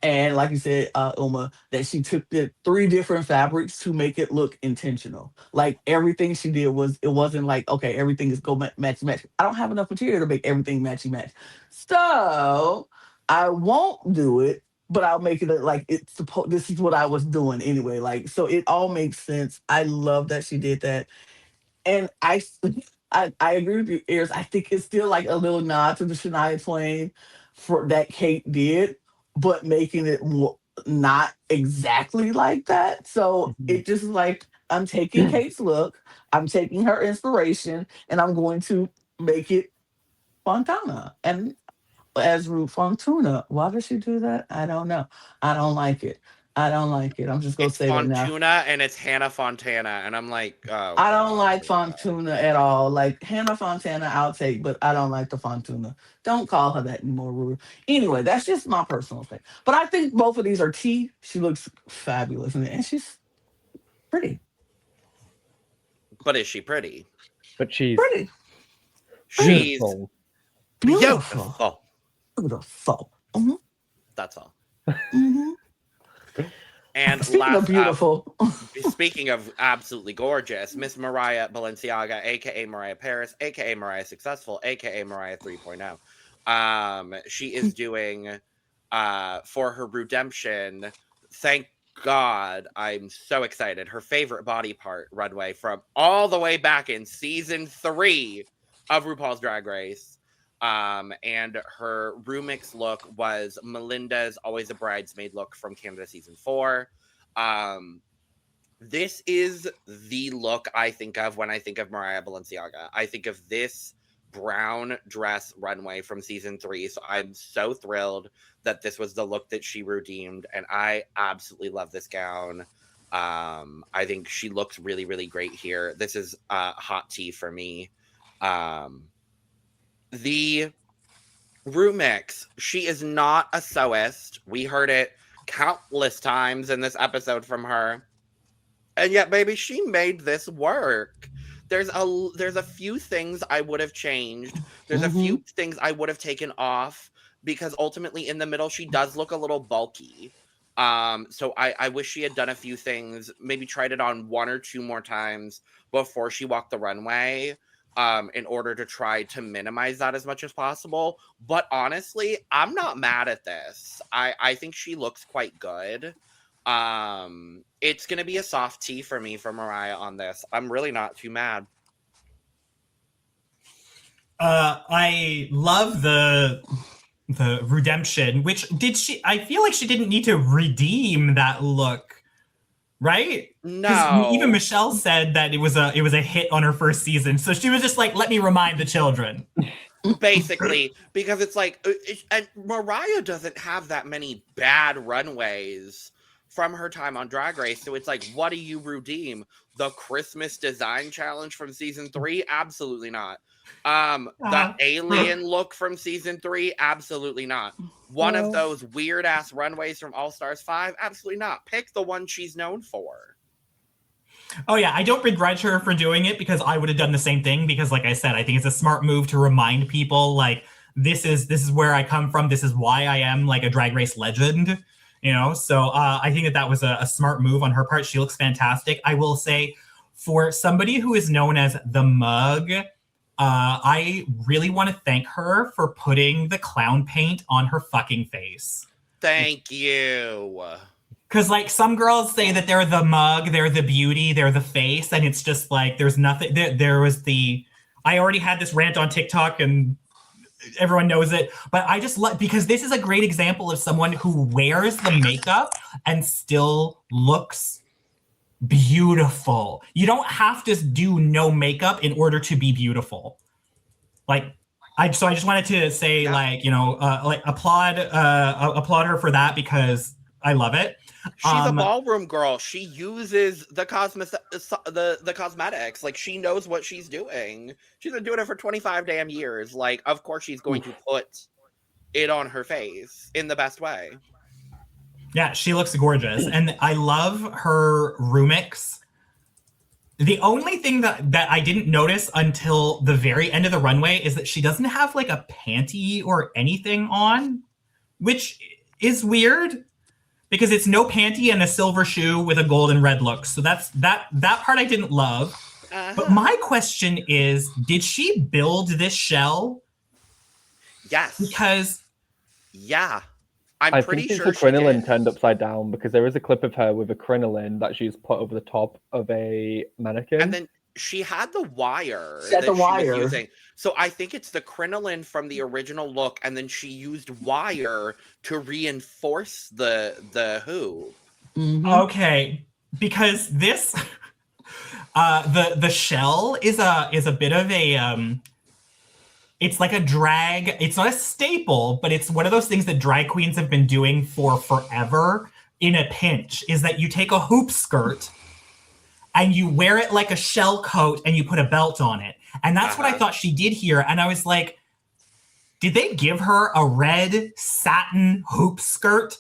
And like you said, Uma, that she took the 3 different fabrics to make it look intentional. Like everything she did it wasn't like, okay, everything is go match. I don't have enough material to make everything match. So I won't do it, but I'll make it like this is what I was doing anyway. Like, so it all makes sense. I love that she did that. And I agree with you, Eris. I think it's still like a little nod to the Shania Twain for that Kate did, but making it not exactly like that. So it just like I'm taking Kate's look, I'm taking her inspiration, and I'm going to make it Fontana. And as Fontana, why does she do that? I don't know. I don't like it. I'm just gonna say that now. Fontana and it's Hannah Fontana, and I'm like, oh, I don't like Fontana at all. Like Hannah Fontana, I'll take, but I don't like the Fontana. Don't call her that anymore, rude. Anyway, that's just my personal thing. But I think both of these are T. She looks fabulous in it, and she's pretty. But is she pretty? But she's pretty. She's beautiful. Beautiful. Mm-hmm. That's all. Mm-hmm. And speaking of beautiful, speaking of absolutely gorgeous, Miss Mariah Balenciaga, aka Mariah Paris, aka Mariah Successful, aka Mariah 3.0. She is doing for her redemption. Thank God, I'm so excited. Her favorite body part runway from all the way back in season 3 of RuPaul's Drag Race. And her Rumix look was Melinda's Always a Bridesmaid look from Canada season 4. This is the look I think of when I think of Mariah Balenciaga. I think of this brown dress runway from season 3. So I'm so thrilled that this was the look that she redeemed. And I absolutely love this gown. I think she looks really, really great here. This is hot tea for me. The Rumix, she is not a sewist. We heard it countless times in this episode from her. And yet, baby, she made this work. there's a few things I would have changed. There's a few things I would have taken off because ultimately in the middle she does look a little bulky. So I wish she had done a few things, maybe tried it on 1 or 2 more times before she walked the runway, in order to try to minimize that as much as possible. But honestly, I'm not mad at this. I think she looks quite good. It's gonna be a soft T for me for Mariah on this. I'm really not too mad. I love the redemption, which I feel like she didn't need to redeem that look, right? No. Even Michelle said that it was a hit on her first season, so she was just like, let me remind the children. Basically, because it's like, and Mariah doesn't have that many bad runways from her time on Drag Race, so it's like, what do you redeem? The Christmas design challenge from season 3? Absolutely not. The alien look from season 3? Absolutely not. One of those weird ass runways from All Stars 5? Absolutely not. Pick the one she's known for. Oh yeah, I don't begrudge her for doing it because I would have done the same thing because like I said, I think it's a smart move to remind people like this is where I come from, this is why I am like a Drag Race legend, you know? So I think that was a smart move on her part. She looks fantastic. I will say for somebody who is known as the mug, I really want to thank her for putting the clown paint on her fucking face. Thank you. Because, like, some girls say that they're the mug, they're the beauty, they're the face, and it's just like, there's nothing, there was I already had this rant on TikTok, and everyone knows it, but I just love, because this is a great example of someone who wears the makeup and still looks beautiful. You don't have to do no makeup in order to be beautiful. Like, I just wanted to say, like, you know, like, applaud her for that because I love it. She's a ballroom girl. She uses the cosmetics. Like, she knows what she's doing. She's been doing it for 25 damn years. Like, of course she's going to put it on her face in the best way. Yeah, she looks gorgeous. And I love her Rumix. The only thing that I didn't notice until the very end of the runway is that she doesn't have like a panty or anything on, which is weird. Because it's no panty and a silver shoe with a gold and red look. So that part I didn't love. But my question is, did she build this shell? Yes. Because... Yeah. I think it's a crinoline turned upside down because there is a clip of her with a crinoline that she's put over the top of a mannequin. And then she had the wire she was using. So I think it's the crinoline from the original look, and then she used wire to reinforce the hoop. Mm-hmm. Okay, because this the shell is a bit of a it's like a drag. It's not a staple, but it's one of those things that drag queens have been doing for forever in a pinch, is that you take a hoop skirt and you wear it like a shell coat and you put a belt on it. And that's what I thought she did here. And I was like, did they give her a red satin hoop skirt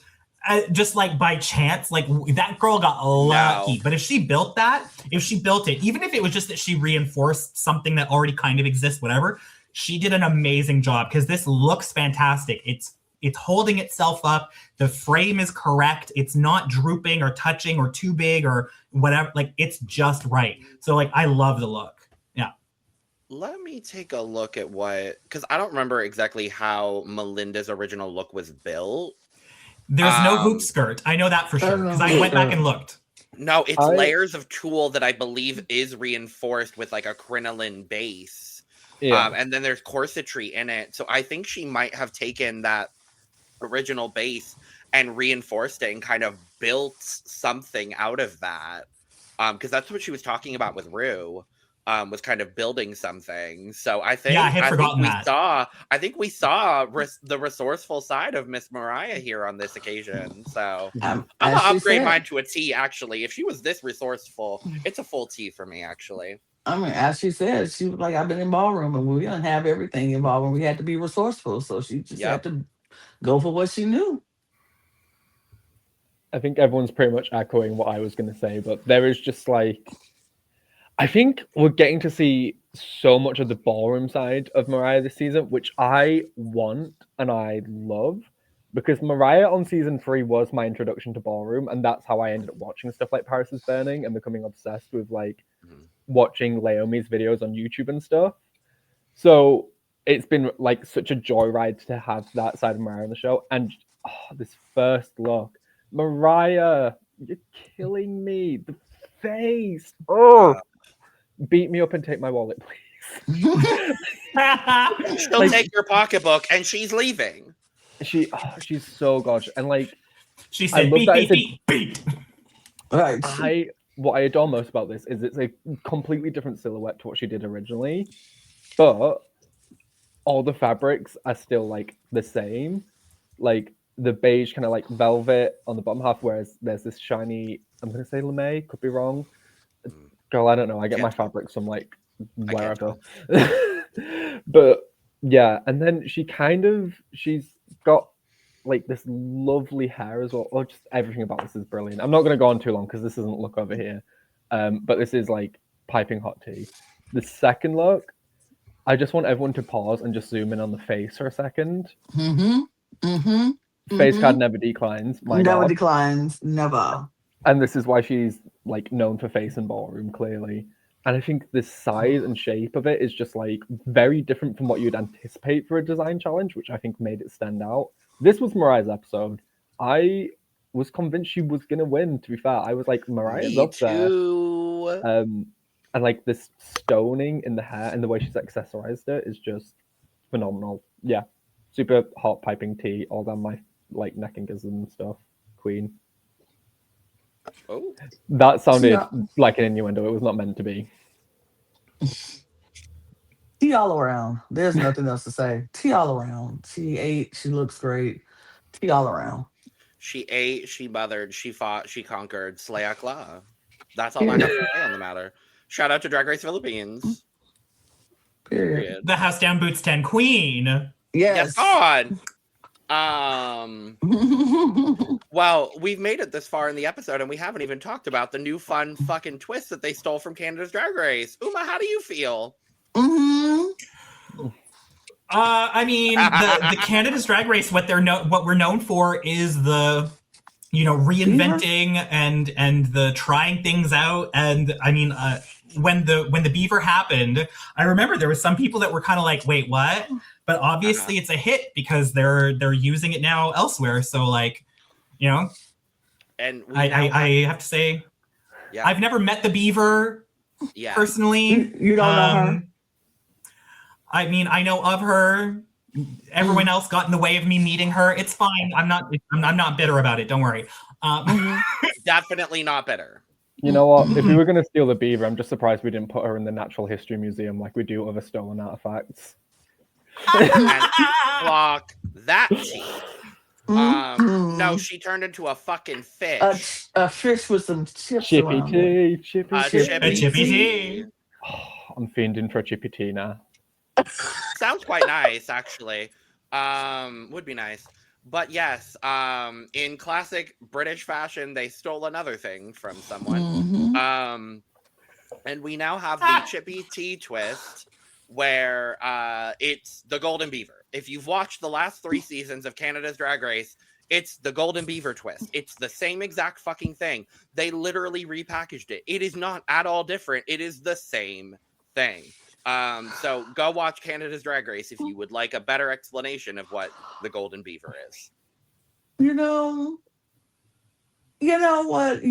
just like by chance? Like, that girl got lucky. No. But if she built it, even if it was just that she reinforced something that already kind of exists, whatever, she did an amazing job because this looks fantastic. It's holding itself up. The frame is correct. It's not drooping or touching or too big or whatever. Like, it's just right. So, like, I love the look. Yeah. Let me take a look at because I don't remember exactly how Melinda's original look was built. There's no hoop skirt. I know that for sure because I went back and looked. No, it's layers of tulle that I believe is reinforced with like a crinoline base. Yeah. And then there's corsetry in it. So I think she might have taken that original base and reinforced it and kind of built something out of that. Because that's what she was talking about with Rue. Was kind of building something. So I think I think we saw the resourceful side of Miss Mariah here on this occasion. So I'm gonna upgrade mine to a T. Actually, if she was this resourceful, it's a full T for me. Actually, I mean, as she said, she was like, "I've been in ballroom, and we didn't have everything in ballroom. We had to be resourceful, so she just had to go for what she knew." I think everyone's pretty much echoing what I was going to say, but there is just like, I think we're getting to see so much of the ballroom side of Mariah this season, which I want and I love. Because Mariah on season 3 was my introduction to ballroom, and that's how I ended up watching stuff like Paris is Burning and becoming obsessed with like watching Naomi's videos on YouTube and stuff. So it's been like such a joyride to have that side of Mariah on the show. And this first look, Mariah, you're killing me. The face. Oh, beat me up and take my wallet, please. She'll take your pocketbook and she's leaving. She's so gorgeous. And like she said, beat. Right. What I adore most about this is it's a completely different silhouette to what she did originally, but all the fabrics are still like the same. Like the beige kind of like velvet on the bottom half, whereas there's this shiny, I'm gonna say lame, could be wrong. Girl, I don't know. I get my fabrics from like wherever. But yeah, and then she's got like this lovely hair as well. Or just everything about this is brilliant. I'm not going to go on too long because this isn't look over here. But this is like piping hot tea. The second look, I just want everyone to pause and just zoom in on the face for a second. Face card never declines. Never declines. Never. And this is why she's like known for face and ballroom, clearly. And I think the size and shape of it is just like very different from what you'd anticipate for a design challenge, which I think made it stand out. This was Mariah's episode. I was convinced she was gonna win, to be fair. I was like, Mariah's up there. And like this stoning in the hair and the way she's accessorized it is just phenomenal. Yeah. Super hot piping tea all down my like neck and gizzard and stuff. Queen. Oh. That sounded like an innuendo. It was not meant to be. Tea all around. There's nothing else to say. Tea all around. She ate. She looks great. Tea all around. She ate. She mothered. She fought. She conquered. Slayak La. That's all I have to say on the matter. Shout out to Drag Race Philippines. Period. The House Down Boots 10 Queen. Yes. God. Well, we've made it this far in the episode and we haven't even talked about the new fun fucking twist that they stole from Canada's Drag Race. Uma, how do you feel? I mean, the Canada's Drag Race, what we're known for is the, reinventing and the trying things out. And I mean, when the beaver happened, I remember there was some people that were kind of like, wait, what? But obviously it's a hit because they're using it now elsewhere. So like, and I have to say, I've never met the beaver personally. You don't know her? I mean, I know of her. Everyone else got in the way of me meeting her. It's fine. I'm not bitter about it. Don't worry. Definitely not bitter. You know what? If we were going to steal the beaver, I'm just surprised we didn't put her in the Natural History Museum like we do other stolen artifacts. And block that tea. No, she turned into a fucking fish. A fish with some chips. Chippy tea. Chippy tea. Oh, I'm fiending for a chippy tea now. Sounds quite nice, actually. Would be nice. But yes, in classic British fashion, they stole another thing from someone. And we now have the chippy tea twist where it's the Golden Beaver. If you've watched the last 3 seasons of Canada's Drag Race, it's the Golden Beaver twist. It's the same exact fucking thing. They literally repackaged it. It is not at all different. It is the same thing. So go watch Canada's Drag Race if you would like a better explanation of what the Golden Beaver is. You know what?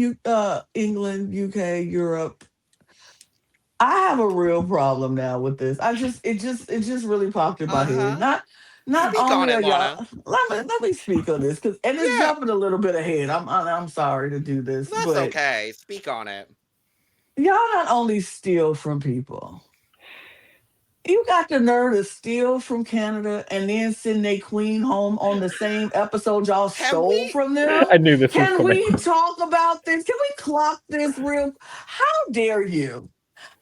England, UK, Europe. I have a real problem now with this. It just really popped in my head. Not speak only on it, are y'all. Lana. Let me speak on this because it's jumping a little bit ahead. I'm sorry to do this. That's but okay. Speak on it. Y'all not only steal from people. You got the nerve to steal from Canada and then send their queen home on the same episode y'all stole from them? I knew this was Can coming. we talk about this? Can we clock this real? How dare you?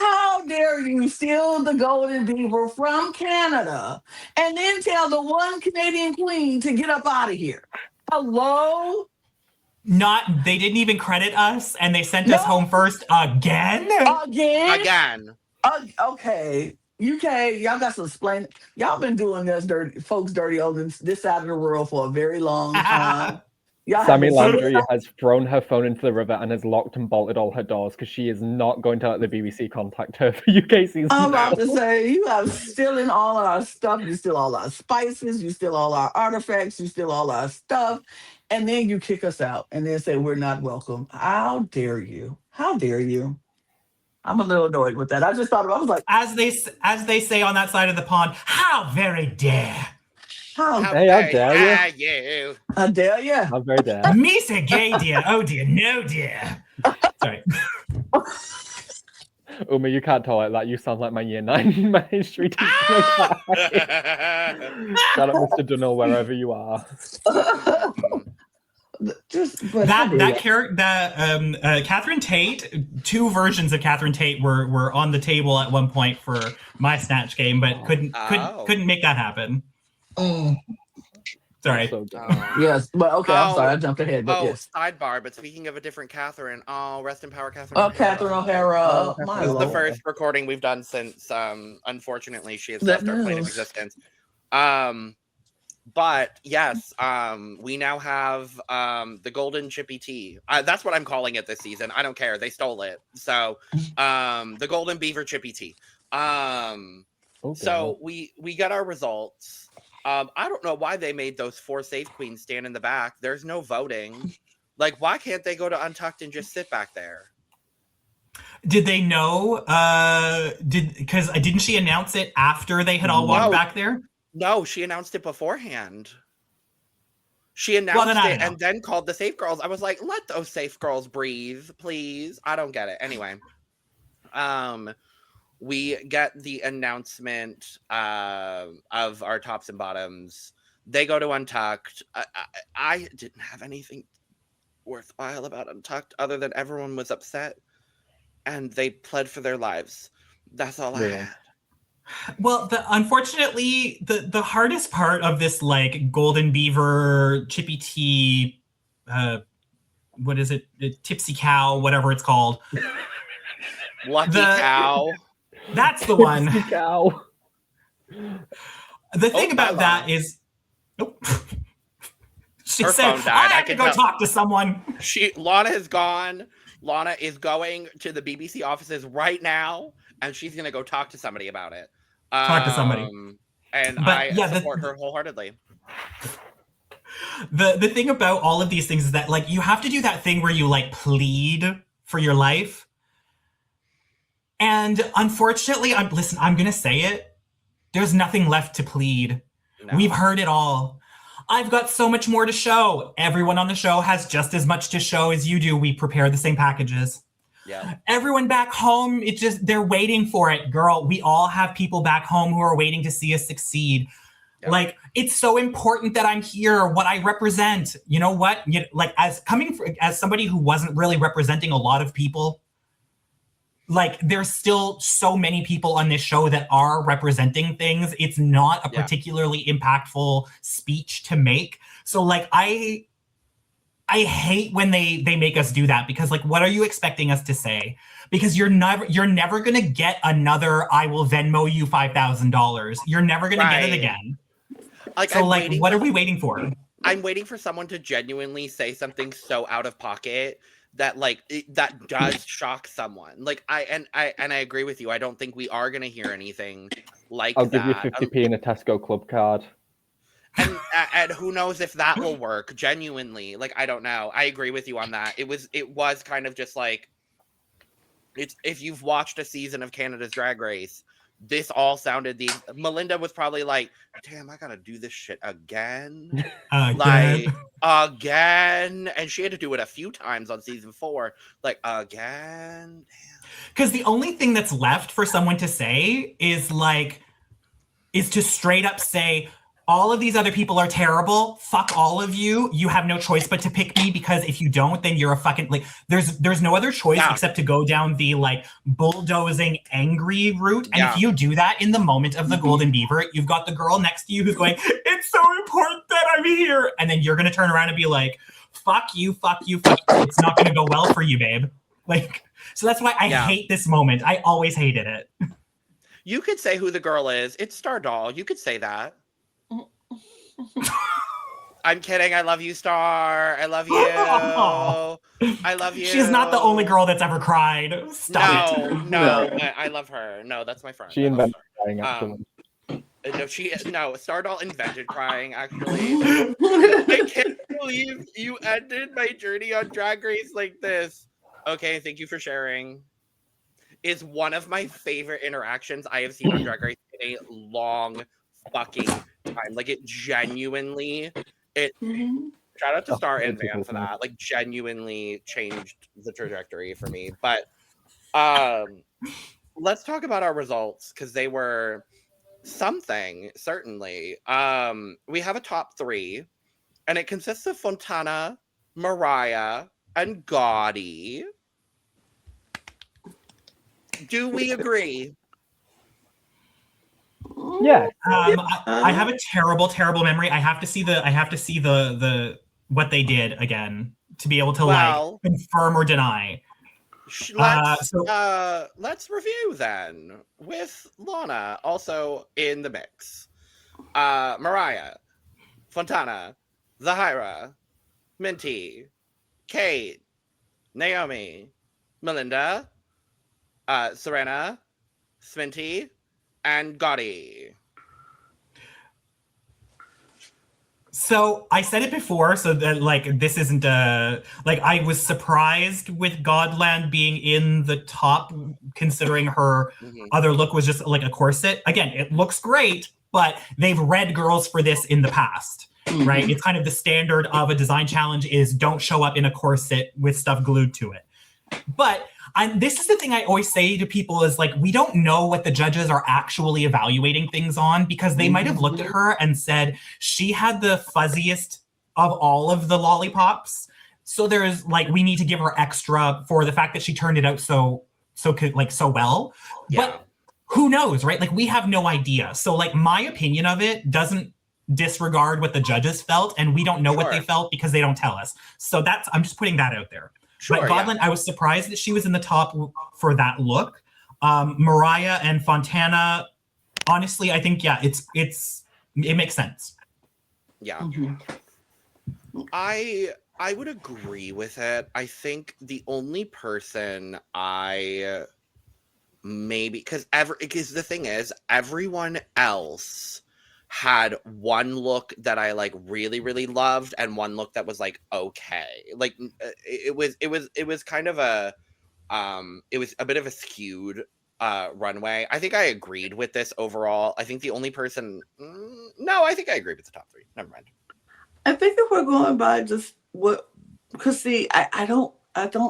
How dare you steal the Golden Beaver from Canada and then tell the one Canadian queen to get up out of here? Hello? They didn't even credit us, and they sent us home first again. Again. Okay. UK, y'all got to explain. Y'all been doing this dirty on this side of the world for a very long time. Sammy Landry has thrown her phone into the river and has locked and bolted all her doors because she is not going to let the BBC contact her for UK season. I'm about to say, you are stealing all our stuff. You steal all our spices. You steal all our artifacts. You steal all our stuff. And then you kick us out and then say we're not welcome. How dare you? How dare you? I'm a little annoyed with that. I just thought I was like, as they say on that side of the pond, how very dare. How dare you? How dare you? How very dare. Me say gay dear, oh dear, no dear. Sorry. Uma, you can't tolerate that. You sound like my year 9 my history teacher. Shout out Mr. Dunno wherever you are. Catherine Tate, 2 versions of Catherine Tate were on the table at one point for my Snatch game, but couldn't make that happen. Sorry. So yes, but okay, I'm sorry, I jumped ahead. But yes. Sidebar, but speaking of a different Catherine, rest in power, Catherine. Oh, Catherine O'Hara. This is the first recording we've done since, unfortunately, she has left our plane of existence. But yes, we now have the golden chippy tea. That's what I'm calling it this season. I don't care. They stole it. So the golden beaver chippy tea. So we got our results. I don't know why they made those 4 safe queens stand in the back. There's no voting. Like, why can't they go to Untucked and just sit back there? Did they know? Because didn't she announce it after they had all walked back there? No, she announced it beforehand. She announced it and then called the safe girls. I was like, let those safe girls breathe, please. I don't get it. Anyway, we get the announcement of our tops and bottoms. They go to Untucked. I didn't have anything worthwhile about Untucked other than everyone was upset and they pled for their lives. That's all I had. Well, unfortunately, the hardest part of this, like, golden beaver, chippy tea, what is it? Tipsy cow, whatever it's called. Lucky cow. That's the one. Tipsy cow. The thing about that is, she her said, phone died. I have to go talk to someone. Lana is gone. Lana is going to the BBC offices right now, and she's going to go talk to somebody about it. Talk to somebody. And I support her wholeheartedly. The thing about all of these things is that, like, you have to do that thing where you, like, plead for your life. And unfortunately, I'm going to say it. There's nothing left to plead. No. We've heard it all. I've got so much more to show. Everyone on the show has just as much to show as you do. We prepare the same packages. Yeah. Everyone back home, they're waiting for it. Girl, we all have people back home who are waiting to see us succeed. Yeah. Like, it's so important that I'm here, what I represent. You know what? Like, as somebody who wasn't really representing a lot of people, like, there's still so many people on this show that are representing things. It's not a particularly impactful speech to make. So, like, I hate when they make us do that, because, like, what are you expecting us to say? Because you're never going to get another I will Venmo you $5,000. You're never going to get it again. Like, so, like, what are we waiting for? I'm waiting for someone to genuinely say something so out of pocket that, like, that does shock someone. Like, I agree with you. I don't think we are going to hear anything like that. I'll give you 50p in a Tesco club card. And who knows if that will work, genuinely. Like, I don't know. I agree with you on that. It was kind of just like, if you've watched a season of Canada's Drag Race, this all sounded Melinda was probably like, damn, I gotta do this shit again. Again. And she had to do it a few times on season 4. Like, again. Because the only thing that's left for someone to say is to straight up say, all of these other people are terrible. Fuck all of you. You have no choice but to pick me, because if you don't, then you're a fucking, like, there's no other choice except to go down the, like, bulldozing angry route. And if you do that in the moment of the Golden Beaver, you've got the girl next to you who's going, it's so important that I'm here. And then you're going to turn around and be like, fuck you. It's not going to go well for you, babe. Like, so that's why I hate this moment. I always hated it. You could say who the girl is. It's Star Doll. You could say that. I'm kidding. I love you, Star. I love you. I love you. She's not the only girl that's ever cried. Stop it. No. I love her. No, that's my friend. She invented crying, actually. No, Star Doll invented crying, actually. I can't believe you ended my journey on Drag Race like this. Okay, thank you for sharing. Is one of my favorite interactions I have seen on Drag Race in a long fucking time. Like, it genuinely, shout out to Star and Van for that. Like, genuinely changed the trajectory for me. But let's talk about our results, because they were something, certainly. We have a top 3, and it consists of Fontana, Mariah, and Gawdy. Do we agree? Yeah. I have a terrible memory. I have to see the what they did again to be able to like confirm or deny. Let's review then with Lana also in the mix. Mariah, Fontana, Zahirah, Minty, Kate, Naomi, Melinda, Serena, Sminty, and Gawdy. So I said it before, so that like this isn't like I was surprised with Gawdland being in the top, considering her other look was just like a corset. Again, it looks great, but they've read girls for this in the past, right? It's kind of the standard of a design challenge is don't show up in a corset with stuff glued to it. But this is the thing I always say to people is like, we don't know what the judges are actually evaluating things on, because they might have looked at her and said she had the fuzziest of all of the lollipops. So there's like, we need to give her extra for the fact that she turned it out so well. Yeah. But who knows, right? Like, we have no idea. So like, my opinion of it doesn't disregard what the judges felt, and we don't know what they felt because they don't tell us. So I'm just putting that out there. But Gawdland, I was surprised that she was in the top for that look. Mariah and Fontana, honestly, I think it makes sense. Yeah, I would agree with it. I think the only person I maybe because the thing is, everyone else had one look that I like really, really loved and one look that was like okay. Like it was kind of a it was a bit of a skewed runway. I think I agreed with this overall. I think the only person I think I agree with the top 3. Never mind. I think if we're going by just what, because see, I don't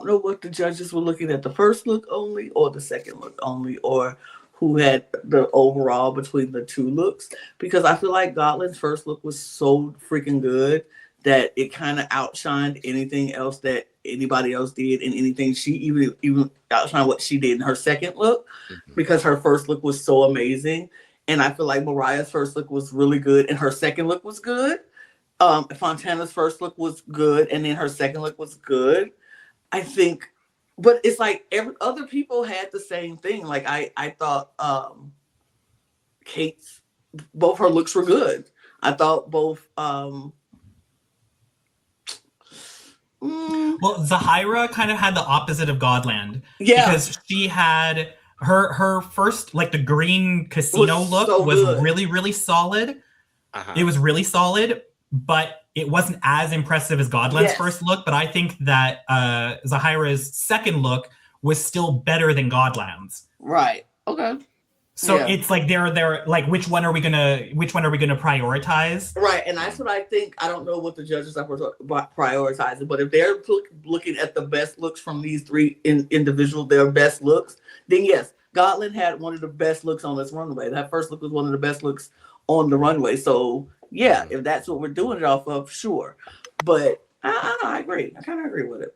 know what the judges were looking at, the first look only or the second look only, or who had the overall between the 2 looks, because I feel like Gawdland's first look was so freaking good that it kind of outshined anything else that anybody else did, and anything she even outshined what she did in her second look, because her first look was so amazing. And I feel like Mariah's first look was really good and her second look was good. Fontana's first look was good and then her second look was good. I think. But it's like other people had the same thing. Like I thought Kate's, both her looks were good. I thought both. Well, Zahirah kind of had the opposite of Gawdland. Yeah. Because she had her first, like the green casino look was really, really solid. It was really solid, but it wasn't as impressive as Gawdland's first look, but I think that Zahirah's second look was still better than Gawdland's. Right. Okay. So it's like they're like, which one are we gonna prioritize? Right, and that's what I think. I don't know what the judges are prioritizing, but if they're looking at the best looks from these 3 individual, their best looks, then yes, Gawdland had one of the best looks on this runway. That first look was one of the best looks on the runway. So yeah, if that's what we're doing it off of, sure. But I agree. I kind of agree with it.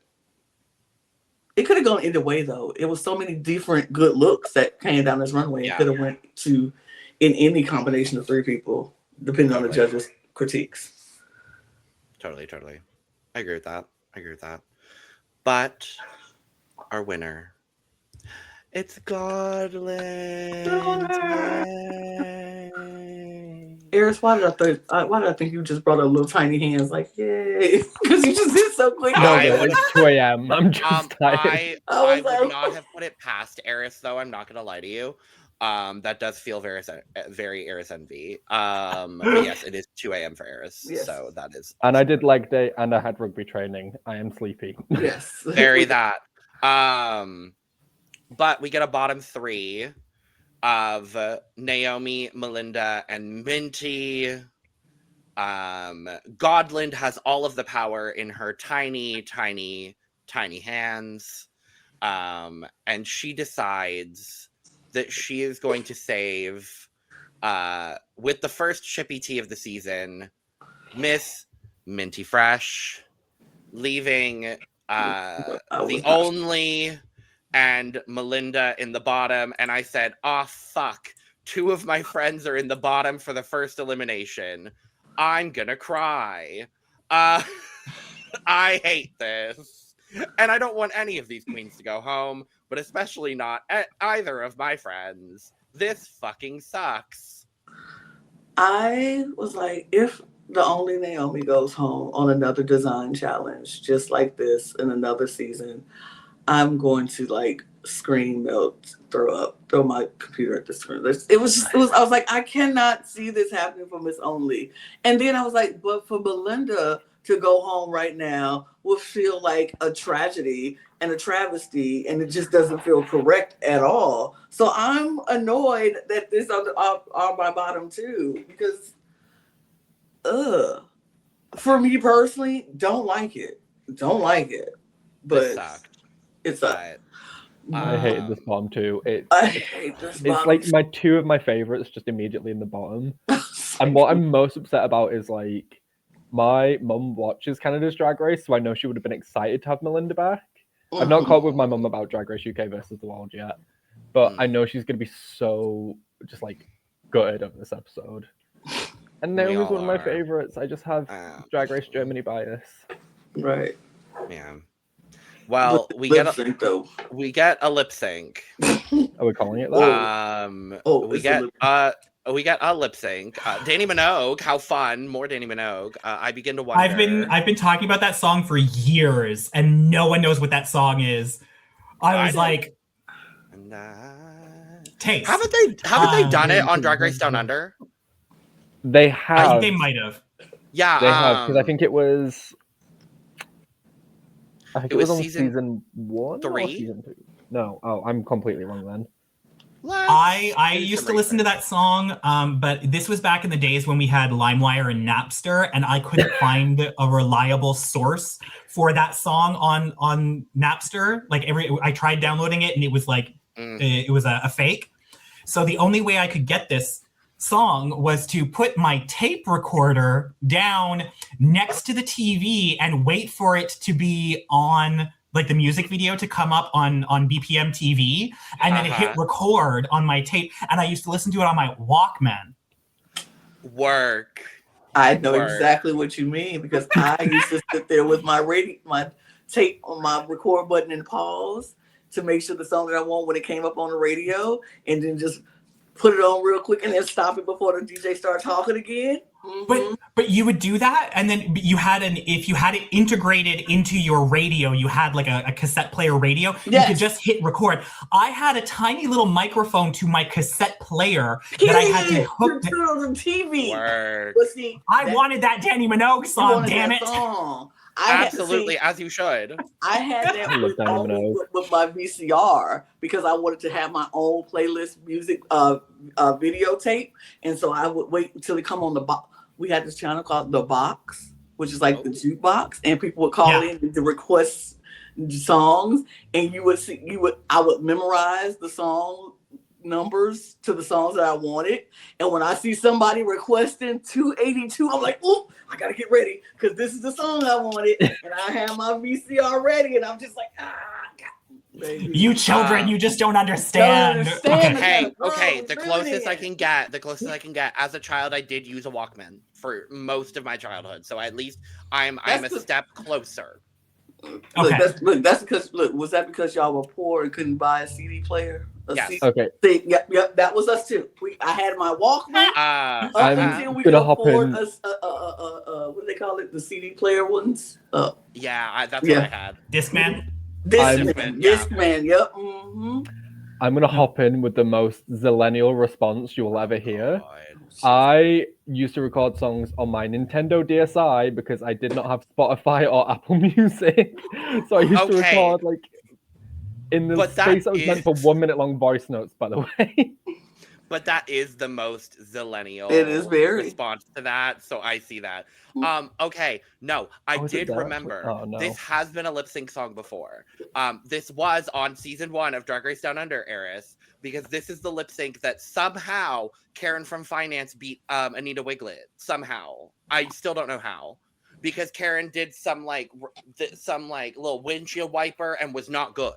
It could have gone either way, though. It was so many different good looks that came down this runway. It could have went to in any combination of 3 people, depending on the judges' critiques. Totally. I agree with that. But our winner, it's Gawdland. Eris, why did I think you just brought up little tiny hands like, yay? Because you just did so quick. No, I would- it's 2 a.m. I'm just tired. I would not have put it past Eris, though. I'm not going to lie to you. That does feel very Eris envy. But yes, it is 2 a.m. for Eris. Yes. So that is. And I did leg day and I had rugby training. I am sleepy. Yes. Very that. But we get a bottom 3 of Naomi, Melinda, and Minty. Gawdland has all of the power in her tiny hands. And she decides that she is going to save, with the first chippy tea of the season, Miss Minty Fresh, leaving the only and Melinda in the bottom. And I said, oh, fuck. 2 of my friends are in the bottom for the first elimination. I'm gonna cry. I hate this. And I don't want any of these queens to go home, but especially not either of my friends. This fucking sucks. I was like, if the Only Naomi goes home on another design challenge, just like this in another season, I'm going to like scream, melt, throw my computer at the screen. I was like, I cannot see this happening for Miss Only. And then I was like, but for Melinda to go home right now will feel like a tragedy and a travesty, and it just doesn't feel correct at all. So I'm annoyed that this are my bottom 2 because, for me personally, don't like it. But it sucked. I hated this bottom too. I hate this bottom. It's like my 2 of my favorites just immediately in the bottom. And what I'm most upset about is like my mum watches Canada's Drag Race, so I know she would have been excited to have Melinda back. I've not caught with my mum about Drag Race UK versus the World yet, but I know she's gonna be so just like gutted of this episode. And Naomi's one of my favorites. I just have Drag Race Germany bias. Right. Yeah. Well, we get a lip sync. Are we calling it that? We get a lip sync. Danny Minogue, how fun! More Danny Minogue. I begin to wonder. I've been talking about that song for years, and no one knows what that song is. I was like, taste. Haven't they done it on Drag Race Down Under? They have. They might have. Yeah, they have, because I think it was. I think it was on season 1 3? or season 2. No, I'm completely wrong then. I used to listen to that song, but this was back in the days when we had LimeWire and Napster, and I couldn't find a reliable source for that song on Napster. Like I tried downloading it, and it was like it was a fake. So the only way I could get this song was to put my tape recorder down next to the TV and wait for it to be on, like the music video to come up on BPM TV, and then hit record on my tape. And I used to listen to it on my Walkman. Work. I know exactly what you mean, because I used to sit there with my tape on my record button and pause to make sure the song that I want when it came up on the radio, and then just put it on real quick and then stop it before the DJ starts talking again. Mm-hmm. But you would do that, and then if you had it integrated into your radio, you had like a cassette player radio, you could just hit record. I had a tiny little microphone to my cassette player that I had to hook to on the TV. I wanted that Danny Minogue song, damn it. Absolutely, as you should. I had that with my VCR because I wanted to have my own playlist music videotape, and so I would wait until it come on the box. We had this channel called The Box, which is like the jukebox, and people would call in to request songs, and I would memorize the song numbers to the songs that I wanted. And when I see somebody requesting 282, I'm like, "Ooh, I gotta get ready because this is the song I wanted." And I have my VCR ready, and I'm just like, Baby. You children, you just don't understand. understand. Hey, Girl, okay, the ruin closest it. I can get. As a child, I did use a Walkman for most of my childhood, so at least I'm a step closer. Okay. That's because was that because y'all were poor and couldn't buy a CD player? Yes. Okay. Yep, that was us too. I had my Walkman I'm until we gonna could hop afford in. what do they call it? The CD player ones. Yeah, that's what I had. Discman. Discman. Yep. Mm-hmm. I'm gonna hop in with the most zillennial response you will ever hear. God. I used to record songs on my Nintendo DSi because I did not have Spotify or Apple Music. So I used to record like in the space that was meant for 1 minute long voice notes, by the way. But that is the most zillennial response to that. So I see that. Okay. No, I did remember. Oh, no. This has been a lip sync song before. This was on season 1 of Drag Race Down Under, Eris, because this is the lip sync that somehow Karen from Finance beat Anita Wiglet. Somehow. I still don't know how. Because Karen did some little windshield wiper and was not good.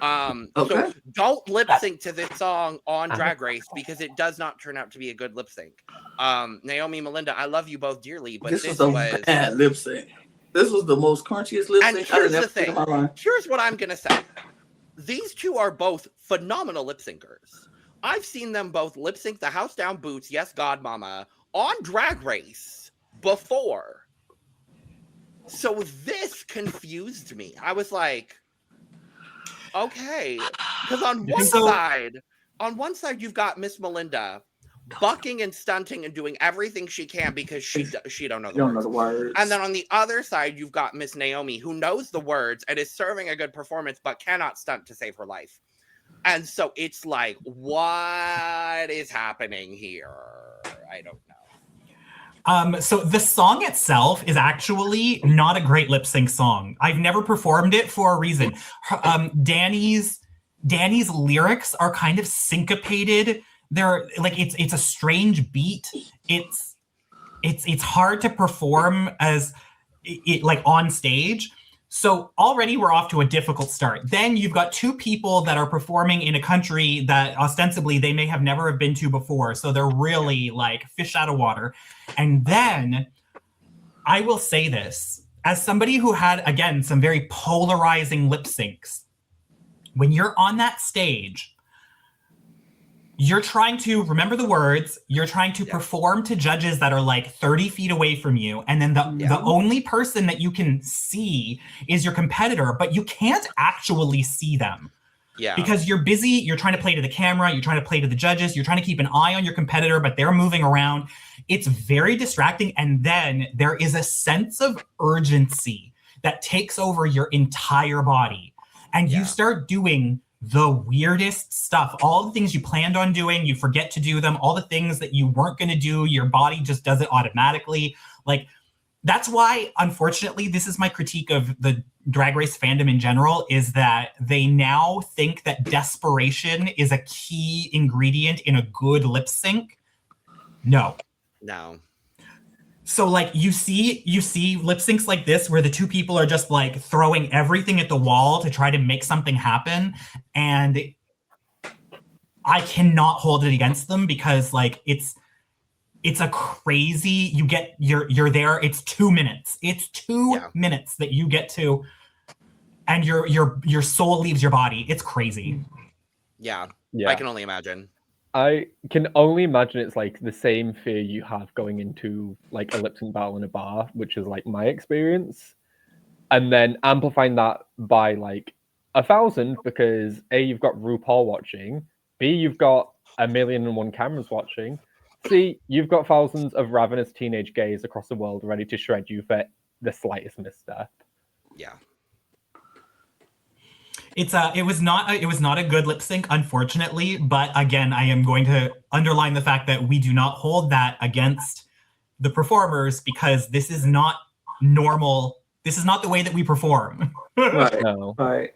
So don't lip sync to this song on Drag Race because it does not turn out to be a good lip sync. Naomi, Melinda, I love you both dearly, but this was a bad lip sync. This was the most crunchiest lip sync. Here's the thing. Here's what I'm gonna say. These two are both phenomenal lip syncers. I've seen them both lip sync the House Down Boots, Yes God Mama, on Drag Race before. So this confused me. I was like, okay, because on one side you've got Miss Melinda bucking and stunting and doing everything she can because she don't know the words. And then on the other side you've got Miss Naomi who knows the words and is serving a good performance but cannot stunt to save her life. And so it's like, what is happening here? I don't know. So the song itself is actually not a great lip sync song. I've never performed it for a reason. Danny's lyrics are kind of syncopated. They're like it's a strange beat. It's hard to perform as it like on stage. So already we're off to a difficult start. Then you've got two people that are performing in a country that ostensibly they may have never have been to before. So they're really like fish out of water. And then I will say this, as somebody who had, again, some very polarizing lip syncs, when you're on that stage, you're trying to remember the words, you're trying to perform to judges that are like 30 feet away from you. And then the only person that you can see is your competitor, but you can't actually see them. Yeah. Because you're busy, you're trying to play to the camera, you're trying to play to the judges, you're trying to keep an eye on your competitor, but they're moving around. It's very distracting. And then there is a sense of urgency that takes over your entire body. And you start doing the weirdest stuff. All the things you planned on doing, you forget to do them. All the things that you weren't going to do, your body just does it automatically. Like, that's why, unfortunately, this is my critique of the Drag Race fandom in general, is that they now think that desperation is a key ingredient in a good lip sync. No. So like you see lip syncs like this where the two people are just like throwing everything at the wall to try to make something happen, and I cannot hold it against them because like it's a crazy, you're there, it's 2 minutes. It's 2 minutes that you get to, and your soul leaves your body. It's crazy. Yeah. I can only imagine. I can only imagine it's like the same fear you have going into like a lip sync battle in a bar, which is like my experience. And then amplifying that by like 1,000 because A, you've got RuPaul watching, B, you've got 1,000,001 cameras watching, C, you've got thousands of ravenous teenage gays across the world ready to shred you for the slightest misstep. Yeah. It was not a good lip sync, unfortunately. But again, I am going to underline the fact that we do not hold that against the performers because this is not normal. This is not the way that we perform. Right. No. Right.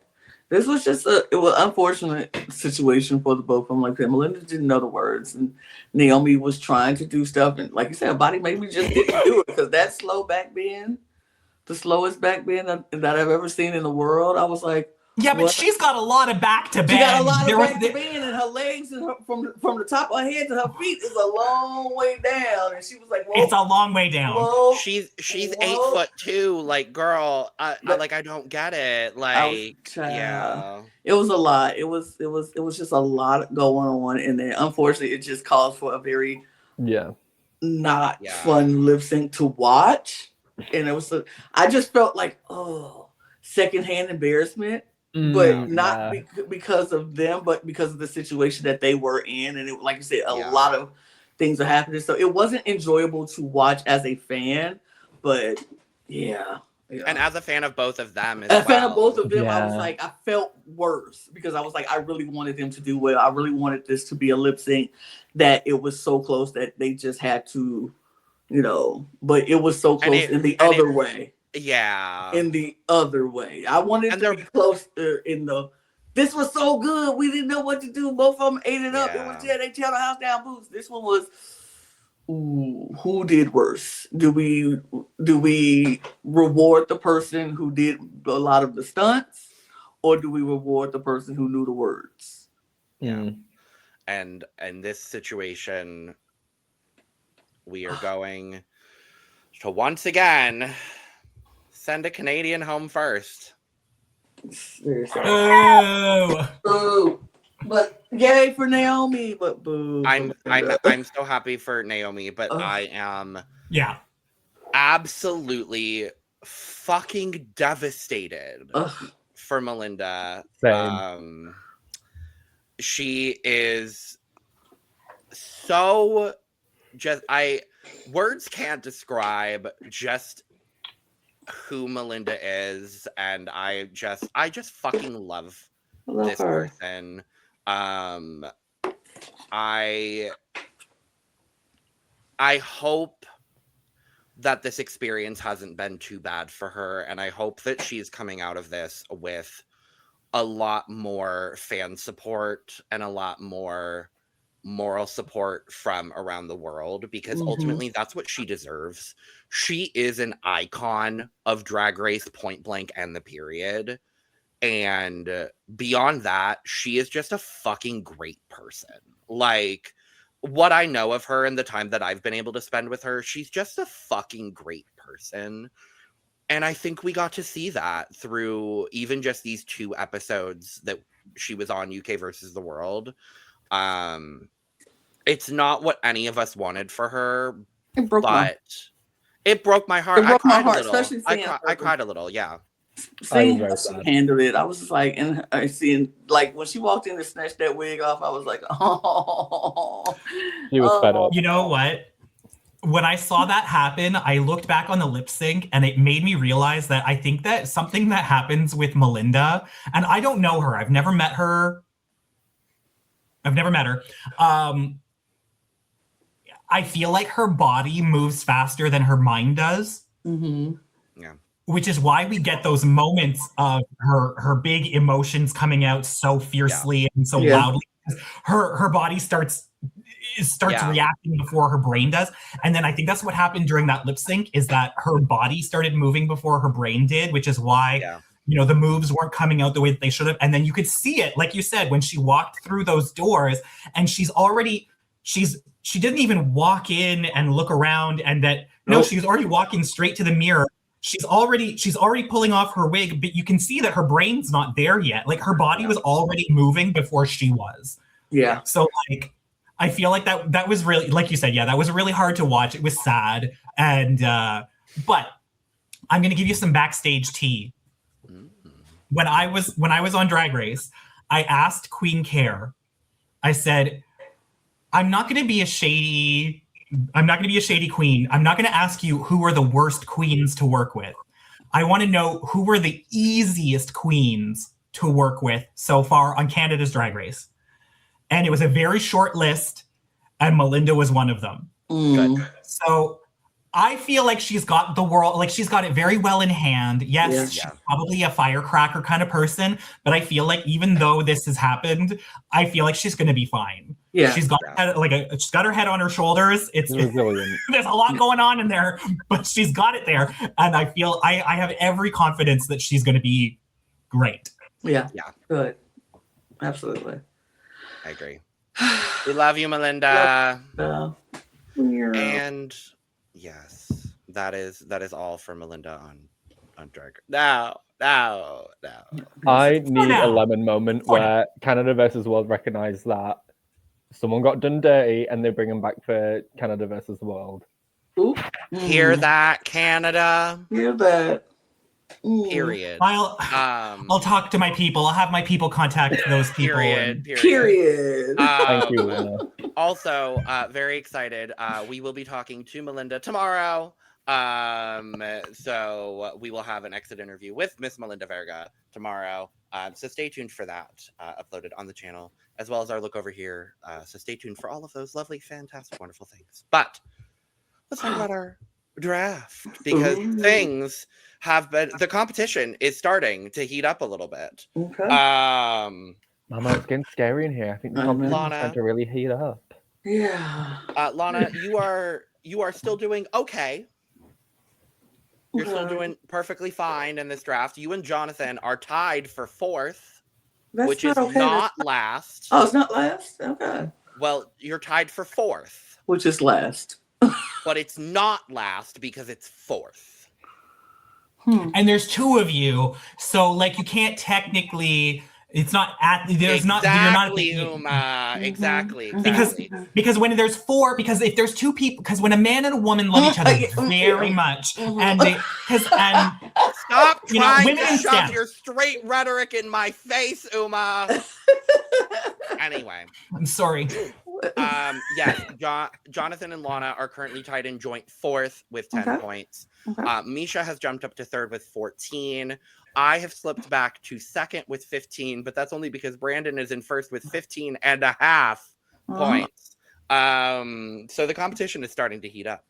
This was just an unfortunate situation for the both of them. Like that, Melinda didn't know the words, and Naomi was trying to do stuff, and like you said, her body maybe just didn't do it because that slow back bend, the slowest back bend that I've ever seen in the world, I was like, Yeah, but What? she's got a lot of back to bend. She got a lot of There was back to bend, and her legs and from the top of her head to her feet is a long way down. And she was like, "Whoa, It's a long way down. whoa, She's whoa." 8'2", like, girl. I don't get it. Like, child. yeah. It was a lot. It was just a lot going on, and then unfortunately, it just caused for a very not fun lip sync to watch. And it was I just felt like secondhand embarrassment. But not because of them, but because of the situation that they were in. And it, like you said, a lot of things are happening. So it wasn't enjoyable to watch as a fan, but yeah. And as a fan of both of them as fan of well. both of them, I was like, I felt worse because I was like, I really wanted them to do well. I really wanted this to be a lip sync that it was so close that they just had to, but it was so close in the other way. Yeah. In the other way. I wanted to be closer in the this was so good. We didn't know what to do. Both of them ate it up. It was they tear the house down boots. This one was who did worse? Do we reward the person who did a lot of the stunts, or do we reward the person who knew the words? Yeah. And this situation, we are going to once again send a Canadian home first. Seriously. Boo! Boo. But yay for Naomi, but boo. I'm so happy for Naomi, but I am absolutely fucking devastated for Melinda. Same. She is so words can't describe just who Melinda is, and I just fucking love this her. person. I hope that this experience hasn't been too bad for her, and I hope that she's coming out of this with a lot more fan support and a lot more moral support from around the world, because ultimately that's what she deserves. She is an icon of Drag Race, point blank, and the period. And beyond that, she is just a fucking great person. Like, what I know of her and the time that I've been able to spend with her, she's just a fucking great person. And I think we got to see that through even just these 2 episodes that she was on UK versus the World. It's not what any of us wanted for her, it broke my heart. It broke my heart, especially I cried a little, yeah. Seeing how she handled it, I was just like, and I seeing like when she walked in to snatch that wig off, I was like, oh. She was fed up. You know what? When I saw that happen, I looked back on the lip sync, and it made me realize that I think that something that happens with Melinda, and I don't know her, I've never met her. I feel like her body moves faster than her mind does. Yeah. Which is why we get those moments of her big emotions coming out so fiercely and so loudly. Her body starts reacting before her brain does. And then I think that's what happened during that lip sync, is that her body started moving before her brain did, which is why the moves weren't coming out the way that they should have. And then you could see it, like you said, when she walked through those doors, and she didn't even walk in and look around, and she's already walking straight to the mirror. She's already pulling off her wig, but you can see that her brain's not there yet. Like, her body was already moving before she was. Yeah. So like, I feel like that was really, like you said, that was really hard to watch. It was sad. And but I'm gonna give you some backstage tea. When I was on Drag Race, I asked Queen Care, I said, I'm not gonna be a shady queen. I'm not going to ask you who are the worst queens to work with. I want to know who were the easiest queens to work with so far on Canada's Drag Race. And it was a very short list, and Melinda was one of them. Good. So I feel like she's got the world, like she's got it very well in hand. Yes, she's probably a firecracker kind of person, but I feel like even though this has happened, I feel like she's going to be fine. Yeah, she's got she's got her head on her shoulders. It's resilient. There's a lot going on in there, but she's got it there, and I feel I have every confidence that she's going to be great. Yeah. Yeah. Good. Absolutely. I agree. We love you, Melinda. Yeah. And yes, that is all for Melinda on Drag. No. I need a now. lemon moment For now. where Canada versus World recognize that someone got done dirty and they bring them back for Canada versus the World. Ooh. Hear that, Canada? Hear that. Period. I'll talk to my people. I'll have my people contact those people. Period. Thank you, Una. Also, very excited. We will be talking to Melinda tomorrow. So we will have an exit interview with Miss Melinda Verga tomorrow. So stay tuned for that, uploaded on the channel, as well as our look over here. So stay tuned for all of those lovely, fantastic, wonderful things. But let's talk about our draft, because things have been, the competition is starting to heat up a little bit. Okay. Mama, it's getting scary in here. I think the competition's trying to really heat up. Yeah. Lana, you are still doing okay. You're still doing perfectly fine in this draft. You and Jonathan are tied for 4th, which is not last. Oh, it's not last? Okay. Well, you're tied for 4th. Which is last. But it's not last because it's 4th. And there's 2 of you, so like you can't technically. It's not at. There's not. You're not at the. Uma. Exactly. Because when there's 4, because if there's 2 people, because when a man and a woman love each other very much, and they, stop trying to shove stand. your straight rhetoric in my face, Uma. Anyway, I'm sorry. Yes, Jonathan and Lana are currently tied in joint 4th with 10 points. Misha has jumped up to 3rd with 14. I have slipped back to 2nd with 15, but that's only because Brandon is in 1st with 15.5 points. So the competition is starting to heat up.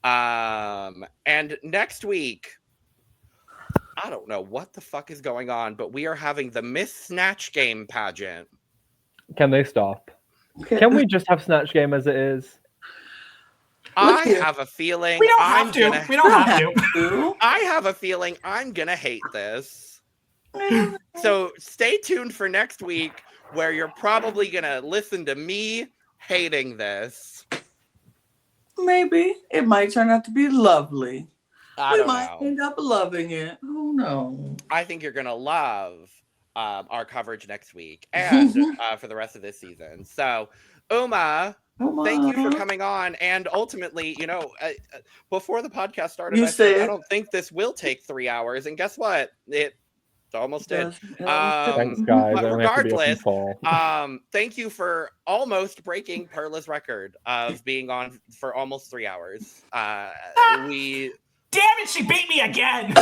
And next week, I don't know what the fuck is going on, but we are having the Miss Snatch Game pageant. Can they stop? Can we just have Snatch Game as it is? I have a feeling we don't have to. We don't have to. I have a feeling I'm gonna hate this. So stay tuned for next week, where you're probably gonna listen to me hating this. Maybe it might turn out to be lovely. We might end up loving it. Who knows? I think you're gonna love our coverage next week and for the rest of this season. So, Uma. Thank you for coming on. And ultimately, before the podcast started, I said, I don't think this will take 3 hours. And guess what? It almost did. Thanks, guys. But regardless, thank you for almost breaking Perla's record of being on for almost 3 hours. Damn it, she beat me again.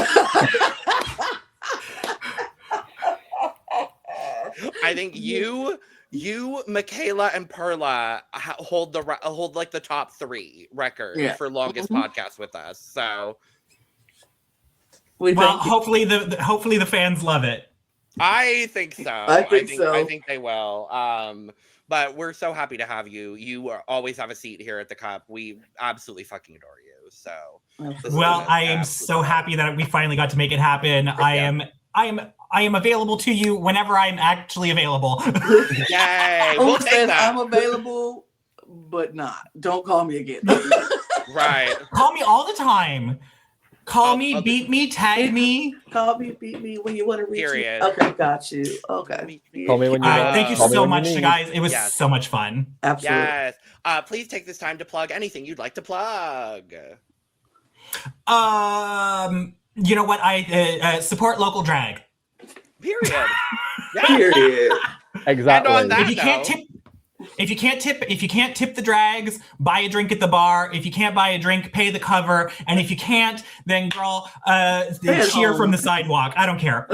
I think you, Michaela, and Perla hold like the top 3 record for longest podcast with us. So, hopefully the fans love it. I think so. I think they will. But we're so happy to have you. You always have a seat here at the Cup. We absolutely fucking adore you. So, I am so happy that we finally got to make it happen. I am available to you whenever I'm actually available. Yay! We'll take that. I'm available, but not. Don't call me again. Right. Call me all the time. Call me, beat me, tag me. Call me, beat me when you want to reach Period. me. Okay, got you. Okay. Call me when you thank you so much, guys. It was so much fun. Absolutely. Yes. Please take this time to plug anything you'd like to plug. You know what? I support local drag. Period. Yeah. Period. Exactly. And on that If you can't tip the drags, buy a drink at the bar. If you can't buy a drink, pay the cover. And if you can't, then girl, cheer from the sidewalk. I don't care.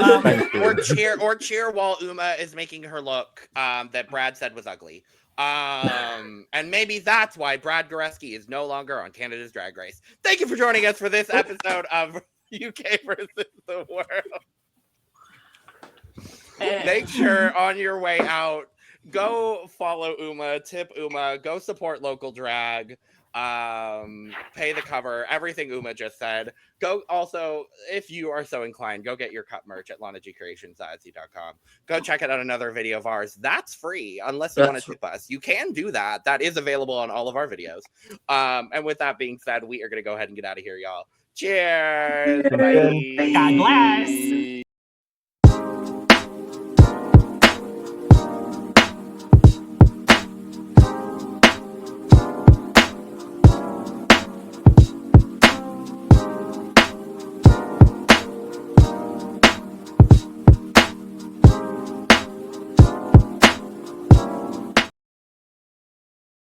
Or cheer while Uma is making her look that Brad said was ugly. And maybe that's why Brad Goreski is no longer on Canada's Drag Race. Thank you for joining us for this episode of UK versus the World. Make sure on your way out, go follow Uma, tip Uma, go support local drag. pay the cover, everything Uma just said. Go also, if you are so inclined, go get your cup merch at lanagcreations.etsy.com. Go check out another video of ours. That's free, unless you want to tip us. You can do that. That is available on all of our videos. And with that being said, we are going to go ahead and get out of here, y'all. Cheers. Bye. God bless.